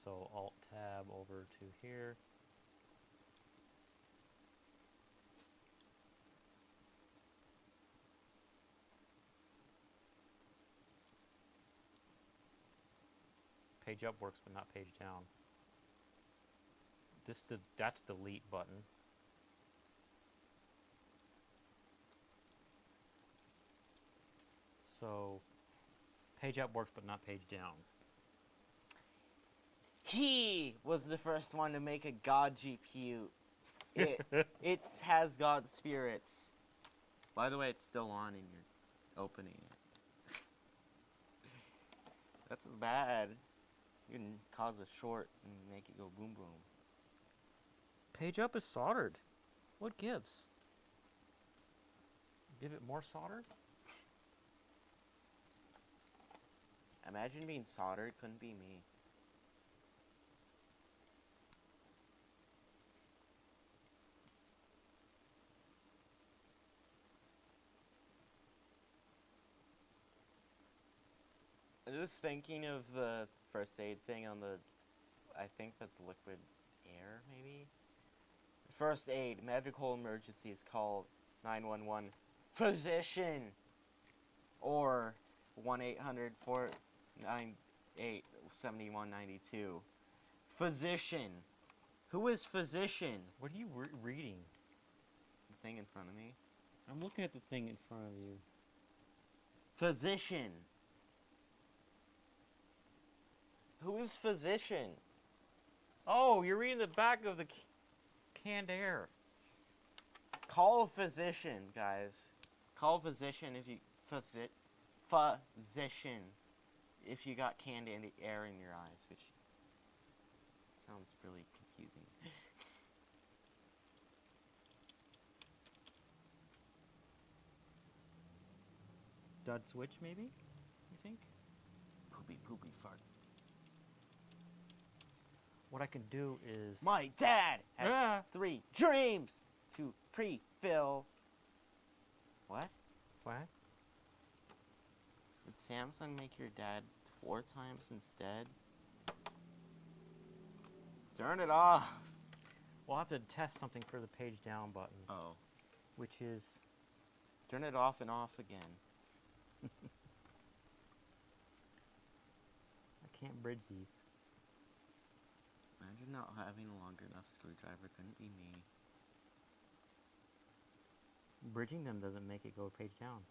Speaker 2: So Alt Tab over to here. Page up works, but not page down. That's delete button. So page up works, but not page down.
Speaker 1: He was the first one to make a God GPU. It has God spirits. By the way, it's still on and you're opening it. That's bad. You can cause a short and make it go boom boom.
Speaker 2: Page up is soldered. What gives? Give it more solder?
Speaker 1: Imagine being soldered, couldn't be me. I'm just thinking of the first aid thing on the, I think that's liquid air, maybe? First aid, medical emergencies, call 911. Physician! Or 1-800-498-7192. Physician. Who is physician?
Speaker 2: What are you reading?
Speaker 1: The thing in front of me.
Speaker 2: I'm looking at the thing in front of you.
Speaker 1: Physician. Who is physician?
Speaker 2: Oh, you're reading the back of the canned air.
Speaker 1: Call a physician, guys. Call a physician if you physician if you got canned air in your eyes, which sounds really confusing.
Speaker 2: Dud switch, maybe? You think?
Speaker 1: Poopy poopy fart.
Speaker 2: What I can do is...
Speaker 1: My dad has 3 dreams to pre-fill. What?
Speaker 2: What?
Speaker 1: Did Samsung make your dad 4 times instead? Turn it off.
Speaker 2: We'll have to test something for the page down button,
Speaker 1: Oh.
Speaker 2: which is...
Speaker 1: Turn it off and off again.
Speaker 2: I can't bridge these.
Speaker 1: Imagine not having a long enough screwdriver. Couldn't be me.
Speaker 2: Bridging them doesn't make it go page down.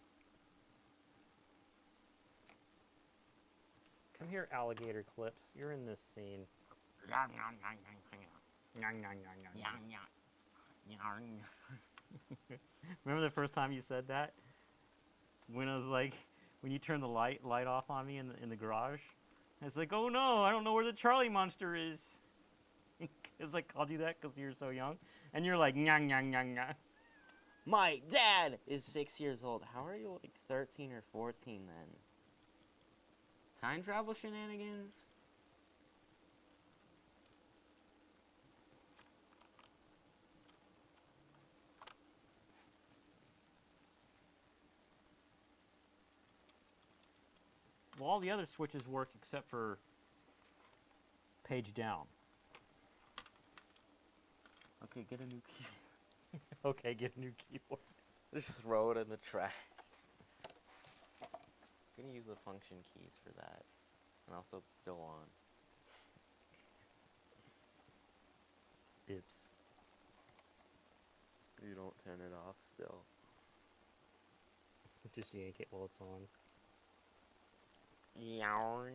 Speaker 2: Come here, alligator clips. You're in this scene. Remember the first time you said that? When I was like, when you turned the light off on me in the garage? It's like, oh no, I don't know where the Charlie monster is. It's like, called you that because you're so young. And you're like, nyang, nyang, nyang, nyang.
Speaker 1: My dad is 6 years old. How are you like 13 or 14 then? Time travel shenanigans?
Speaker 2: Well, all the other switches work except for page down.
Speaker 1: Okay, get a new key.
Speaker 2: Okay, get a new keyboard.
Speaker 1: Just throw it in the trash. I'm gonna use the function keys for that. And also it's still on.
Speaker 2: Bips.
Speaker 1: You don't turn it off still.
Speaker 2: Just yank it while it's on.
Speaker 3: Yarn.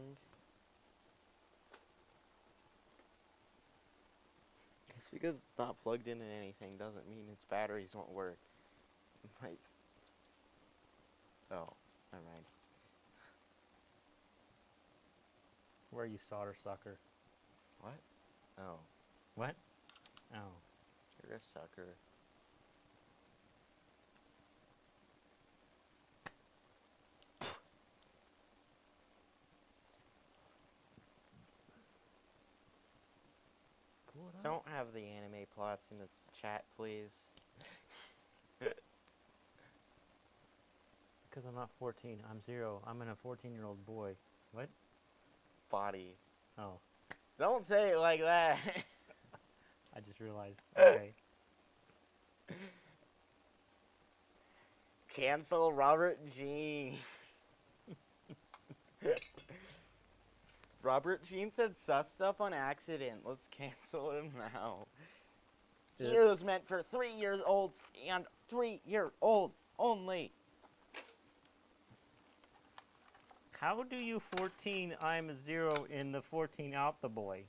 Speaker 1: Just because it's not plugged into anything doesn't mean its batteries won't work. Like, oh, never mind.
Speaker 2: Where are you, solder sucker?
Speaker 1: What? Oh,
Speaker 2: What? Oh.
Speaker 1: you're a sucker.
Speaker 2: Pull it up.
Speaker 1: Don't have the anime plots in this chat, please.
Speaker 2: Because I'm not 14. I'm 0. I'm in a 14-year-old boy. What?
Speaker 1: Body.
Speaker 2: Oh.
Speaker 1: Don't say it like that.
Speaker 2: I just realized. Okay.
Speaker 1: Cancel Robert Jean. Robert Jean said sus stuff on accident. Let's cancel him now. He
Speaker 2: It's-
Speaker 1: was meant for 3-year-olds and 3-year-olds only.
Speaker 2: How do you 14 I'm a 0 in the 14 out the boy?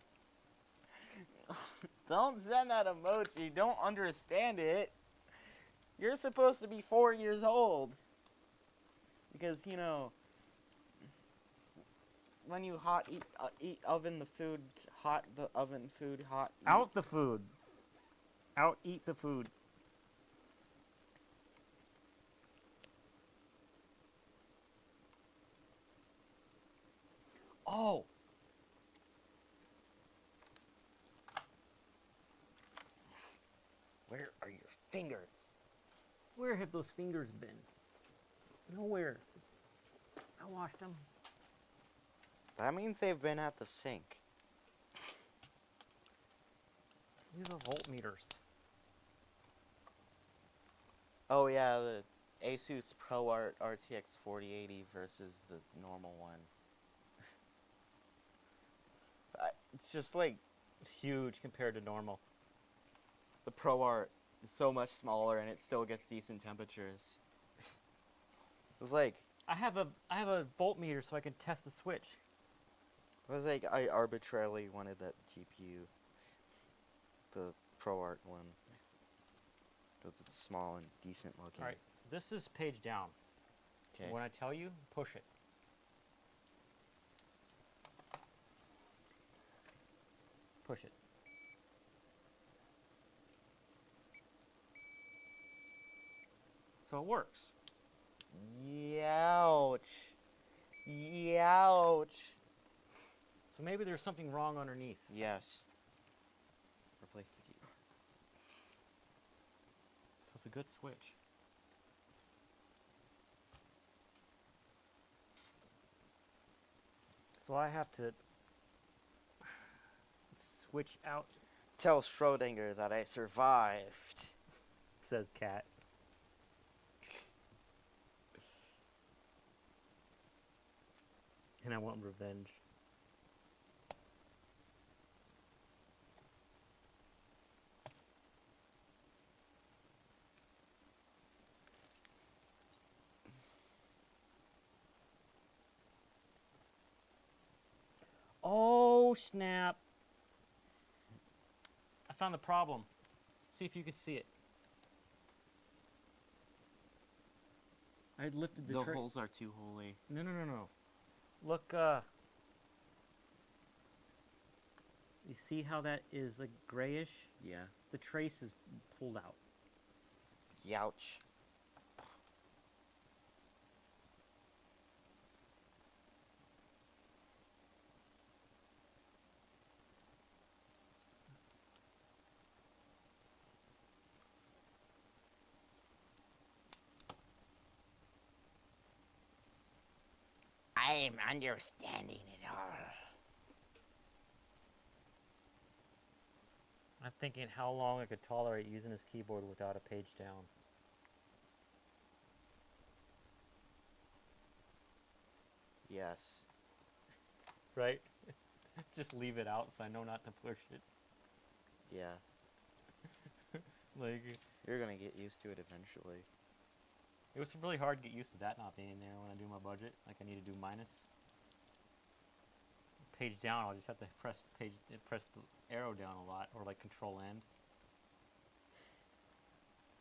Speaker 1: Don't send that emoji. You don't understand it. You're supposed to be 4 years old. Because, you know, when you eat oven the food, hot the oven food, hot.
Speaker 2: Out the food. Out eat the food. Oh.
Speaker 1: Where are your fingers?
Speaker 2: Where have those fingers been? Nowhere. I washed them.
Speaker 1: That means they've been at the sink.
Speaker 2: These are voltmeters.
Speaker 1: Oh yeah, the Asus ProArt RTX 4080 versus the normal one. It's just like
Speaker 2: It's huge compared to normal.
Speaker 1: the ProArt is so much smaller and it still gets decent temperatures. It was like
Speaker 2: I have a voltmeter so I can test the switch.
Speaker 1: I arbitrarily wanted that GPU, the ProArt one, because it's small and decent looking.
Speaker 2: All right, this is page down.
Speaker 1: Okay.
Speaker 2: When I tell you, push it. Push it. So it works.
Speaker 1: Youch. Youch.
Speaker 2: So maybe there's something wrong underneath.
Speaker 1: Yes. Replace the keyboard.
Speaker 2: So it's a good switch. So I have to switch out,
Speaker 1: Tell Schrodinger that I survived.
Speaker 2: says Cat. And I want revenge. Oh, snap. I found the problem. See if you can see it. I had lifted the
Speaker 1: The
Speaker 2: tray.
Speaker 1: holes are too holy.
Speaker 2: No. Look, you see how that is like grayish?
Speaker 1: Yeah.
Speaker 2: The trace is pulled out.
Speaker 1: Youch.
Speaker 3: I am understanding it all.
Speaker 2: I'm thinking how long I could tolerate using this keyboard without a page down.
Speaker 1: Yes.
Speaker 2: Right? Just leave it out so I know not to push it.
Speaker 1: Yeah.
Speaker 2: Like,
Speaker 1: You're gonna get used to it eventually.
Speaker 2: it was really hard to get used to that not being there when I do my budget. Like, I need to do minus. Page down, I'll just have to press the arrow down a lot, or like Control End.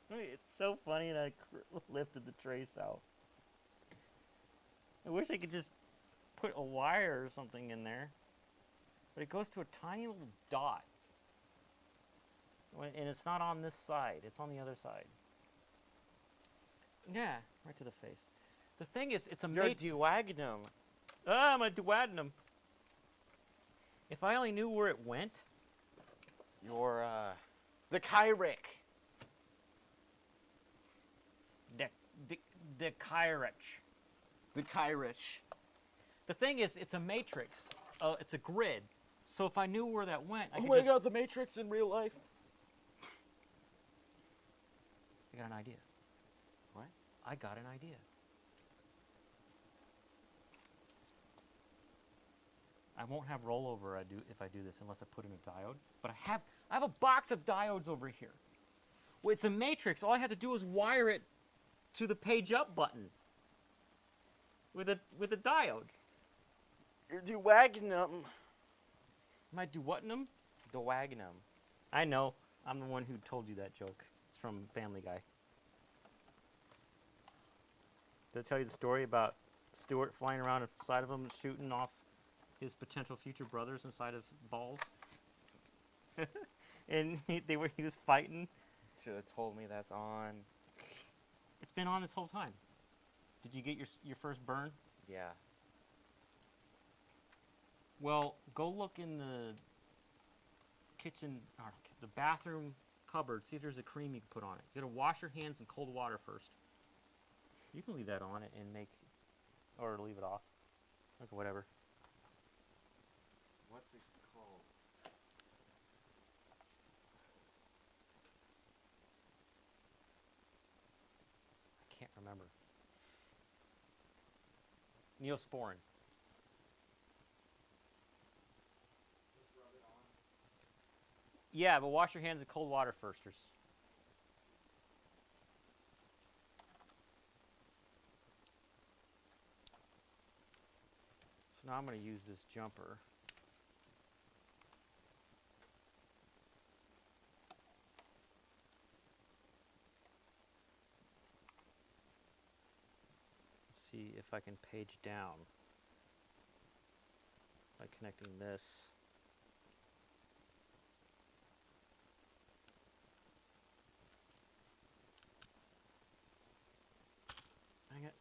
Speaker 2: It's so funny that I lifted the trace out. I wish I could just put a wire or something in there, but it goes to a tiny little dot. And it's not on this side, it's on the other side. Yeah, right to the face. The thing is, it's a
Speaker 1: You're duagnum.
Speaker 2: I'm a duodenum. If I only knew where it went.
Speaker 1: You're the Kyric.
Speaker 2: The Kyrich.
Speaker 1: The Kyric.
Speaker 2: The thing is, it's a matrix. It's a grid. So if I knew where that went, I
Speaker 1: Oh
Speaker 2: could
Speaker 1: my
Speaker 2: just...
Speaker 1: god, the Matrix in real life.
Speaker 2: I got an idea.
Speaker 1: What?
Speaker 2: I got an idea. I won't have rollover if I do this unless I put in a diode. But I have a box of diodes over here. Well, it's a matrix. All I have to do is wire it to the page up button with a diode.
Speaker 1: You're duagnum.
Speaker 2: Am I duodenum?
Speaker 1: Duagnum.
Speaker 2: I know. I'm the one who told you that joke. It's from Family Guy. Did I tell you the story about Stuart flying around inside of him and shooting off his potential future brothers inside of balls? And he was fighting.
Speaker 1: Should have told me that's on.
Speaker 2: It's been on this whole time. Did you get your first burn?
Speaker 1: Yeah.
Speaker 2: Well, go look in the kitchen, or the bathroom cupboard. See if there's a cream you can put on it. You gotta wash your hands in cold water first. You can leave that on it and make, or leave it off, like whatever.
Speaker 1: What's it called?
Speaker 2: I can't remember. Neosporin. Yeah, but wash your hands in cold water first. So now I'm going to use this jumper. See if I can page down by connecting this. Dang it.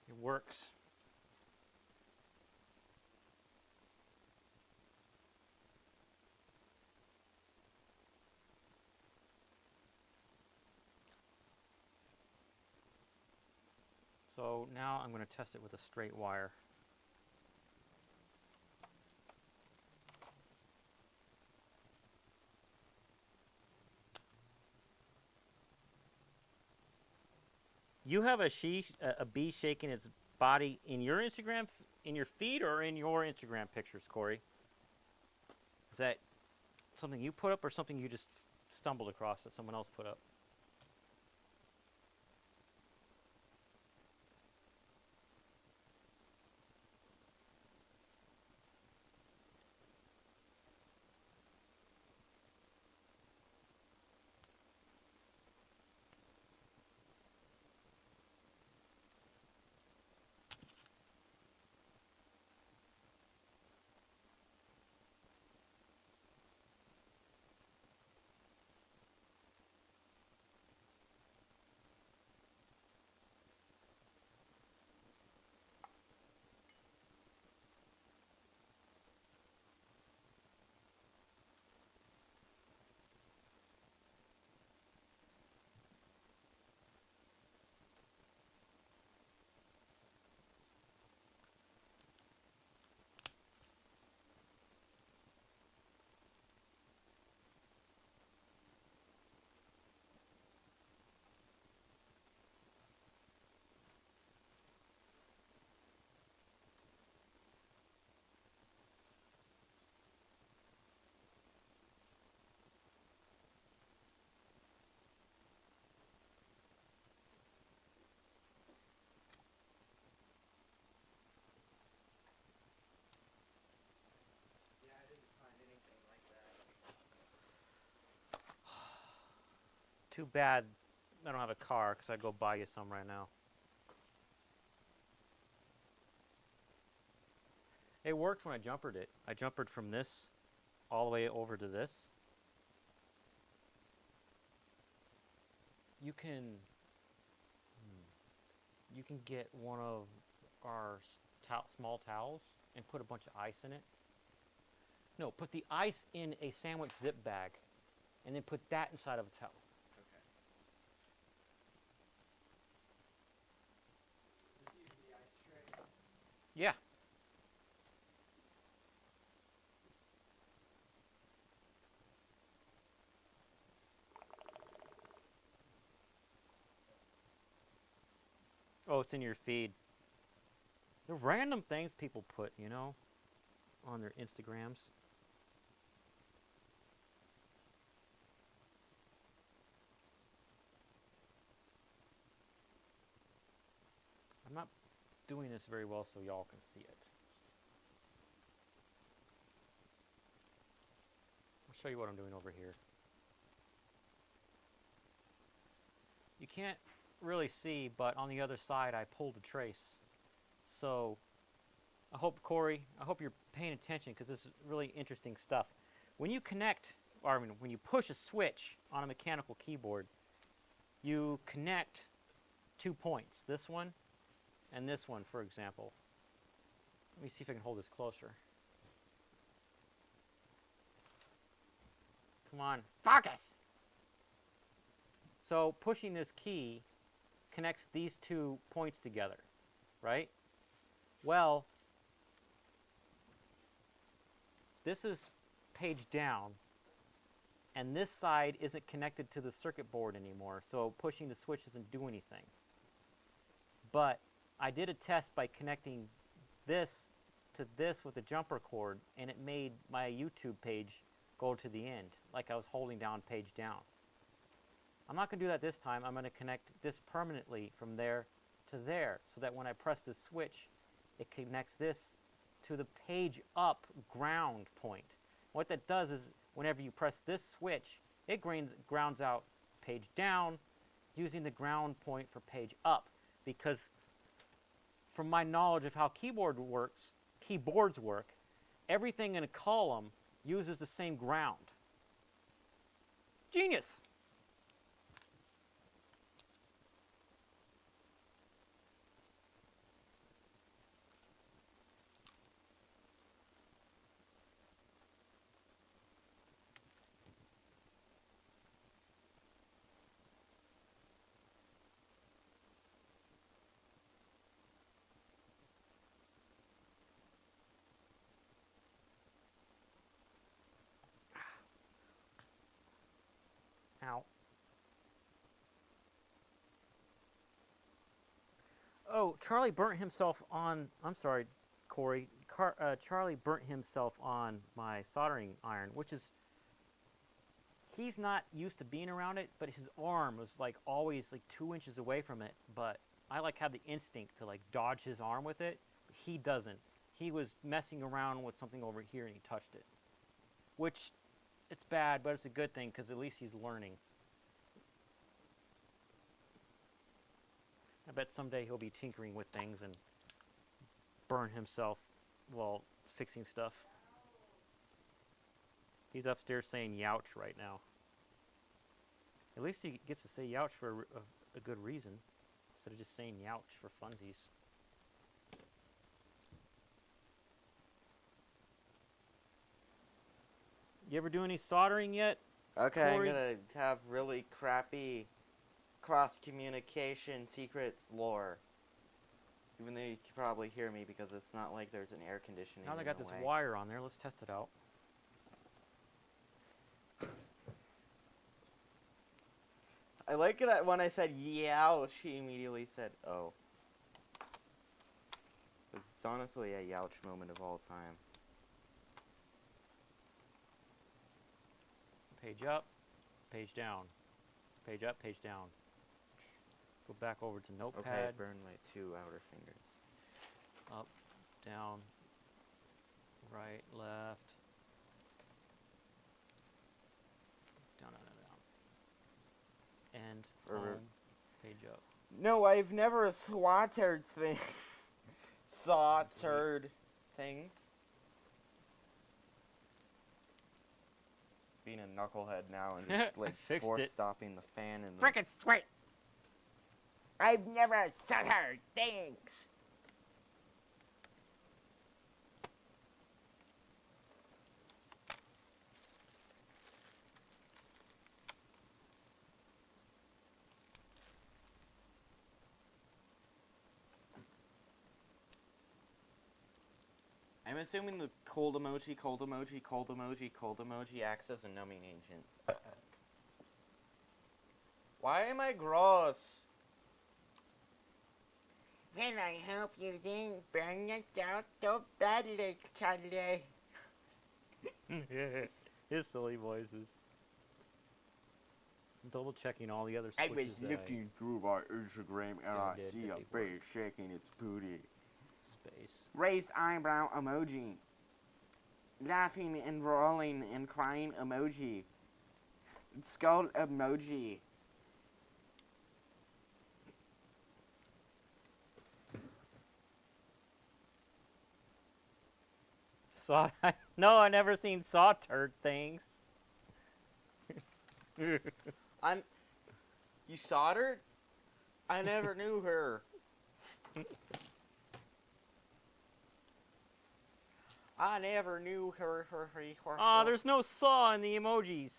Speaker 2: It works. So now I'm going to test it with a straight wire. You have a bee shaking its body in your Instagram, in your feed, or in your Instagram pictures, Corey? Is that something you put up or something you just stumbled across that someone else put up? Too bad I don't have a car, because I'd go buy you some right now. It worked when I jumpered it. I jumpered from this all the way over to this. You can get one of our small towels and put a bunch of ice in it. No, put the ice in a sandwich zip bag and then put that inside of a towel.
Speaker 1: Okay. Just use the ice tray.
Speaker 2: Yeah. Oh, it's in your feed. The random things people put, you know, on their Instagrams. I'm not doing this very well so y'all can see it. I'll show you what I'm doing over here. You can't really see, but on the other side I pulled a trace. So I hope, Corey, I hope you're paying attention, because this is really interesting stuff. When you connect, or when you push a switch on a mechanical keyboard, you connect 2 points, this one and this one, for example. Let me see if I can hold this closer. Come on, focus! So pushing this key connects these 2 points together, right? Well, this is page down, and this side isn't connected to the circuit board anymore, so pushing the switch doesn't do anything. But I did a test by connecting this to this with a jumper cord, and it made my YouTube page go to the end, like I was holding down page down. I'm not going to do that this time. I'm going to connect this permanently from there to there, so that when I press the switch, it connects this to the page up ground point. What that does is, whenever you press this switch, it grounds out page down using the ground point for page up. Because from my knowledge of how keyboards work, everything in a column uses the same ground. Genius! Ow. Oh, Charlie burnt himself on, I'm sorry, Corey. Charlie burnt himself on my soldering iron, which is, he's not used to being around it, but his arm was like always like 2 inches away from it. But I like have the instinct to like dodge his arm with it. He doesn't. He was messing around with something over here and he touched it. Which, it's bad, but it's a good thing, because at least he's learning. I bet someday he'll be tinkering with things and burn himself while fixing stuff. He's upstairs saying youch right now. At least he gets to say youch for a good reason, instead of just saying youch for funsies. You ever do any soldering yet?
Speaker 1: Okay,
Speaker 2: Corey?
Speaker 1: I'm gonna have really crappy cross-communication secrets lore. Even though you can probably hear me, because it's not like there's an air conditioning
Speaker 2: Now they
Speaker 1: in
Speaker 2: got
Speaker 1: the
Speaker 2: this
Speaker 1: way.
Speaker 2: wire on there. Let's test it out.
Speaker 1: I like that when I said yow, she immediately said oh. It's honestly a youch moment of all time.
Speaker 2: Page up, page down. Page up, page down. Go back over to Notepad.
Speaker 1: Okay, burn my 2 outer fingers.
Speaker 2: Up, down, right, left. Down, down, down, down. and
Speaker 1: Or-
Speaker 2: home, page up.
Speaker 1: No, I've never swattered thing. Sawtered things. Being a knucklehead now and just like
Speaker 2: Fixed
Speaker 1: force
Speaker 2: it.
Speaker 1: stopping the fan and the
Speaker 3: Frickin' sweet.
Speaker 1: I've never soldered things. I'm assuming the cold emoji, cold emoji, cold emoji, cold emoji acts as a numbing agent. Why am I gross?
Speaker 3: Well, I hope you didn't burn it out so badly, Charlie.
Speaker 2: His silly voices. I'm double checking all the other
Speaker 1: I
Speaker 2: switches
Speaker 1: was
Speaker 2: that
Speaker 1: looking through my Instagram and I
Speaker 2: did
Speaker 1: see a
Speaker 2: they
Speaker 1: face shaking its booty.
Speaker 2: space.
Speaker 1: Raised eyebrow emoji. Laughing and rolling and crying emoji. Skull emoji.
Speaker 2: Saw? No, I never seen sawturt things.
Speaker 1: You soldered? I never knew her. I never knew her.
Speaker 2: Ah, there's no saw in the emojis.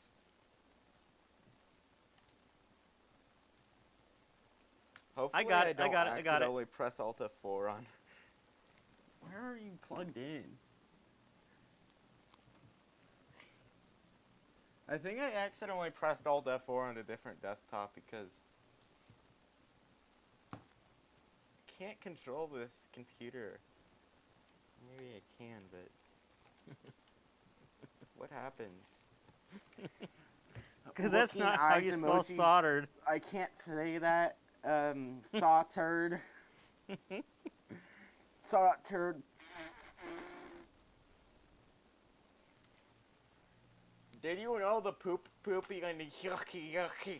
Speaker 1: Hopefully
Speaker 2: got it, I
Speaker 1: don't
Speaker 2: got it, I got it.
Speaker 1: accidentally press Alt F4 on. Where are you plugged in? I think I accidentally pressed Alt F4 on a different desktop because I can't control this computer. Maybe I can, but what happens?
Speaker 2: Because that's
Speaker 1: Looking
Speaker 2: not how
Speaker 1: eyes
Speaker 2: you spell
Speaker 1: emoji.
Speaker 2: soldered.
Speaker 1: I can't say that. Sawturd. Sawturd. Did you know the poopy and the yucky?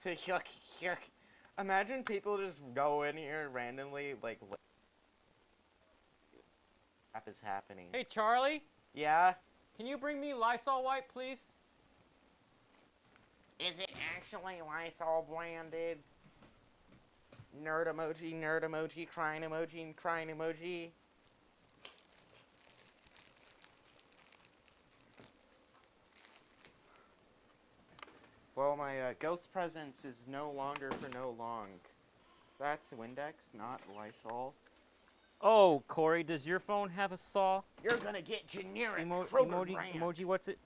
Speaker 1: Say yucky. Imagine people just go in here randomly, like, crap is happening.
Speaker 2: Hey, Charlie,
Speaker 1: Yeah?
Speaker 2: can you bring me Lysol wipe, please?
Speaker 3: Is it actually Lysol branded?
Speaker 1: Nerd emoji, crying emoji. Well, my ghost presence is no longer for no long. That's Windex, not Lysol.
Speaker 2: Oh, Corey, does your phone have a saw?
Speaker 3: You're gonna get generic Kroger brand
Speaker 2: Emoji, what's it?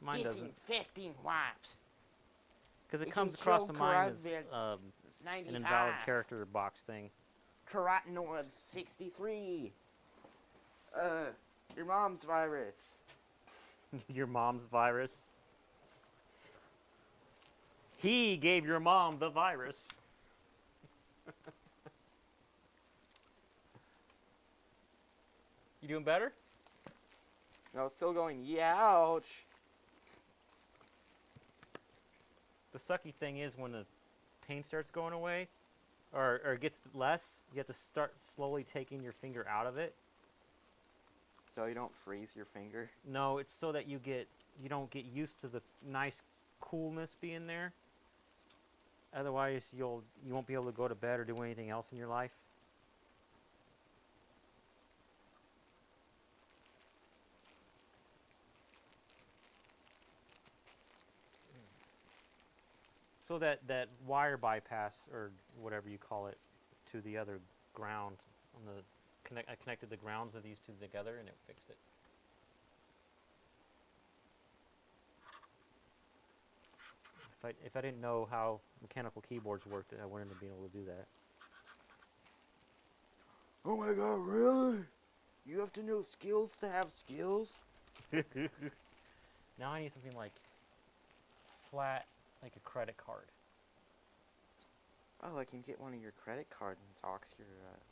Speaker 2: Mine doesn't.
Speaker 3: disinfecting wipes.
Speaker 2: Because it
Speaker 3: It
Speaker 2: comes
Speaker 3: can
Speaker 2: across
Speaker 3: kill
Speaker 2: the mine as
Speaker 3: carotid
Speaker 2: an
Speaker 3: 95.
Speaker 2: invalid character box thing.
Speaker 3: Carotenoids 63.
Speaker 1: Your mom's virus.
Speaker 2: Your mom's virus. He gave your mom the virus. You doing better?
Speaker 1: No, it's still going, ouch.
Speaker 2: The sucky thing is when the pain starts going away, or it gets less, you have to start slowly taking your finger out of it.
Speaker 1: So you don't freeze your finger.
Speaker 2: No, it's so that you don't get used to the nice coolness being there. Otherwise, you won't be able to go to bed or do anything else in your life. So that wire bypass, or whatever you call it, to the other ground on the I connected the grounds of these two together and it fixed it. If I didn't know how mechanical keyboards worked, I wouldn't have been able to do that.
Speaker 1: Oh my god, really? You have to know skills to have skills?
Speaker 2: Now I need something like flat, like a credit card.
Speaker 1: Oh, I can get one of your credit cards and talks your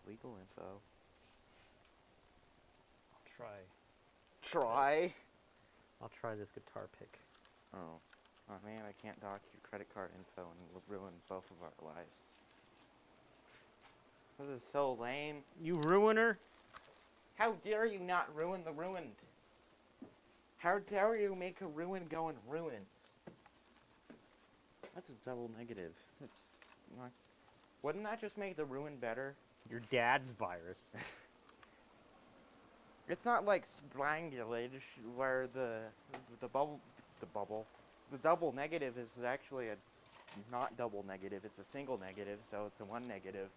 Speaker 1: legal info.
Speaker 2: I'll try.
Speaker 3: try.
Speaker 2: I'll try this guitar pick.
Speaker 3: Oh. Oh man, I can't dox your credit card info and it'll ruin both of our lives. This is so lame.
Speaker 2: You ruiner!
Speaker 3: How dare you not ruin the ruined? How dare you make a ruin go in ruins? That's a double negative. That's not... Wouldn't that just make the ruin better?
Speaker 2: Your dad's virus.
Speaker 3: It's not like strangulation where the double negative is actually a not double negative. It's a single negative, so it's a one negative.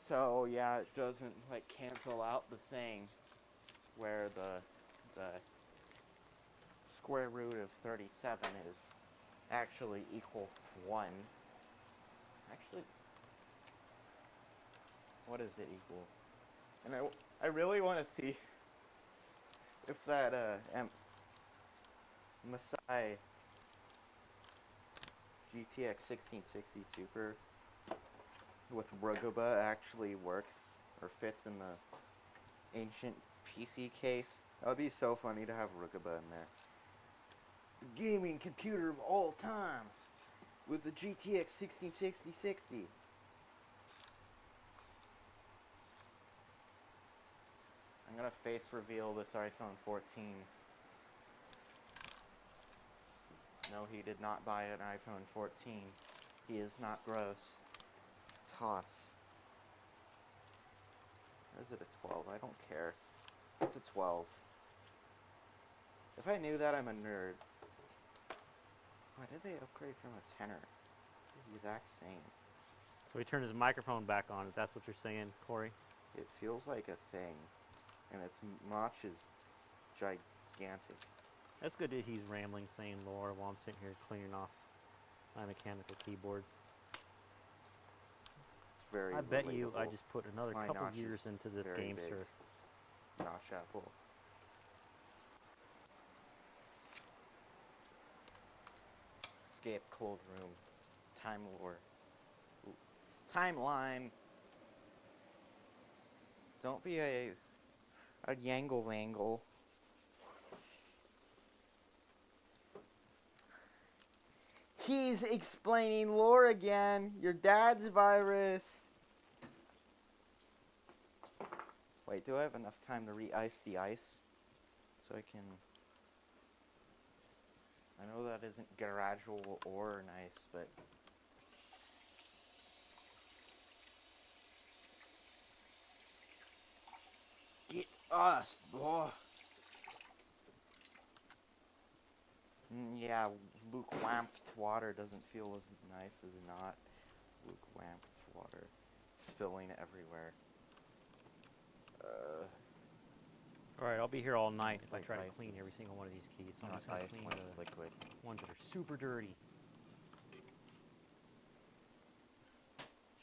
Speaker 3: So yeah, it doesn't like cancel out the thing where the square root of 37 is actually equal to 1. Actually, what is it equal? And I really want to see if that Masai GTX 1660 Super with Ruguba actually works or fits in the ancient PC case. That would be so funny to have Ruguba in there. The gaming computer of all time with the GTX 1660. I'm gonna face reveal this iPhone 14. No, he did not buy an iPhone 14. He is not gross. Toss. Or is it a 12? I don't care. It's a 12. If I knew that, I'm a nerd. Why did they upgrade from a tenor? It's the exact same.
Speaker 2: So he turned his microphone back on, if that's what you're saying, Corey.
Speaker 3: It feels like a thing. And its notch is gigantic.
Speaker 2: That's good that he's rambling, saying lore while I'm sitting here cleaning off my mechanical keyboard.
Speaker 3: It's very
Speaker 2: I bet you I
Speaker 3: relatable.
Speaker 2: just put another
Speaker 3: My
Speaker 2: couple
Speaker 3: notch
Speaker 2: years
Speaker 3: is
Speaker 2: into this
Speaker 3: very
Speaker 2: game,
Speaker 3: big.
Speaker 2: sir.
Speaker 3: Notch apple. Escape cold room. Time lore. Ooh. Timeline. Don't be a yangle-wangle. He's explaining lore again. Your dad's virus. Wait, do I have enough time to re-ice the ice? So I can... I know that isn't gradual or nice, but... Get us, boy! Yeah, lukewarm water doesn't feel as nice as not lukewarm water. Spilling everywhere.
Speaker 2: Alright, I'll be here all night if I
Speaker 3: like
Speaker 2: try to
Speaker 3: ice
Speaker 2: clean
Speaker 3: is
Speaker 2: every single one of these keys. So I'm
Speaker 3: Not
Speaker 2: just going to
Speaker 3: ice
Speaker 2: clean
Speaker 3: when it's
Speaker 2: the
Speaker 3: liquid.
Speaker 2: ones that are super dirty.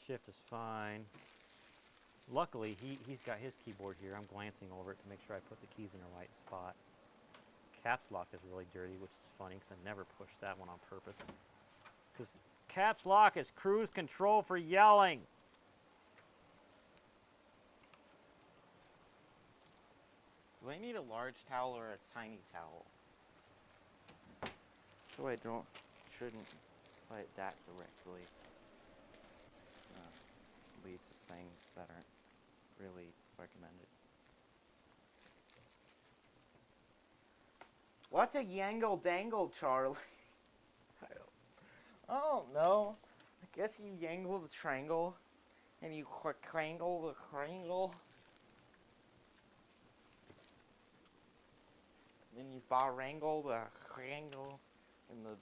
Speaker 2: Shift is fine. Luckily, he's got his keyboard here. I'm glancing over it to make sure I put the keys in the right spot. Caps lock is really dirty, which is funny because I never push that one on purpose. Because caps lock is cruise control for yelling.
Speaker 3: Do I need a large towel or a tiny towel? So I shouldn't bite that directly. Lead to things that aren't really recommended. What's a yangle dangle, Charlie? I don't know. I guess you yangle the triangle and you crangle the crangle. Then you barangle the crangle in the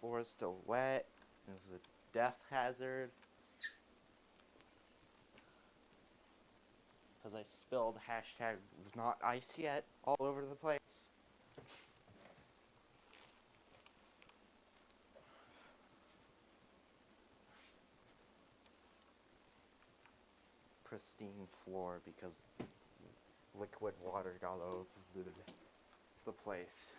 Speaker 3: floor is still wet. There's a death hazard. Because I spilled hashtag not ice yet all over the place. Pristine floor because liquid water got all over the place.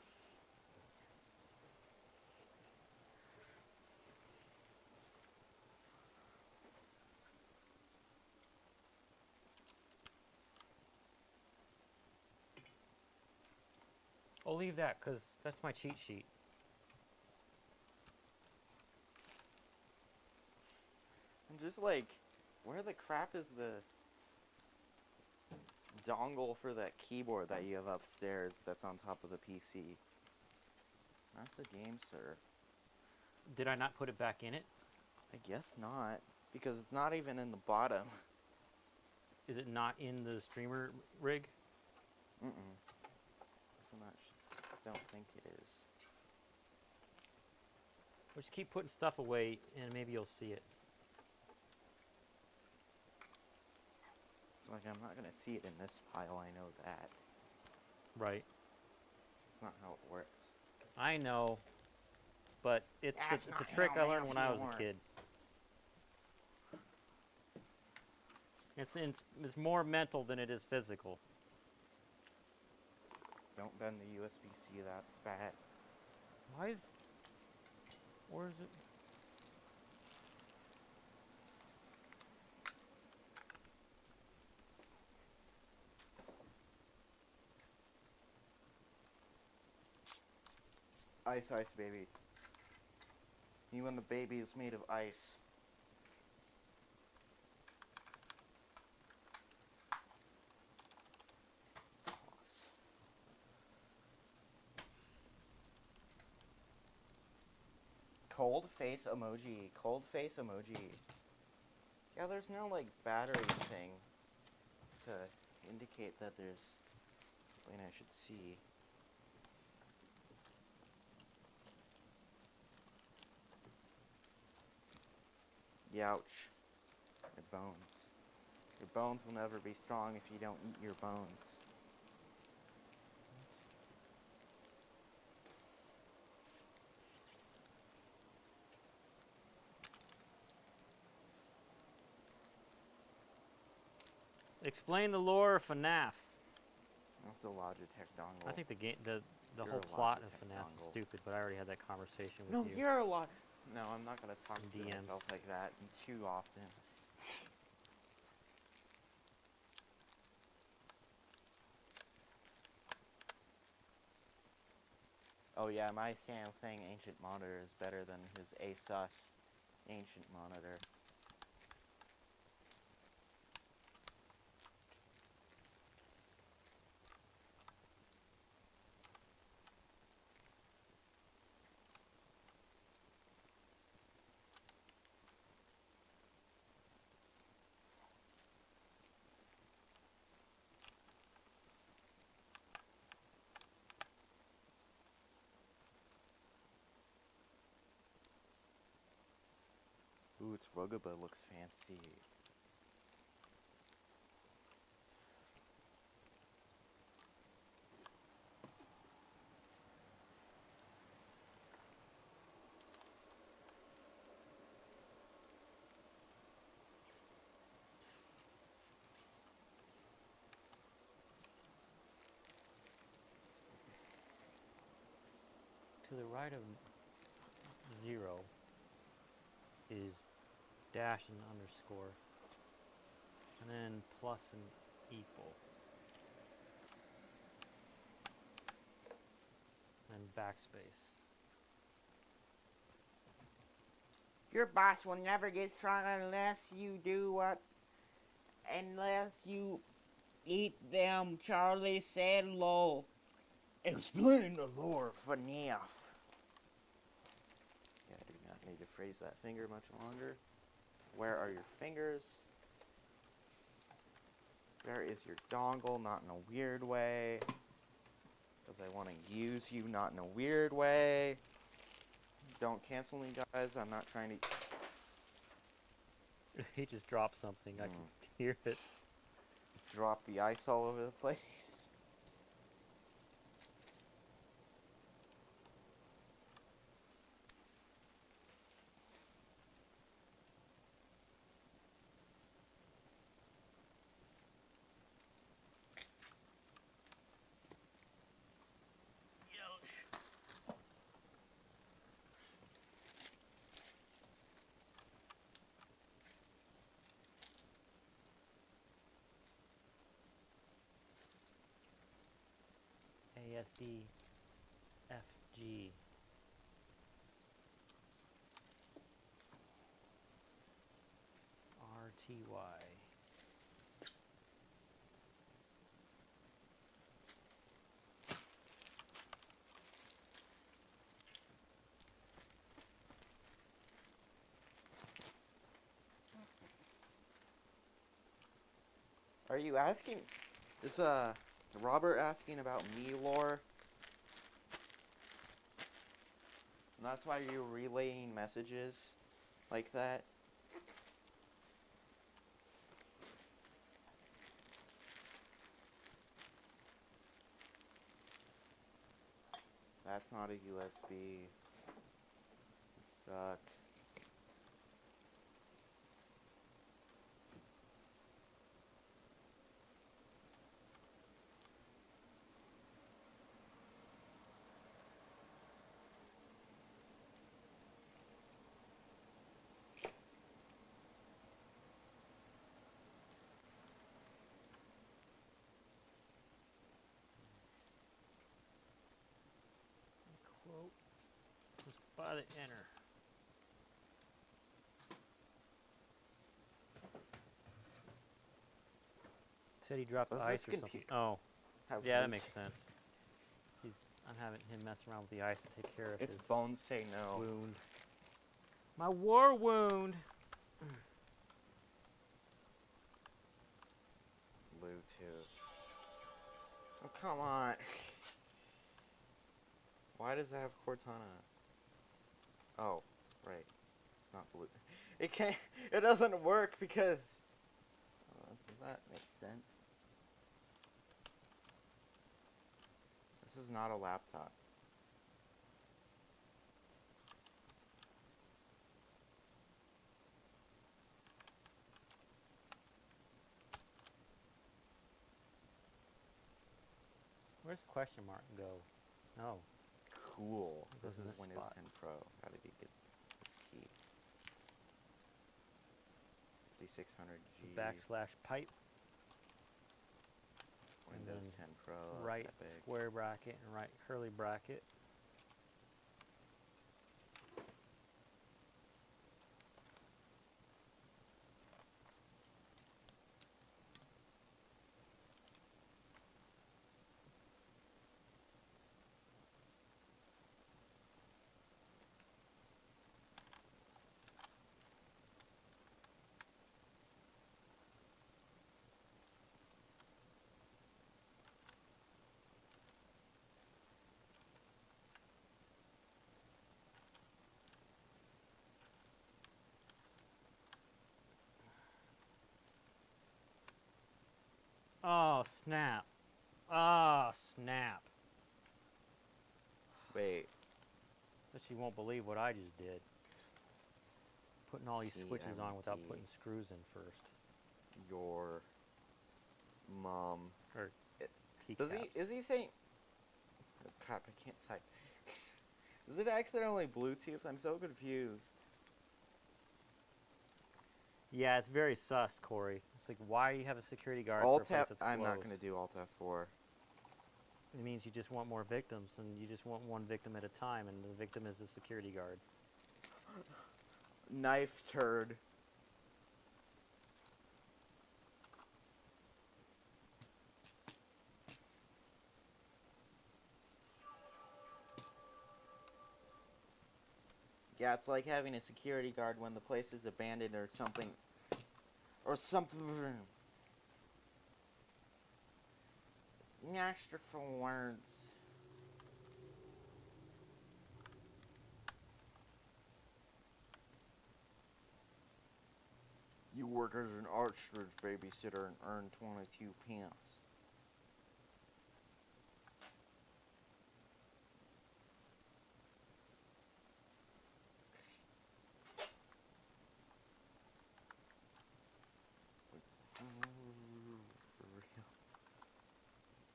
Speaker 2: Oh, leave that, because that's my cheat sheet.
Speaker 1: I'm just like, where the crap is the dongle for that keyboard that you have upstairs that's on top of the PC? That's a game, sir.
Speaker 2: Did I not put it back in it?
Speaker 1: I guess not, because it's not even in the bottom.
Speaker 2: Is it not in the streamer rig?
Speaker 1: Mm-mm. Don't think it is.
Speaker 2: We'll just keep putting stuff away, and maybe you'll see it.
Speaker 1: It's like, I'm not going to see it in this pile, I know that.
Speaker 2: Right.
Speaker 1: It's not how it works.
Speaker 2: I know, but it's
Speaker 3: That's
Speaker 2: the
Speaker 3: not
Speaker 2: trick I
Speaker 3: how
Speaker 2: learned when I was
Speaker 3: Matthew
Speaker 2: a kid.
Speaker 3: works.
Speaker 2: It's more mental than it is physical.
Speaker 1: Don't bend the USB-C, that's bad.
Speaker 2: Why is... Where is it?
Speaker 1: Ice, ice, baby. You and the baby is made of ice. Toss. Cold face emoji. Cold face emoji. Yeah, there's no like battery thing to indicate that there's something I should see. Youch. Your bones. Your bones will never be strong if you don't eat your bones.
Speaker 2: Explain the lore of FNAF.
Speaker 1: That's a Logitech dongle.
Speaker 2: I think the game, the
Speaker 1: You're
Speaker 2: whole
Speaker 1: a
Speaker 2: plot of
Speaker 1: Logitech
Speaker 2: FNAF
Speaker 1: dongle.
Speaker 2: is stupid, but I already had that conversation with
Speaker 1: No,
Speaker 2: you.
Speaker 1: you're a lot. No, I'm not gonna talk to
Speaker 2: DMs.
Speaker 1: myself like that too often. Oh yeah, my Samsung Ancient monitor is better than his ASUS Ancient monitor. Ooh, its Rugaba looks fancy.
Speaker 2: To the right of 0 is dash and underscore, and then plus and equal, and backspace.
Speaker 3: Your boss will never get stronger unless you do what? Unless you eat them, Charlie said low.
Speaker 1: Explain the lore of FNAF. Yeah, I do not need to phrase that finger much longer. Where are your fingers? There is your dongle, not in a weird way. Because I want to use you, not in a weird way. Don't cancel me, guys. I'm not trying to...
Speaker 2: He just dropped something. I can hear it.
Speaker 1: drop the ice all over the place.
Speaker 2: ASD G. RTY.
Speaker 1: Are you asking? Is Robert asking about me lore? And that's why you're relaying messages like that? That's not a USB. It sucked.
Speaker 2: Quote. Just by the enter. Said he dropped
Speaker 1: Does
Speaker 2: the
Speaker 1: this
Speaker 2: ice or something.
Speaker 1: computer
Speaker 2: Oh,
Speaker 1: have
Speaker 2: yeah, that
Speaker 1: bones?
Speaker 2: makes sense. I'm having him mess around with the ice to take care of
Speaker 1: Its
Speaker 2: his
Speaker 1: bones say no.
Speaker 2: wound. My war wound.
Speaker 1: Bluetooth. Oh, come on. Why does it have Cortana? Oh, right. It's not blue. It can't. It doesn't work because. Does that make sense? This is not a laptop.
Speaker 2: Where's the question mark go? Oh,
Speaker 1: Cool.
Speaker 2: It
Speaker 1: This
Speaker 2: goes in
Speaker 1: is
Speaker 2: this
Speaker 1: Windows
Speaker 2: spot.
Speaker 1: 10 Pro. How did you get this key? 5600G.
Speaker 2: backslash pipe,
Speaker 1: Windows
Speaker 2: then
Speaker 1: 10 Pro.
Speaker 2: right
Speaker 1: Epic.
Speaker 2: square bracket and right curly bracket. Oh, snap. Oh, snap.
Speaker 1: Wait.
Speaker 2: But you won't believe what I just did. Putting all these switches on without
Speaker 1: CMD.
Speaker 2: putting screws in first.
Speaker 1: Your mom.
Speaker 2: Or
Speaker 1: Does
Speaker 2: keycaps.
Speaker 1: he? Is he saying? Oh, God, I can't type. Is it accidentally Bluetooth? I'm so confused.
Speaker 2: Yeah, it's very sus, Corey. It's like, why you have a security guard for a
Speaker 1: Alt
Speaker 2: place
Speaker 1: F.
Speaker 2: that's
Speaker 1: I'm not
Speaker 2: closed?
Speaker 1: gonna do Alt F4.
Speaker 2: It means you just want more victims, and you just want one victim at a time, and the victim is the security guard.
Speaker 1: Knife turd. Yeah, it's like having a security guard when the place is abandoned or something. Or something. Masterful words. You work as an ostrich babysitter and earn 22 pence.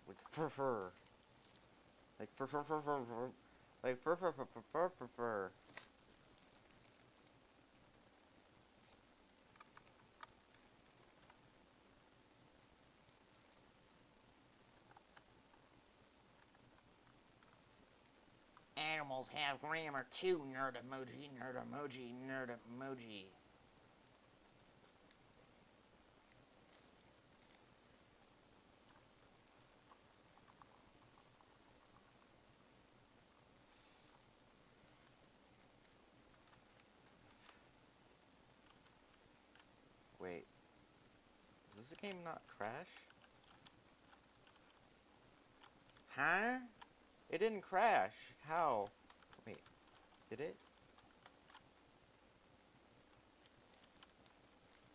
Speaker 1: With fur. Like fur. Like fur.
Speaker 3: animals have grammar too, nerd emoji, nerd emoji, nerd emoji.
Speaker 1: Wait. Does this game not crash? Huh? It didn't crash. How? Wait. Did it?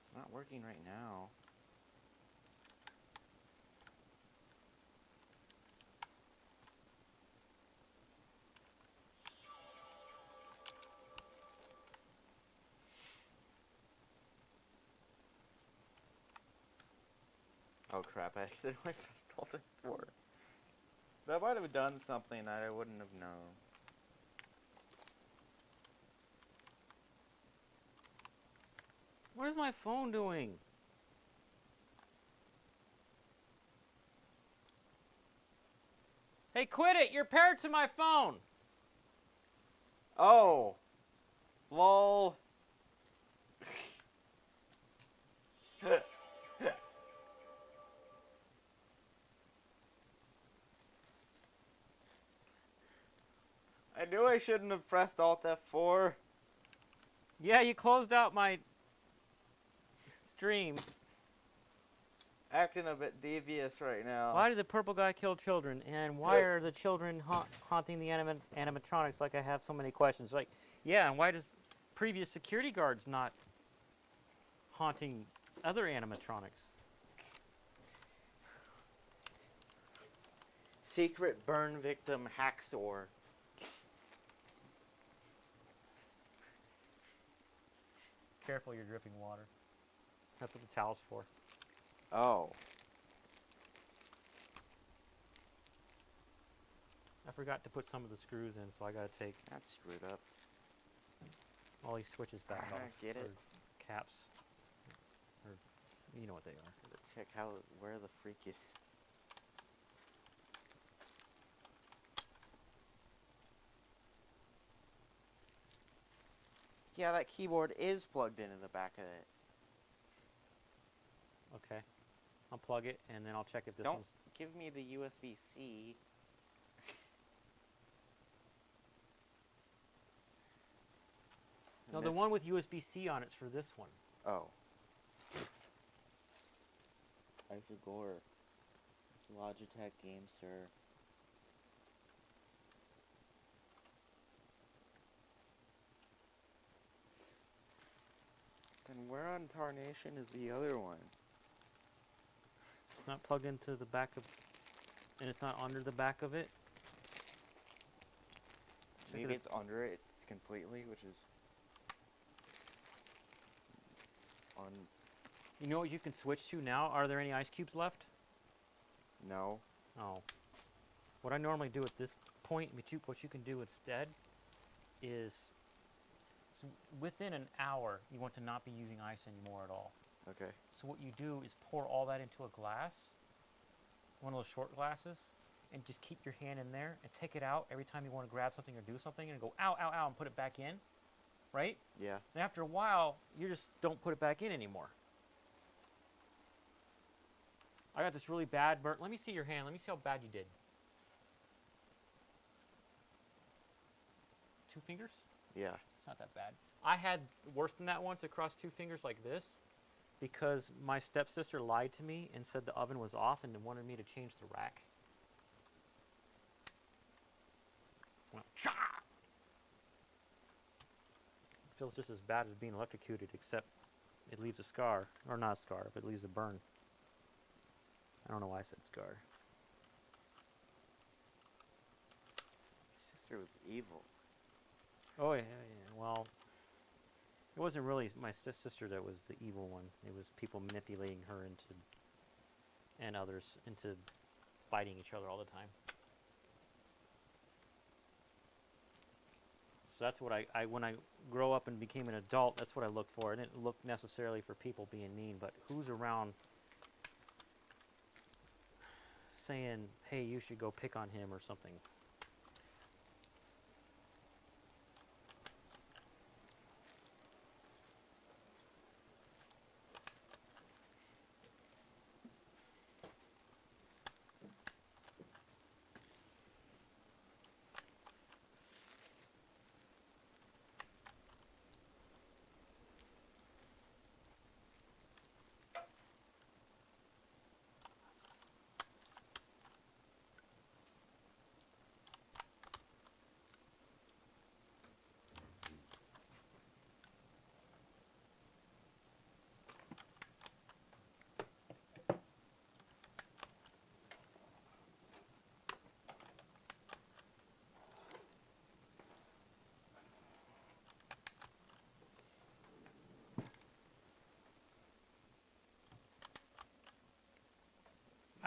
Speaker 1: It's not working right now. Oh crap, I accidentally pressed Alt F4. That might have done something that I wouldn't have known.
Speaker 2: What is my phone doing? Hey, quit it! You're paired to my phone!
Speaker 1: Oh! LOL! I knew I shouldn't have pressed Alt F4.
Speaker 2: Yeah, you closed out my stream.
Speaker 1: Acting a bit devious right now.
Speaker 2: Why did the purple guy kill children? And why are the children haunting the animatronics? Like, I have so many questions. Like, yeah, and why does previous security guards not haunting other animatronics?
Speaker 1: Secret burn victim Haxor.
Speaker 2: Careful, you're dripping water. That's what the towel's for.
Speaker 1: Oh.
Speaker 2: I forgot to put some of the screws in, so I gotta take
Speaker 1: That's screwed up.
Speaker 2: all these switches back off.
Speaker 1: Get it?
Speaker 2: Or caps. Or, you know what they are.
Speaker 1: Check where the freak is. Yeah, that keyboard is plugged in the back of it.
Speaker 2: Okay. I'll plug it, and then I'll check if this
Speaker 1: Don't
Speaker 2: one's...
Speaker 1: give me the USB-C.
Speaker 2: No, the one with USB-C on it's for this one.
Speaker 1: Oh. I forgot. It's Logitech Gamester. Then where on tarnation is the other one?
Speaker 2: It's not plugged into the back of... And it's not under the back of it. Check
Speaker 1: Maybe
Speaker 2: it
Speaker 1: it's under it completely, which is on.
Speaker 2: You know what you can switch to now? Are there any ice cubes left?
Speaker 1: No.
Speaker 2: Oh. What I normally do at this point, what you can do instead is, so within an hour, you want to not be using ice anymore at all.
Speaker 1: Okay.
Speaker 2: So what you do is pour all that into a glass, one of those short glasses, and just keep your hand in there and take it out every time you want to grab something or do something and go ow, ow, ow, and put it back in, right?
Speaker 1: Yeah.
Speaker 2: And after a while, you just don't put it back in anymore. I got this really bad burn. Let me see your hand. Let me see how bad you did. 2 fingers?
Speaker 1: Yeah.
Speaker 2: It's not that bad. I had worse than that once across 2 fingers like this because my stepsister lied to me and said the oven was off and wanted me to change the rack. Well, it feels just as bad as being electrocuted, except it leaves a scar. Or not a scar, but it leaves a burn. I don't know why I said scar.
Speaker 1: Sister was evil.
Speaker 2: Oh, yeah, yeah. Well, it wasn't really my sister that was the evil one. It was people manipulating her into, and others, into fighting each other all the time. So that's what I when I grow up and became an adult, that's what I looked for. I didn't look necessarily for people being mean, but who's around saying, hey, you should go pick on him or something.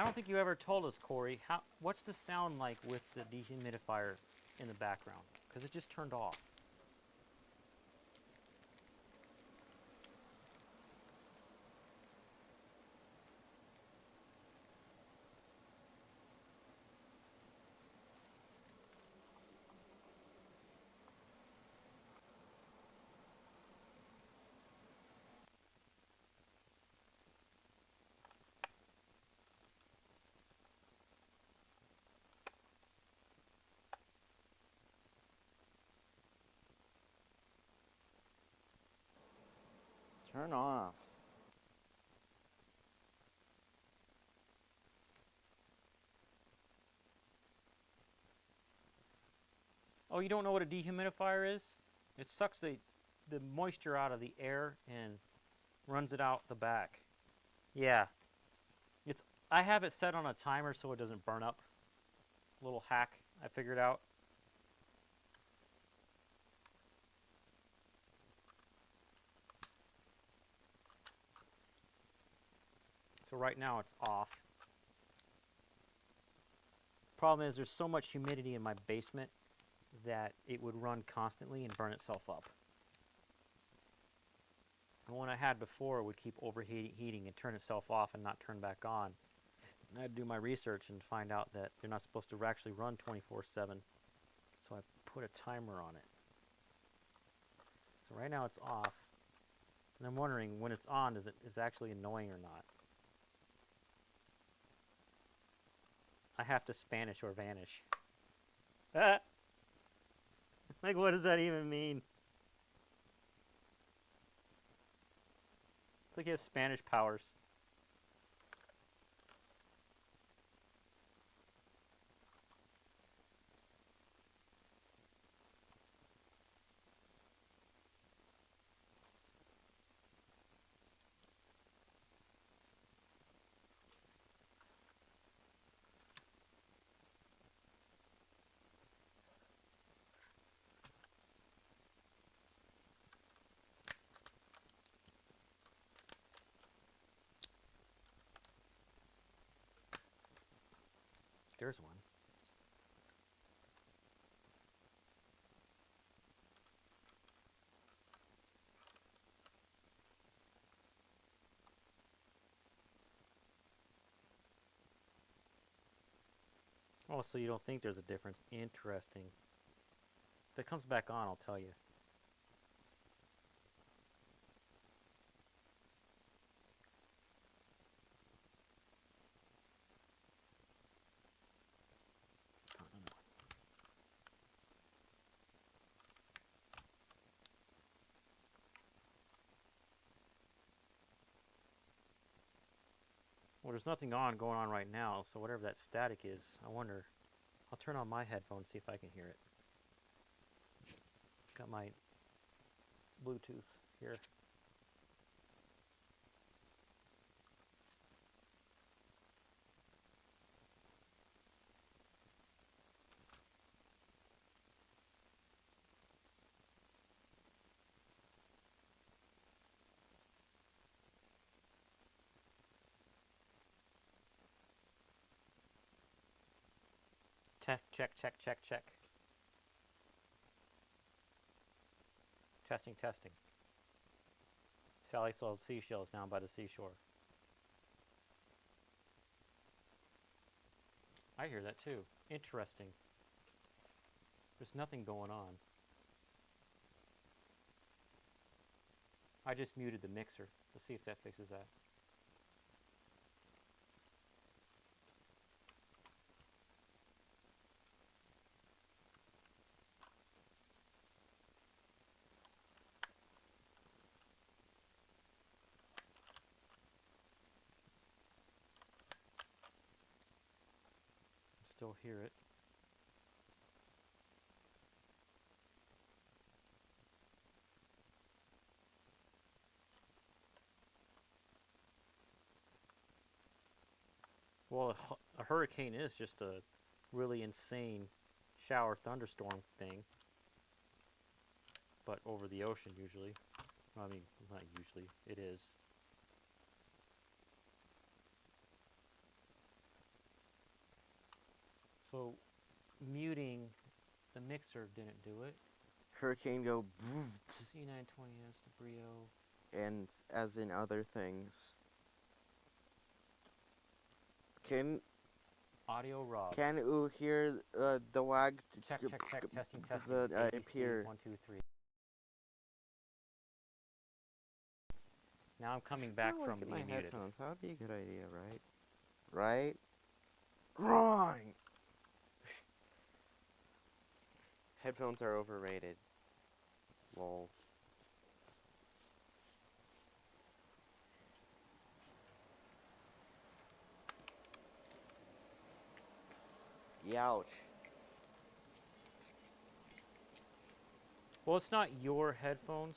Speaker 2: I don't think you ever told us, Corey. What's the sound like with the dehumidifier in the background? Because it just turned off.
Speaker 1: Turn off.
Speaker 2: Oh, you don't know what a dehumidifier is? It sucks the moisture out of the air and runs it out the back. Yeah. I have it set on a timer so it doesn't burn up. Little hack I figured out. So right now it's off. Problem is there's so much humidity in my basement that it would run constantly and burn itself up. The one I had before would keep overheating and turn itself off and not turn back on. And I'd do my research and find out that you're not supposed to actually run 24/7. So I put a timer on it. So right now it's off. And I'm wondering when it's on, is it actually annoying or not? I have to Spanish or vanish. Like, what does that even mean? It's like he has Spanish powers. There's one. Oh, so you don't think there's a difference? Interesting. If it comes back on, I'll tell you. Well, there's nothing going on right now, so whatever that static is, I wonder. I'll turn on my headphones, see if I can hear it. Got my Bluetooth here. Check. Testing. Sally sold seashells down by the seashore. I hear that too. Interesting. There's nothing going on. I just muted the mixer. Let's see if that fixes that. Still hear it. Well, a hurricane is just a really insane shower thunderstorm thing, but over the ocean usually. I mean, not usually, it is. So, muting the mixer didn't do it.
Speaker 1: Hurricane go,
Speaker 2: C920S, the Brio.
Speaker 1: and as in other things. Can
Speaker 2: Audio
Speaker 1: you hear the lag?
Speaker 2: Check, testing, testing.
Speaker 1: The
Speaker 2: ABC,
Speaker 1: appear.
Speaker 2: 1, 2, 3. Now I'm coming back from
Speaker 1: my
Speaker 2: being muted.
Speaker 1: headphones. That would be a good idea, right? Right? Wrong! Headphones are overrated. Lol. Youch.
Speaker 2: Well, it's not your headphones.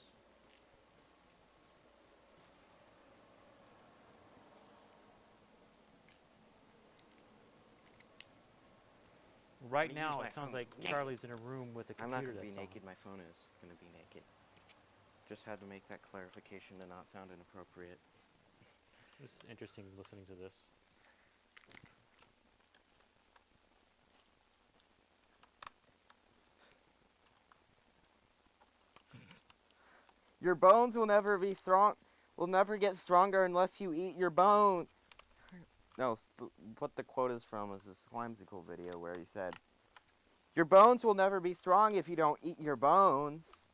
Speaker 2: Right
Speaker 1: I'm gonna
Speaker 2: now,
Speaker 1: use my
Speaker 2: it sounds
Speaker 1: phone
Speaker 2: like
Speaker 1: naked.
Speaker 2: Charlie's in a room with a
Speaker 1: I'm
Speaker 2: computer
Speaker 1: not gonna
Speaker 2: that's
Speaker 1: be
Speaker 2: on.
Speaker 1: naked. My phone is gonna be naked. Just had to make that clarification to not sound inappropriate.
Speaker 2: This is interesting listening to this.
Speaker 1: Your bones will never be strong. Will never get stronger unless you eat your bone. No, what the quote is from is this Slimesicle video where he said, "Your bones will never be strong if you don't eat your bones."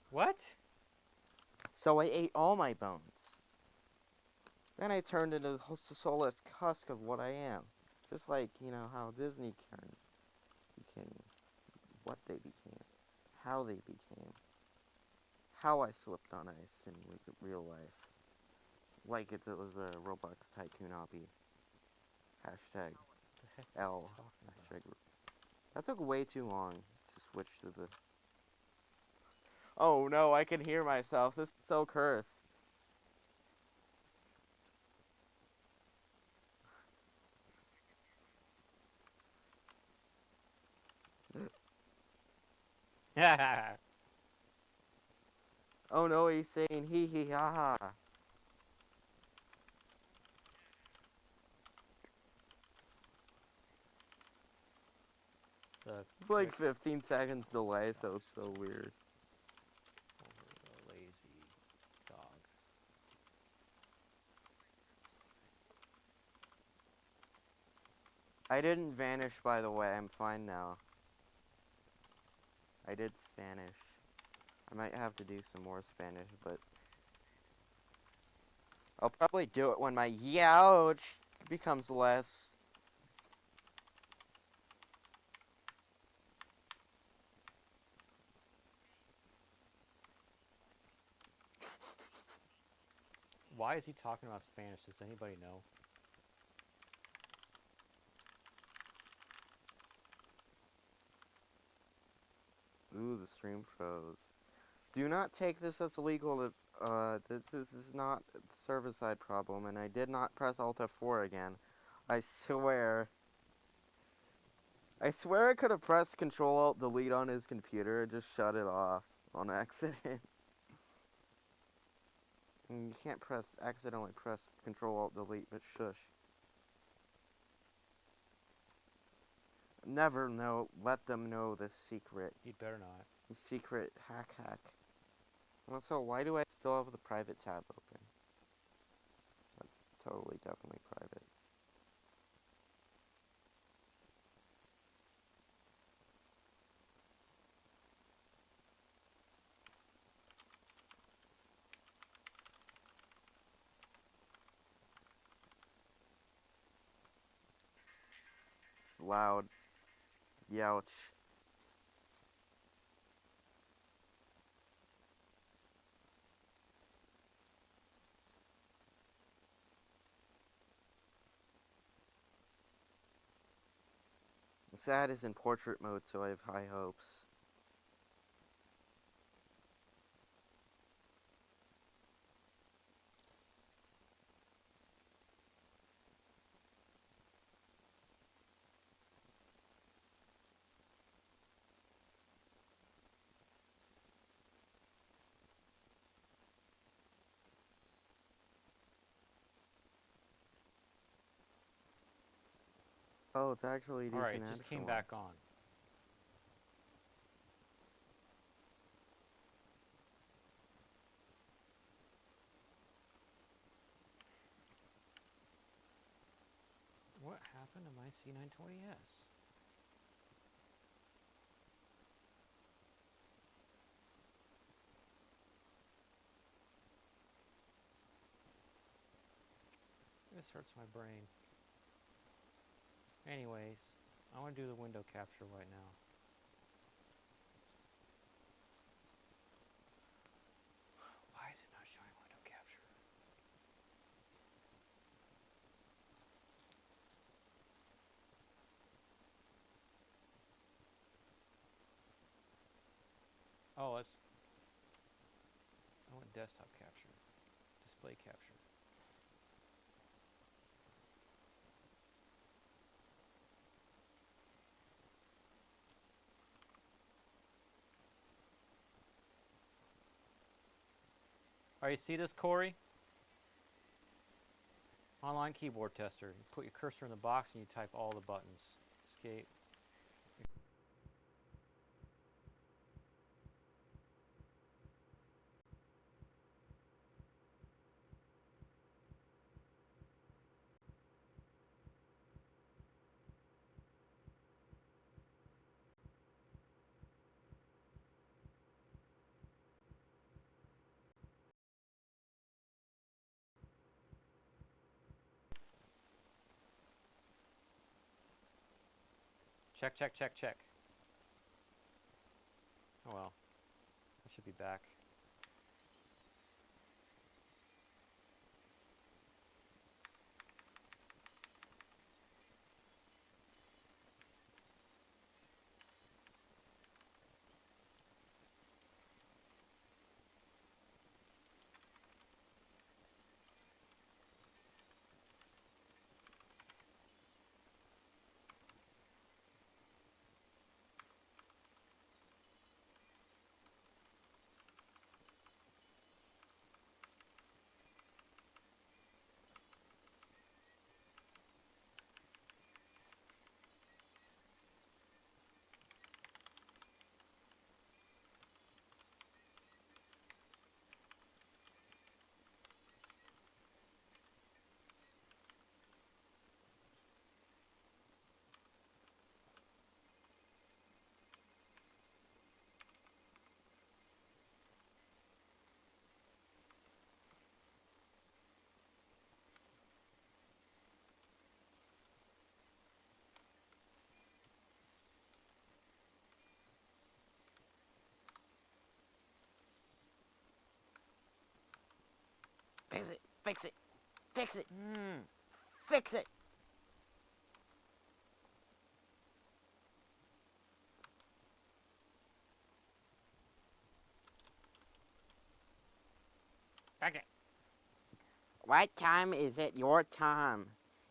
Speaker 2: What?
Speaker 1: So I ate all my bones. Then I turned into the soulless husk of what I am. Just like, you know, how Disney became what they became, how they became, how I slipped on ice in real life. Like it was a Roblox Tycoon obby. Hashtag
Speaker 2: What the heck is
Speaker 1: L.
Speaker 2: he talking about?
Speaker 1: Hashtag. That took way too long to switch to the... Oh no, I can hear myself. This is so cursed. Oh no, he's saying hee hee ha ha. It's like 15 seconds delay, so it's so weird.
Speaker 2: Over the lazy dog.
Speaker 1: I didn't vanish, by the way. I'm fine now. I did Spanish. I might have to do some more Spanish, but I'll probably do it when my youch becomes less.
Speaker 2: Why is he talking about Spanish? Does anybody know?
Speaker 1: Ooh, the stream froze. Do not take this as illegal. This is not a server-side problem, and I did not press Alt F4 again. I swear. I swear I could have pressed Control Alt Delete on his computer and just shut it off on accident. And you can't accidentally press Control Alt Delete, but shush. Never let them know the secret.
Speaker 2: You'd better not.
Speaker 1: The secret hack. Also, why do I still have the private tab open? That's totally, definitely private. Loud. Youch. Sad is in portrait mode, so I have high hopes. Oh, it's actually using
Speaker 2: All right, it just
Speaker 1: extra
Speaker 2: came back
Speaker 1: ones.
Speaker 2: on. What happened to my C920S? This hurts my brain. Anyways, I want to do the window capture right now. Why is it not showing window capture? Oh, I want desktop capture, display capture. All right, you see this, Corey? Online keyboard tester. You put your cursor in the box and you type all the buttons. Escape. Check, check, check, check. Oh well, I should be back.
Speaker 3: Fix it, fix it, fix it,
Speaker 2: Hmm.
Speaker 3: fix it.
Speaker 2: Okay.
Speaker 3: What time is it your time?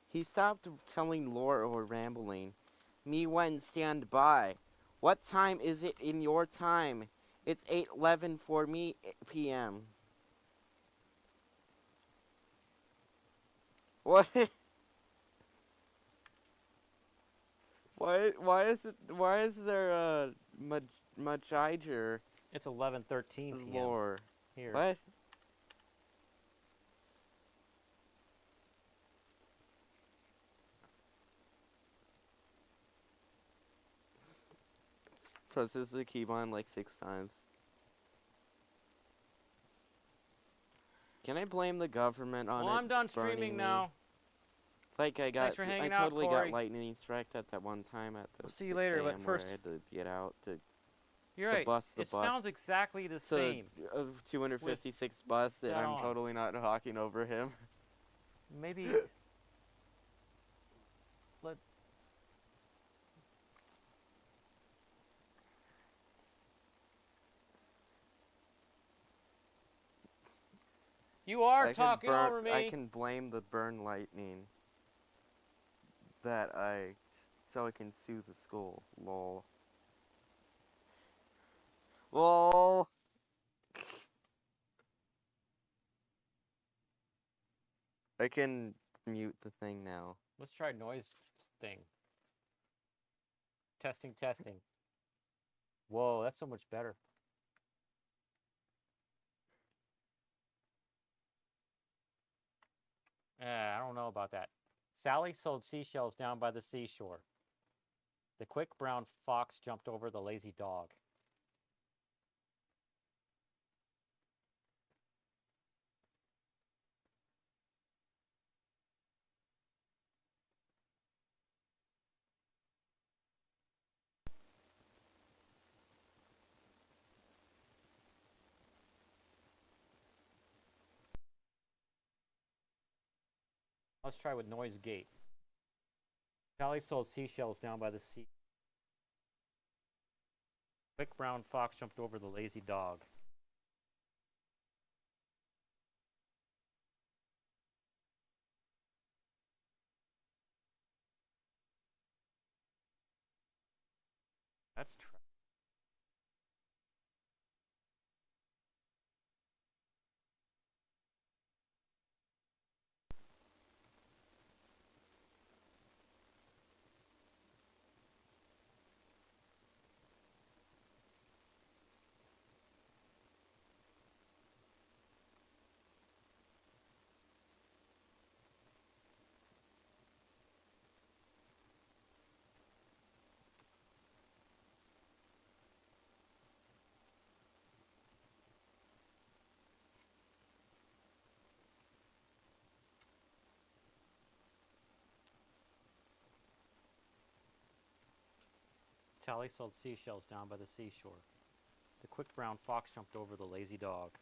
Speaker 3: He stopped telling lore or rambling. Me went stand by. What time is it in your time? It's 8:11 for me p.m. What? Why is there a Majiger
Speaker 2: It's 11:13 p.m.
Speaker 3: lore?
Speaker 2: here.
Speaker 3: What? Presses the keybind like 6 times. Can I blame the government on
Speaker 2: Well,
Speaker 3: it
Speaker 2: I'm done
Speaker 3: burning
Speaker 2: streaming
Speaker 3: me?
Speaker 2: now.
Speaker 3: Like I
Speaker 2: Thanks for hanging
Speaker 3: I
Speaker 2: out,
Speaker 3: totally
Speaker 2: Corey.
Speaker 3: got lightning striked at that one time at the
Speaker 2: We'll see you
Speaker 3: 6
Speaker 2: later, but
Speaker 3: a.m.
Speaker 2: first-
Speaker 3: where I had to get out to
Speaker 2: You're
Speaker 3: to
Speaker 2: right.
Speaker 3: bust the
Speaker 2: It
Speaker 3: bus.
Speaker 2: sounds exactly the
Speaker 3: So
Speaker 2: same.
Speaker 3: 256 bus, and
Speaker 2: that
Speaker 3: I'm
Speaker 2: on.
Speaker 3: totally not talking over him.
Speaker 2: Maybe. Let. You are talking over me.
Speaker 3: I can blame the burn lightning so I can sue the school. Lol. Lol. I can mute the thing now.
Speaker 2: Let's try noise thing. Testing, testing. Whoa, that's so much better. I don't know about that. Sally sold seashells down by the seashore. The quick brown fox jumped over the lazy dog. Let's try with noise gate. Sally sold seashells down by the sea. Quick brown fox jumped over the lazy dog. That's Sally sold seashells down by the seashore. The quick brown fox jumped over the lazy dog.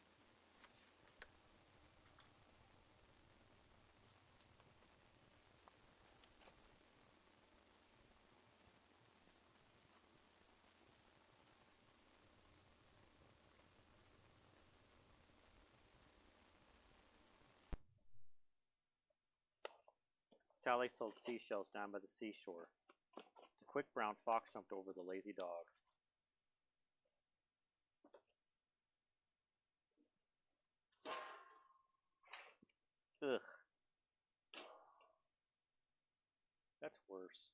Speaker 2: Sally sold seashells down by the seashore. The quick brown fox jumped over the lazy dog. Ugh. That's worse.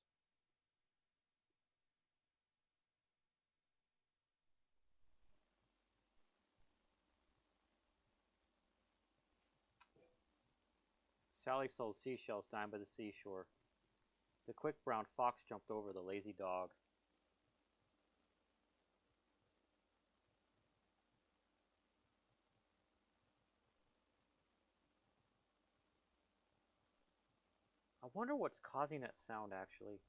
Speaker 2: Sally sold seashells down by the seashore. The quick brown fox jumped over the lazy dog. I wonder what's causing that sound actually.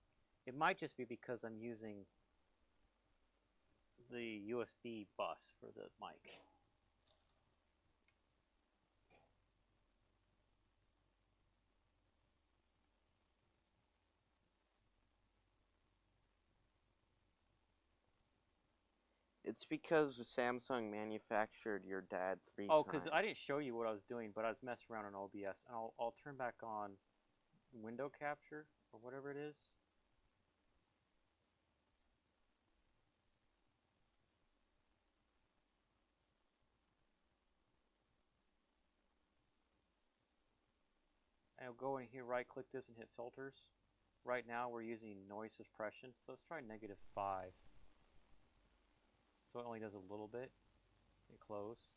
Speaker 2: It might just be because I'm using the USB bus for the mic.
Speaker 3: It's because Samsung manufactured your dad 3
Speaker 2: Oh,
Speaker 3: times.
Speaker 2: because I didn't show you what I was doing, but I was messing around in OBS. And I'll turn back on window capture or whatever it is. And I'll go in here, right click this and hit filters. Right now we're using noise suppression, so let's try -5. So it only does a little bit. Hit close.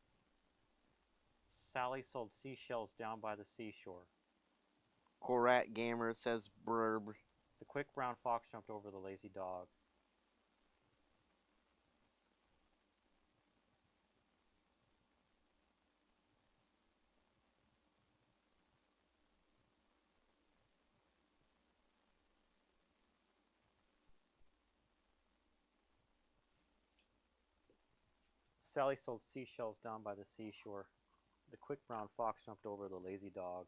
Speaker 2: Sally sold seashells down by the seashore.
Speaker 3: Korat Gamer says brb.
Speaker 2: The quick brown fox jumped over the lazy dog. Sally sold seashells down by the seashore. The quick brown fox jumped over the lazy dog.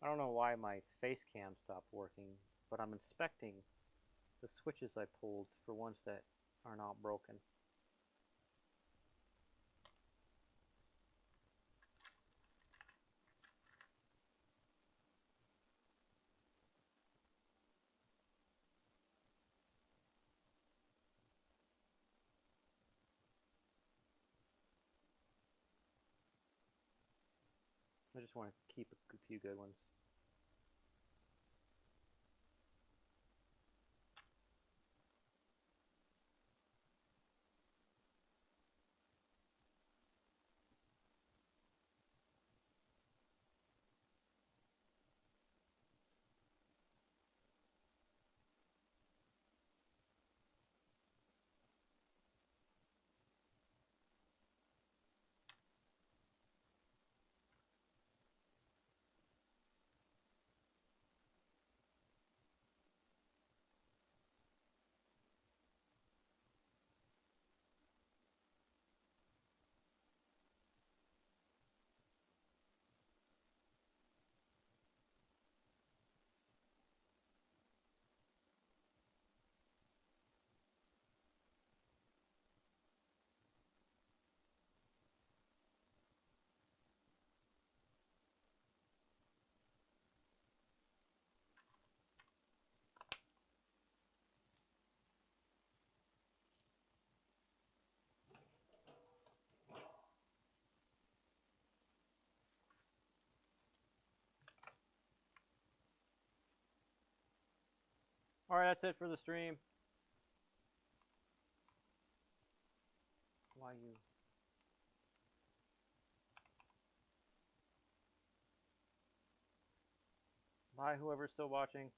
Speaker 2: I don't know why my face cam stopped working, but I'm inspecting the switches I pulled for ones that are not broken. I just want to keep a few good ones. Alright, that's it for the stream. Why you? Bye, whoever's still watching.